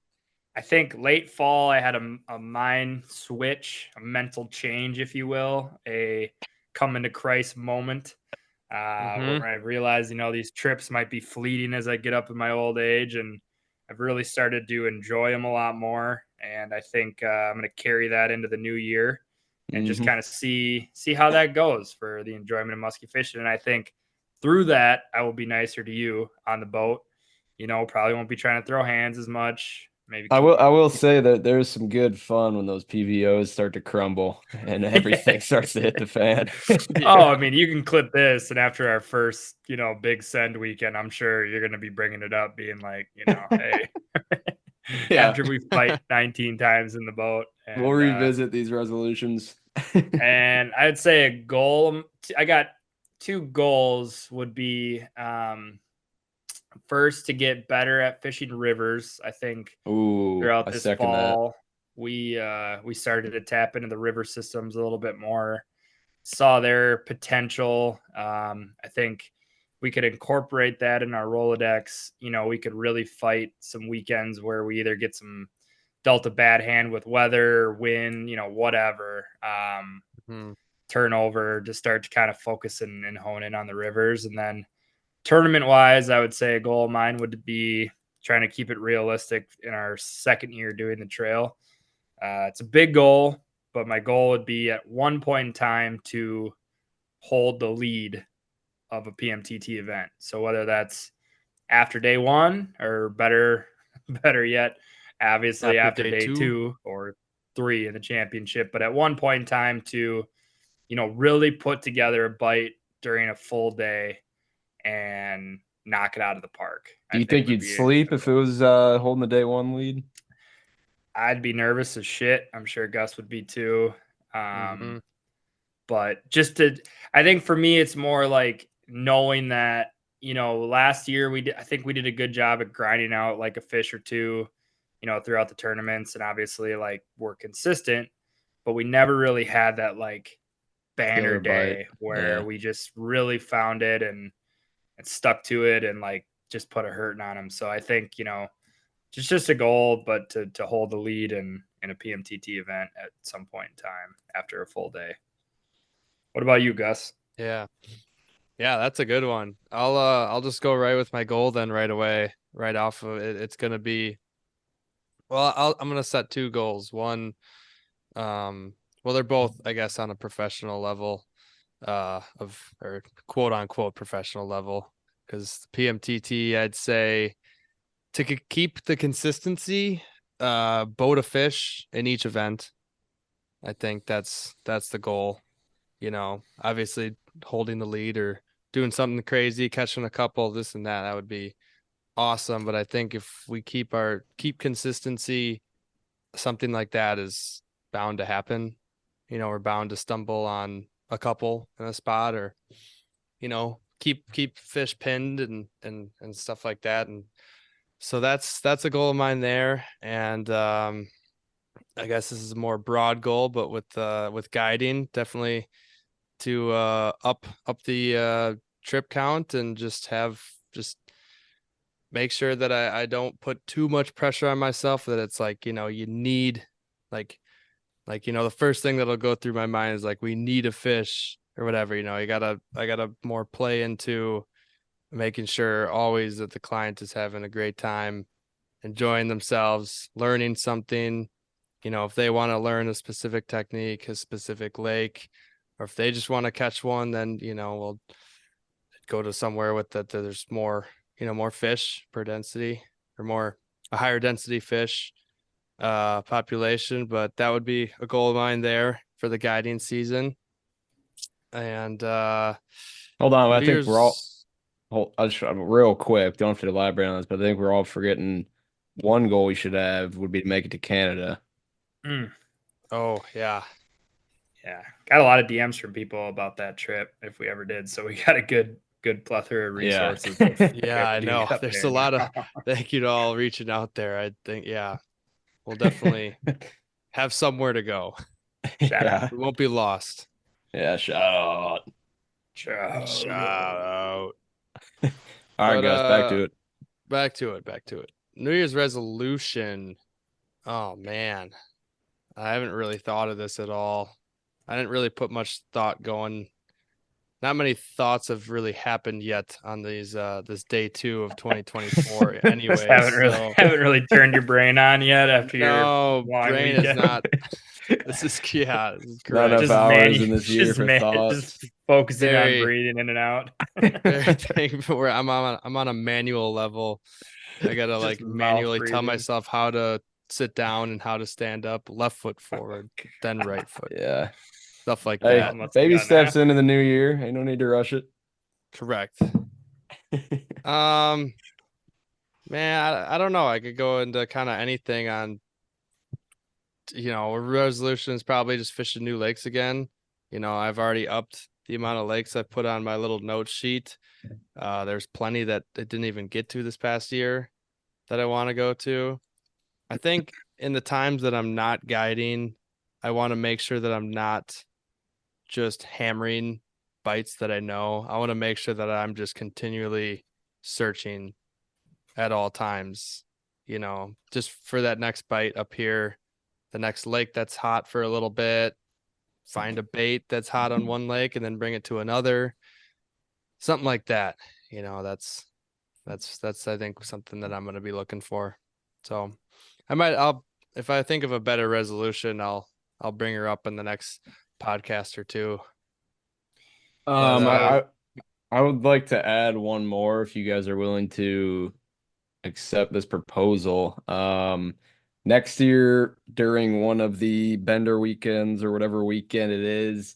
I think late fall, I had a mind switch, a mental change, if you will, a come into Christ moment where I realized, these trips might be fleeting as I get up in my old age. And I've really started to enjoy them a lot more. And I think I'm going to carry that into the new year and just kind of see how that goes for the enjoyment of musky fishing. And I think through that, I will be nicer to you on the boat. Probably won't be trying to throw hands as much. Maybe I will say that there's some good fun when those PVOs start to crumble and everything starts to hit the fan. Oh, I mean, you can clip this, and after our first, big send weekend, I'm sure you're going to be bringing it up, being like, hey, after we fight 19 times in the boat, and, we'll revisit these resolutions. And I'd say a goal. I got 2 goals would be first to get better at fishing rivers. I think throughout this fall, we started to tap into the river systems a little bit more, saw their potential. I think we could incorporate that in our Rolodex. We could really fight some weekends where we either get dealt a bad hand with weather, wind, whatever, turnover, to start to kind of focus and hone in on the rivers. And then tournament wise, I would say a goal of mine would be trying to keep it realistic in our second year doing the trail. It's a big goal, but my goal would be at one point in time to hold the lead of a PMTT event. So whether that's after day 1 or better yet, obviously after day 2 or 3 in the championship, but at one point in time to, really put together a bite during a full day and knock it out of the park. Do you think you'd sleep if it was holding the day 1 lead? I'd be nervous as shit. I'm sure Gus would be too. But I think for me, it's more like knowing that, last year I think we did a good job at grinding out like a fish or two, throughout the tournaments, and obviously like we're consistent, but we never really had that like banner day where we just really found it and stuck to it and like just put a hurting on them. So I think, just a goal, but to hold the lead and in a PMTT event at some point in time after a full day. What about you, Gus? Yeah, that's a good one. I'll just go right with my goal then right away, right off of it. It's gonna be, well, I'm gonna set two goals. One, well, they're both, I guess, on a professional level, or quote unquote professional level, because PMTT, I'd say to keep the consistency, boat a fish in each event. I think that's the goal. Obviously holding the lead or doing something crazy, catching a couple, this and that would be awesome. But I think if we keep consistency, something like that is bound to happen. We're bound to stumble on a couple in a spot, or keep fish pinned and stuff like that. And so that's a goal of mine there. And I guess this is a more broad goal, but with guiding, definitely to up the trip count and just make sure that I don't put too much pressure on myself, that it's like, you need like the first thing that'll go through my mind is like, we need a fish or whatever. I gotta more play into making sure always that the client is having a great time, enjoying themselves, learning something. If they want to learn a specific technique, a specific lake, or if they just want to catch one, then we'll go to somewhere with that there's more more fish per density, or a higher density fish population. But that would be a goal of mine there for the guiding season. And hold on, I think we're all I'll just real quick, don't have to elaborate on this, but I think we're all forgetting one goal we should have would be to make it to Canada. Oh yeah, got a lot of DMs from people about that trip if we ever did, so we got a good plethora of resources. Yeah, I know there's a lot of thank you to all reaching out there. I think we'll definitely have somewhere to go. Shout out. We won't be lost. Yeah, shout out. All right, guys, back to it. New Year's resolution. Oh man, I haven't really thought of this at all. I didn't really put much thought going. Not many thoughts have really happened yet on these this day 2 of 2024. Anyways, haven't really turned your brain on yet after your long brain weekend. is not. This is correct. Not enough hours in this year for thoughts. Just focusing on breathing in and out. Where I'm on a manual level. I gotta like manually tell myself how to sit down and how to stand up, left foot forward, then right foot. Yeah. Stuff like that. Baby steps into the new year. Ain't no need to rush it. Correct. Man, I don't know. I could go into kind of anything on, resolution is probably just fishing new lakes again. I've already upped the amount of lakes I put on my little note sheet. There's plenty that I didn't even get to this past year that I want to go to. I think in the times that I'm not guiding, I want to make sure that I'm not just hammering bites that I know. I want to make sure that I'm just continually searching at all times, just for that next bite up here, the next lake that's hot for a little bit, find a bait that's hot on one lake and then bring it to another, something like that. That's I think something that I'm going to be looking for. So if I think of a better resolution, I'll bring her up in the next podcast or two. I would like to add one more if you guys are willing to accept this proposal. Next year during one of the Bender weekends or whatever weekend it is,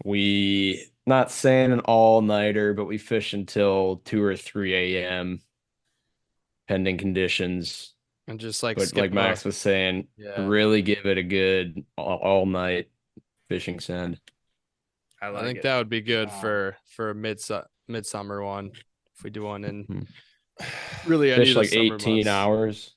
we not saying an all-nighter, but we fish until 2 or 3 a.m. pending conditions. And just like Max was saying, really give it a good all-night fishing send. I think that would be good for a midsummer one. If we do one in really fish like 18 hours.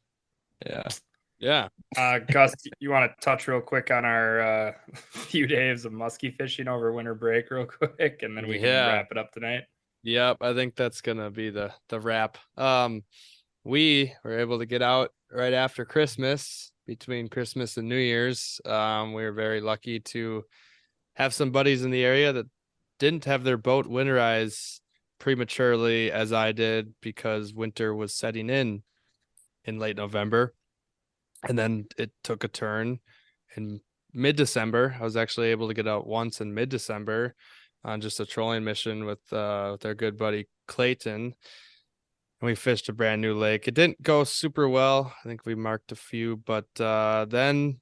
Yeah. Gus, you want to touch real quick on our few days of musky fishing over winter break real quick, and then we can wrap it up tonight? Yep, I think that's gonna be the wrap. We were able to get out right after Christmas, between Christmas and New Year's. We were very lucky to have some buddies in the area that didn't have their boat winterize prematurely as I did, because winter was setting in late November. And then it took a turn in mid-December. I was actually able to get out once in mid-December on just a trolling mission with our good buddy Clayton. And we fished a brand new lake. It didn't go super well. I think we marked a few, but then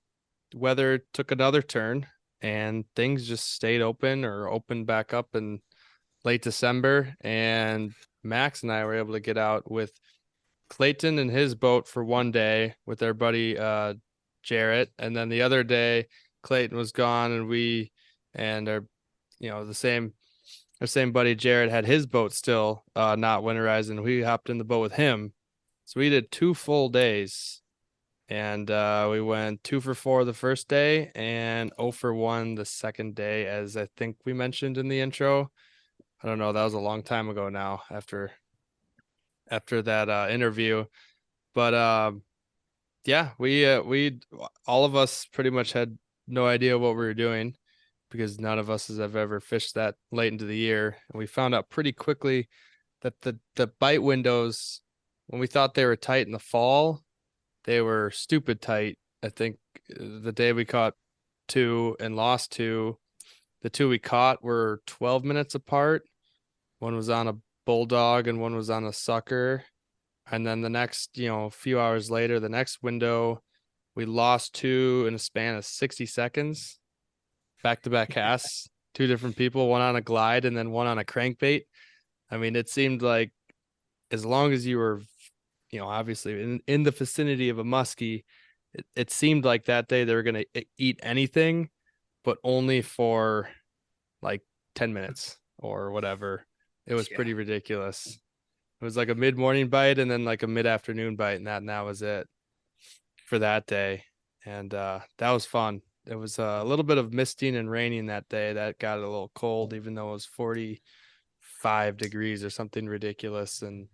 weather took another turn and things just stayed open or opened back up in late December. And Max and I were able to get out with Clayton and his boat for one day with our buddy Jarrett, and then the other day Clayton was gone, and we and our the same buddy Jarrett had his boat still not winterized, and we hopped in the boat with him. So we did 2 full days, and we went 2 for 4 the first day and 0 for 1 the second day, as I think we mentioned in the intro. I don't know, that was a long time ago now after that interview. But yeah, we all of us pretty much had no idea what we were doing, because none of us have ever fished that late into the year. And we found out pretty quickly that the bite windows, when we thought they were tight in the fall, they were stupid tight. I think the day we caught 2 and lost 2, the 2 we caught were 12 minutes apart. One was on a bulldog and one was on a sucker. And then the next, few hours later, the next window, we lost 2 in a span of 60 seconds, back-to-back casts, 2 different people, one on a glide and then one on a crankbait. I mean, it seemed like as long as you were, obviously in the vicinity of a muskie, it seemed like that day they were going to eat anything, but only for like 10 minutes or whatever. It was pretty ridiculous. It was like a mid-morning bite and then like a mid-afternoon bite, and that was it for that day. And that was fun. It was a little bit of misting and raining that day. That got a little cold, even though it was 45 degrees or something ridiculous. And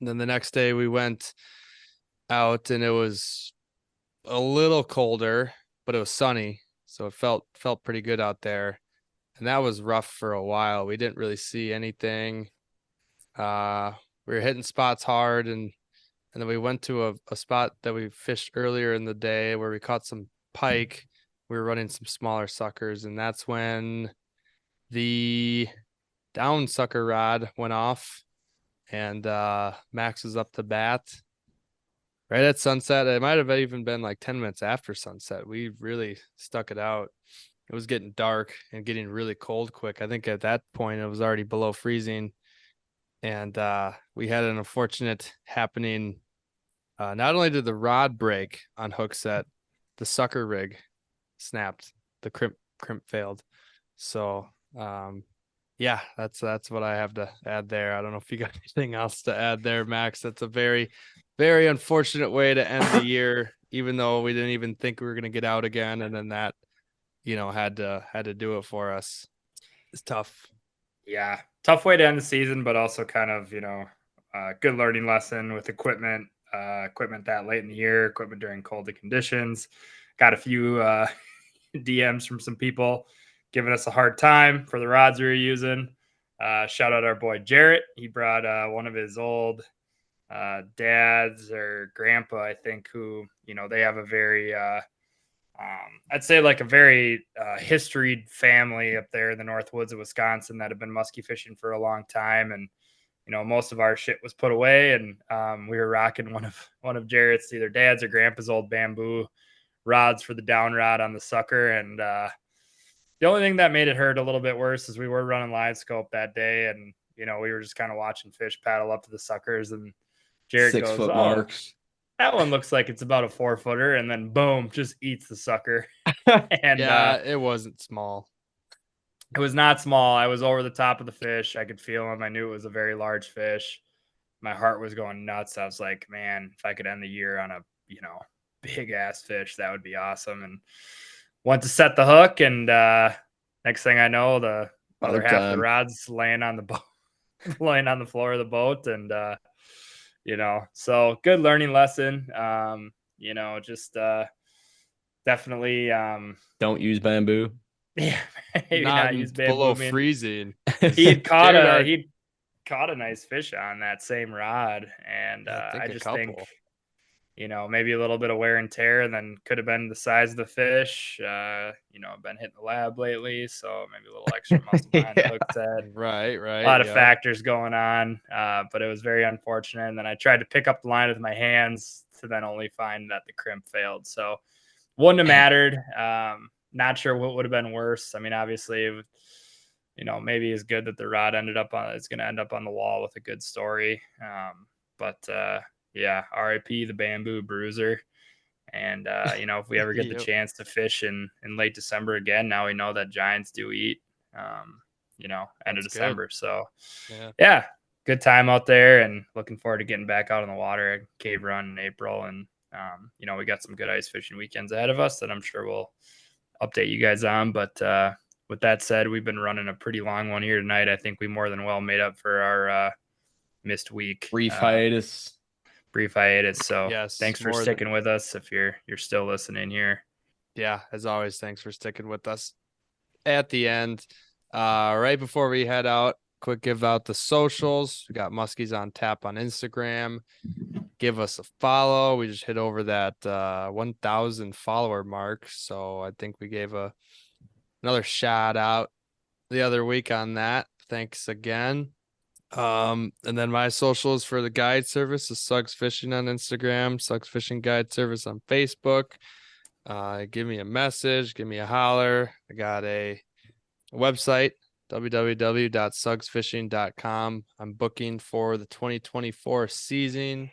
then the next day we went out and it was a little colder, but it was sunny, so it felt pretty good out there. And that was rough for a while. We didn't really see anything. We were hitting spots hard, and then we went to a spot that we fished earlier in the day where we caught some pike. We were running some smaller suckers, and that's when the down sucker rod went off, and Max was up to bat right at sunset. It might have even been like 10 minutes after sunset. We really stuck it out. It was getting dark and getting really cold quick. I think at that point it was already below freezing. And we had an unfortunate happening. Not only did the rod break on hook set, the sucker rig snapped. The crimp failed. So yeah, that's what I have to add there. I don't know if you got anything else to add there, Max. That's a very, very unfortunate way to end the year, even though we didn't even think we were going to get out again. And then that, had to do it for us. It's tough. Yeah, tough way to end the season, but also kind of, good learning lesson with equipment that late in the year, equipment during colder conditions. Got a few DMs from some people giving us a hard time for the rods we were using. Shout out our boy Jarrett. He brought one of his old dads or grandpa, I think, who, they have a very I'd say like a very historied family up there in the North Woods of Wisconsin that have been musky fishing for a long time. And, most of our shit was put away, and we were rocking one of Jarrett's either dad's or grandpa's old bamboo rods for the down rod on the sucker. And the only thing that made it hurt a little bit worse is we were running live scope that day, and, we were just kind of watching fish paddle up to the suckers, and Jarrett 6 goes, foot "Oh, marks. that one looks like it's about a 4-footer," and then boom, just eats the sucker. And yeah, it wasn't small. It was not small. I was over the top of the fish. I could feel him. I knew it was a very large fish. My heart was going nuts. I was like, man, if I could end the year on a, big ass fish, that would be awesome. And went to set the hook, and next thing I know, the other half of the rod's laying on the boat, laying on the floor of the boat. And so good learning lesson. just definitely Don't use bamboo. Yeah, maybe not use below bamboo. freezing. He'd caught a nice fish on that same rod, and I just think maybe a little bit of wear and tear, and then could have been the size of the fish. I've been hitting the lab lately, so maybe a little extra muscle behind the hook set. Right. A lot of factors going on, but it was very unfortunate. And then I tried to pick up the line with my hands to then only find that the crimp failed. So wouldn't have mattered. Not sure what would have been worse. I mean, obviously, maybe it's good that the rod it's going to end up on the wall with a good story. But RIP the bamboo bruiser. And, if we ever get the chance to fish in late December again, now we know that giants do eat, end of December. Good. So yeah, good time out there, and looking forward to getting back out on the water at Cave Run in April. And, we got some good ice fishing weekends ahead of us that I'm sure we'll update you guys on. But with that said, we've been running a pretty long one here tonight. I think we more than well made up for our missed week. Brief hiatus. So yes, thanks for sticking with us if you're still listening here. Yeah, as always, thanks for sticking with us. At the end, right before we head out, quick give out the socials. We got Muskies on Tap on Instagram. Give us a follow. We just hit over that 1,000 follower mark, so I think we gave another shout out the other week on that. Thanks again. And then my socials for the guide service is Suggs Fishing on Instagram, Suggs Fishing Guide Service on Facebook. Give me a message, give me a holler. I got a website, www.suggsfishing.com. I'm booking for the 2024 season.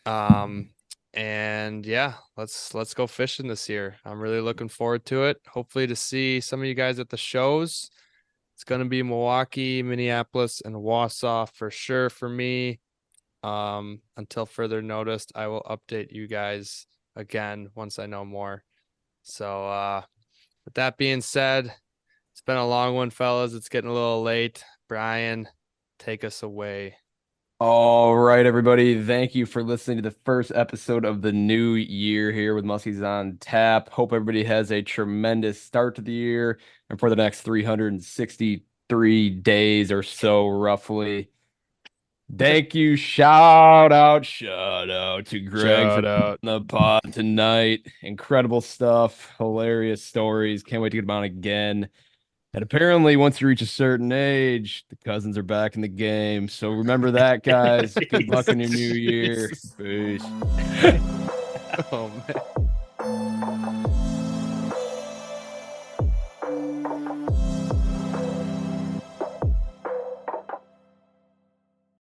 And yeah, let's go fishing this year. I'm really looking forward to it. Hopefully to see some of you guys at the shows. It's going to be Milwaukee, Minneapolis, and Wausau for sure for me. Until further notice, I will update you guys again once I know more. So with that being said, it's been a long one, fellas. It's getting a little late. Brian, take us away. All right, everybody. Thank you for listening to the first episode of the new year here with Muskies on Tap. Hope everybody has a tremendous start to the year and for the next 363 days or so, roughly. Thank you. Shout out to Gregg for the pod tonight. Incredible stuff. Hilarious stories. Can't wait to get them on again. And apparently, once you reach a certain age, the cousins are back in the game. So remember that, guys. Good luck in your new year. Peace. Oh, man.